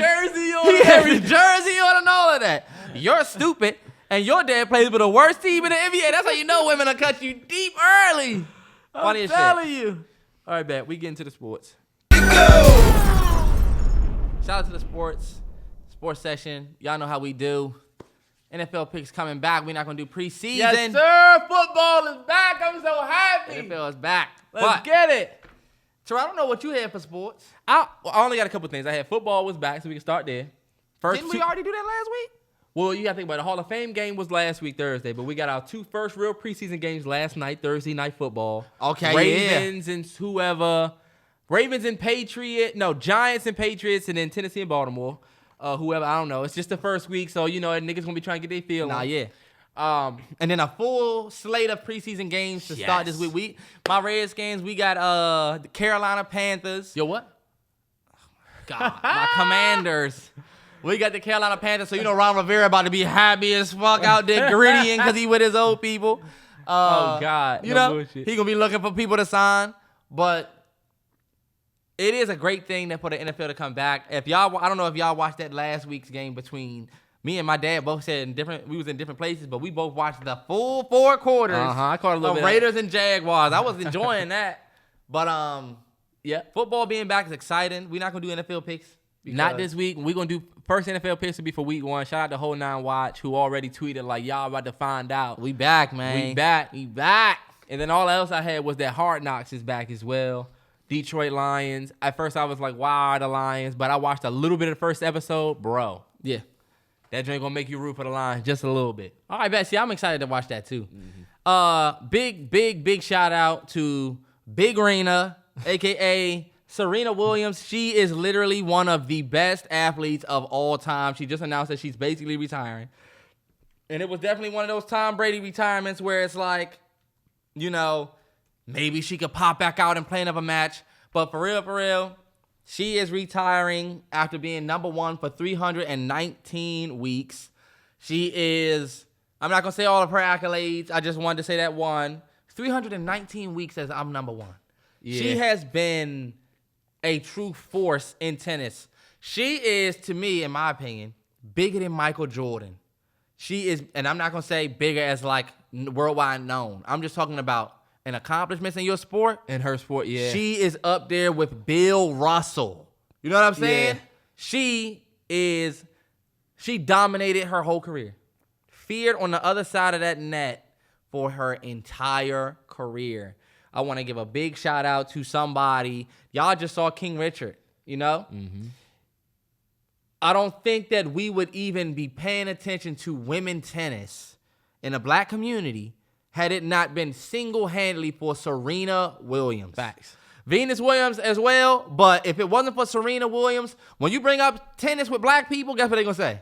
He had his jersey on and all of that. You're stupid, and your dad plays for the worst team in the NBA. That's how you know women will cut you deep early. I'm telling you. All right, bet. We get into the sports. Shout out to the sports session. Y'all know how we do. NFL picks coming back. We're not going to do preseason. Yes, sir. Football is back. I'm so happy. NFL is back. Let's get it. Terrell, I don't know what you had for sports. I only got a couple things. I had football was back, so we can start there. Didn't we already do that last week? Well, you got to think about it. The Hall of Fame game was last week, Thursday, but we got our two first real preseason games last night, Thursday Night Football. Okay, Ravens and whoever. Ravens and Patriots. No, Giants and Patriots, and then Tennessee and Baltimore. Whoever, I don't know. It's just the first week, so, you know, niggas going to be trying to get their feel on. Yeah. And then a full slate of preseason games to start this week. My Redskins, we got the Carolina Panthers. Yo, what? God, my Commanders. We got the Carolina Panthers, so you know Ron Rivera about to be happy as fuck out there grittying because he with his old people. Oh, God. You know, he going to be looking for people to sign. But it is a great thing for the NFL to come back. I don't know if y'all watched that last week's game between me and my dad. Both said we was in different places, but we both watched the full 4 quarters. I caught a little bit of Raiders and Jaguars. I was enjoying that. But yeah, football being back is exciting. We're not gonna do NFL picks. Not this week. We're gonna do first NFL picks will be for week 1. Shout out to Whole 9 Watch who already tweeted like y'all about to find out. We back, man. We back. And then all else I had was that Hard Knocks is back as well. Detroit Lions. At first, I was like, why are the Lions? But I watched a little bit of the first episode. Bro. Yeah. That joint gonna make you root for the Lions just a little bit. All right, Betsy, I'm excited to watch that too. Mm-hmm. Big shout out to Big Rena, a.k.a. Serena Williams. She is literally one of the best athletes of all time. She just announced that she's basically retiring. And it was definitely one of those Tom Brady retirements where it's like, you know, maybe she could pop back out and play another match. But for real, she is retiring after being number 1 for 319 weeks. She is, I'm not going to say all of her accolades. I just wanted to say that one. 319 weeks as I'm number 1. Yeah. She has been a true force in tennis. She is, to me, in my opinion, bigger than Michael Jordan. She is, and I'm not going to say bigger as like worldwide known. I'm just talking about and accomplishments in your sport. In her sport, yeah. She is up there with Bill Russell. You know what I'm saying? Yeah. She dominated her whole career. feared on the other side of that net for her entire career. I want to give a big shout out to somebody. Y'all just saw King Richard, you know? Mm-hmm. I don't think that we would even be paying attention to women tennis in the black community had it not been single-handedly for Serena Williams. Facts. Venus Williams as well, but if it wasn't for Serena Williams, when you bring up tennis with black people, guess what they're going to say?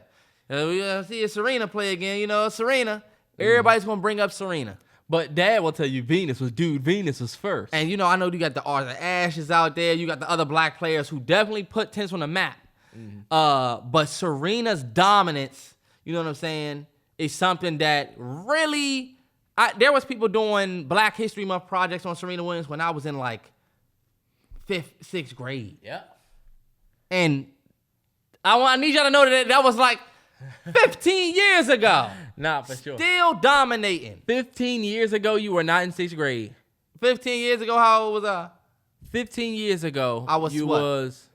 We going to see Serena play again, you know, Serena. Everybody's going to bring up Serena. But Dad will tell you Venus was first. And, you know, I know you got the Arthur Ashes out there. You got the other black players who definitely put tennis on the map. Mm-hmm. But Serena's dominance, you know what I'm saying, is something that really, there was people doing Black History Month projects on Serena Williams when I was in like 5th, 6th grade. Yeah. And I need y'all to know that was like 15 years ago. Nah, for sure. Still dominating. 15 years ago, you were not in 6th grade. 15 years ago, how old was I? 15 years ago, I was you what? was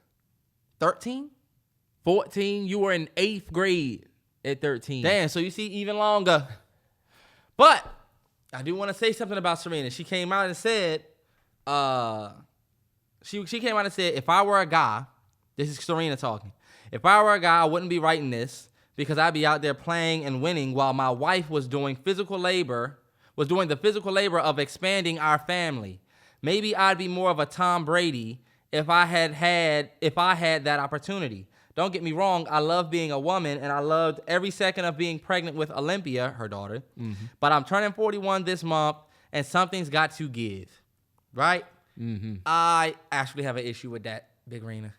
13? 14. You were in 8th grade at 13. Damn, so you see, even longer. But I do want to say something about Serena. She came out and said, she came out and said, if I were a guy, this is Serena talking, if I were a guy, I wouldn't be writing this because I'd be out there playing and winning while my wife was doing the physical labor of expanding our family. Maybe I'd be more of a Tom Brady if I had that opportunity. Don't get me wrong, I love being a woman, and I loved every second of being pregnant with Olympia, her daughter. Mm-hmm. But I'm turning 41 this month, and something's got to give, right? Mm-hmm. I actually have an issue with that, Big Rena.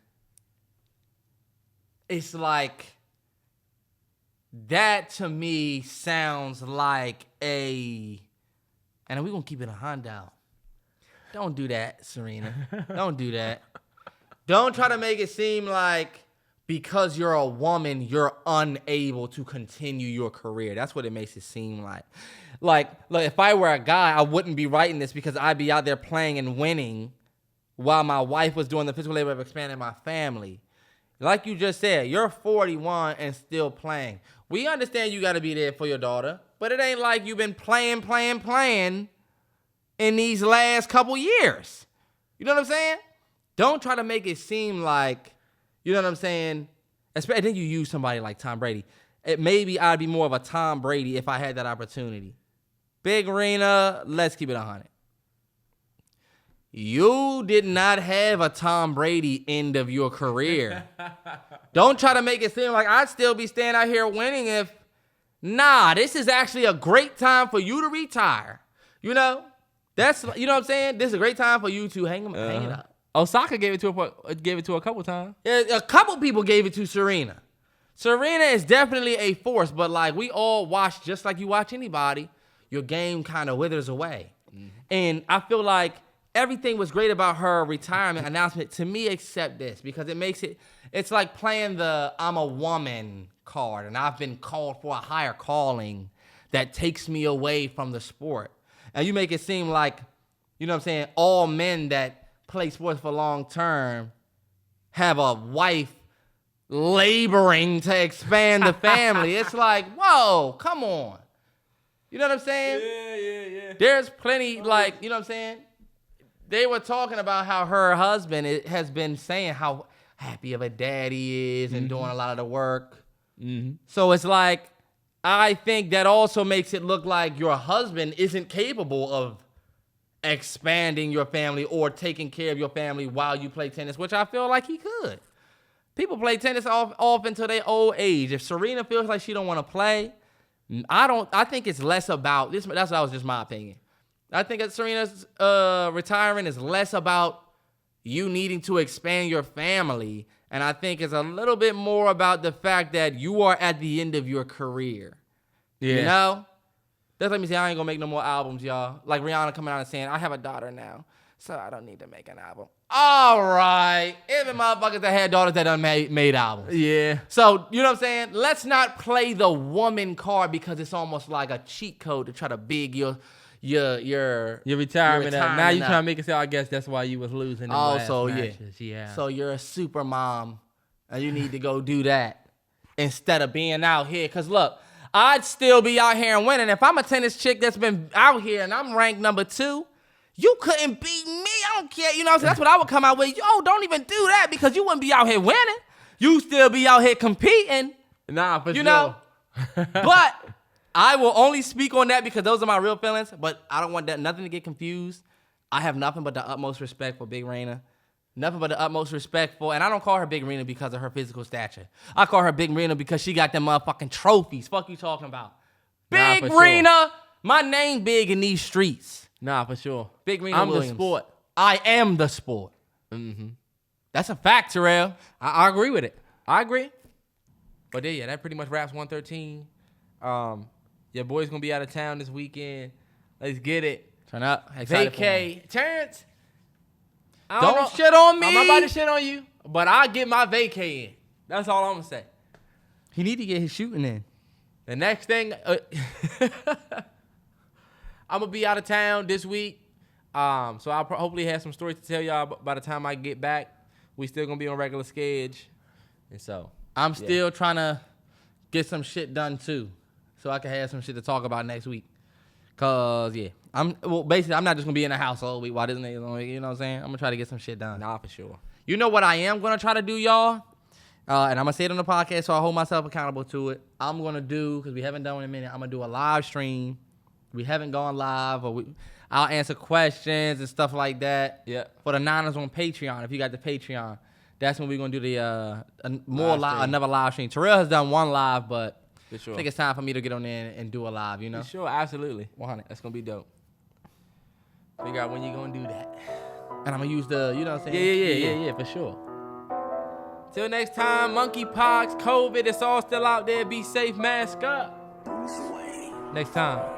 It's like, that to me sounds like and we're going to keep it a Honda. Don't do that, Serena. Don't do that. Don't try to make it seem like because you're a woman, you're unable to continue your career. That's what it makes it seem like. Like, if I were a guy, I wouldn't be writing this because I'd be out there playing and winning while my wife was doing the physical labor of expanding my family. Like you just said, you're 41 and still playing. We understand you got to be there for your daughter, but it ain't like you've been playing in these last couple years. You know what I'm saying? Don't try to make it seem like, you know what I'm saying? Especially then you use somebody like Tom Brady. Maybe I'd be more of a Tom Brady if I had that opportunity. Big Rena, let's keep it 100. You did not have a Tom Brady end of your career. Don't try to make it seem like I'd still be standing out here winning if, this is actually a great time for you to retire. You know? That's, you know what I'm saying? This is a great time for you to hang it up. Osaka gave it to a couple times. Yeah, a couple people gave it to Serena. Serena is definitely a force, but like we all watch, just like you watch anybody, your game kind of withers away. Mm-hmm. And I feel like everything was great about her retirement announcement to me except this, because it's like playing the I'm a woman card, and I've been called for a higher calling that takes me away from the sport. And you make it seem like, you know what I'm saying, all men that play sports for long term have a wife laboring to expand the family. It's like, whoa, come on. You know what I'm saying? Yeah. There's plenty, like, you know what I'm saying? They were talking about how her husband has been saying how happy of a dad he is and doing a lot of the work. Mm-hmm. So it's like, I think that also makes it look like your husband isn't capable of expanding your family or taking care of your family while you play tennis, which I feel like he could. People play tennis off until their old age. If Serena feels like she don't want to play, I think it's less about this. That was just my opinion. I think that Serena's retiring is less about you needing to expand your family, and I think it's a little bit more about the fact that you are at the end of your career. Yeah. You know? That's like me saying I ain't gonna make no more albums, y'all. Like Rihanna coming out and saying, I have a daughter now, so I don't need to make an album. All right. Even motherfuckers that had daughters that done made albums. Yeah. So, you know what I'm saying? Let's not play the woman card because it's almost like a cheat code to try to big your retirement up. Now you trying to make it sound, I guess that's why you was losing the last matches. Yeah. So you're a super mom, and you need to go do that instead of being out here. Because look, I'd still be out here and winning. If I'm a tennis chick that's been out here and I'm ranked number 2, you couldn't beat me. I don't care. You know what I'm saying? That's what I would come out with. Yo, don't even do that because you wouldn't be out here winning. You still be out here competing. Nah, for sure. You know? But I will only speak on that because those are my real feelings. But I don't want that nothing to get confused. I have nothing but the utmost respect for Big Rena. Nothing but the utmost respect for, and I don't call her Big Rena because of her physical stature. I call her Big Rena because she got them motherfucking trophies. Fuck you talking about. Nah, Big for Rena. sure. My name big in these streets. Nah, for sure. Big Rena I'm Williams. the sport. I am the sport. Mm-hmm. That's a fact, Terrell. I agree with it. I agree. But yeah, that pretty much wraps 113. Your boy's gonna be out of town this weekend. Let's get it. Turn up. Excited for him. Vacay. Terrance. I Don't know. shit on me. I'm not about to shit on you, but I'll get my vacay in. That's all I'm gonna say. He need to get his shooting in. The next thing, I'm gonna be out of town this week. So I'll hopefully have some stories to tell y'all by the time I get back. We still gonna be on regular schedule, and so I'm still trying to get some shit done too, so I can have some shit to talk about next week. Cause basically I'm not just gonna be in the house all week while this nigga's on. You know what I'm saying? I'm gonna try to get some shit done. Nah, for sure. You know what I am gonna try to do, y'all, and I'm gonna say it on the podcast, so I hold myself accountable to it. I'm gonna do, because we haven't done it in a minute, I'm gonna do a live stream. We haven't gone live, or I'll answer questions and stuff like that. Yeah. For the Niners on Patreon, if you got the Patreon, that's when we're gonna do the another live stream. Terrell has done one live, but For sure. I think it's time for me to get on there and do a live. You know. For sure, absolutely. 100. That's gonna be dope. Figure out when you're gonna do that. And I'm gonna use the, you know what I'm saying? Yeah, for sure. Till next time, monkeypox, COVID, it's all still out there. Be safe, mask up. Next time.